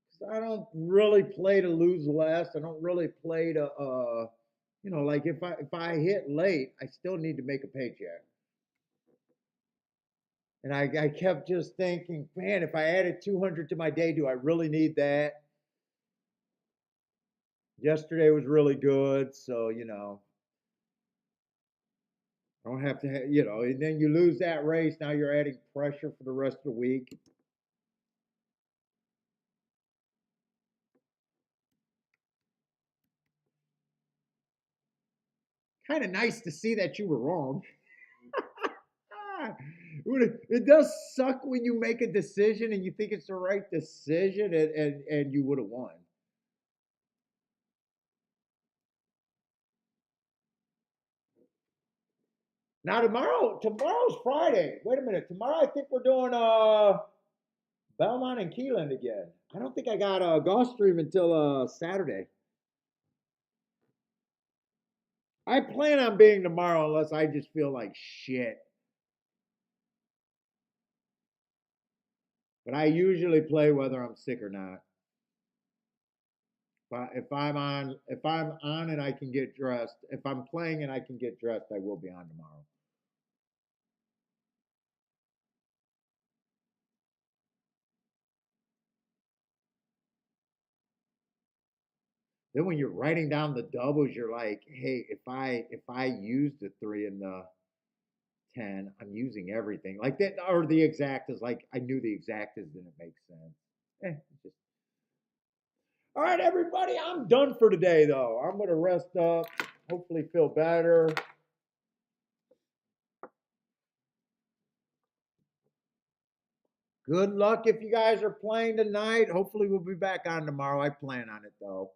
'Cause I don't really play to lose less. I don't really play to like if I hit late, I still need to make a paycheck. And I kept just thinking, man, if I added 200 to my day, do I really need that? Yesterday was really good, so I don't have to, and then you lose that race. Now you're adding pressure for the rest of the week. Kind of nice to see that you were wrong. It does suck when you make a decision and you think it's the right decision and you would have won. Now tomorrow's Friday. Wait a minute. Tomorrow I think we're doing Belmont and Keeneland again. I don't think I got a golf stream until Saturday. I plan on being tomorrow unless I just feel like shit. But I usually play whether I'm sick or not. If I'm on and I can get dressed, if I'm playing and I can get dressed, I will be on tomorrow. Then when you're writing down the doubles, you're like, hey, if I use the 3 and the 10, I'm using everything. Like that, or the exact is like I knew the exact is didn't make sense. Just all right, everybody. I'm done for today though. I'm gonna rest up, hopefully feel better. Good luck if you guys are playing tonight. Hopefully we'll be back on tomorrow. I plan on it though.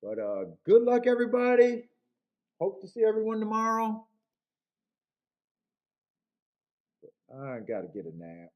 But good luck everybody. Hope to see everyone tomorrow. I gotta get a nap.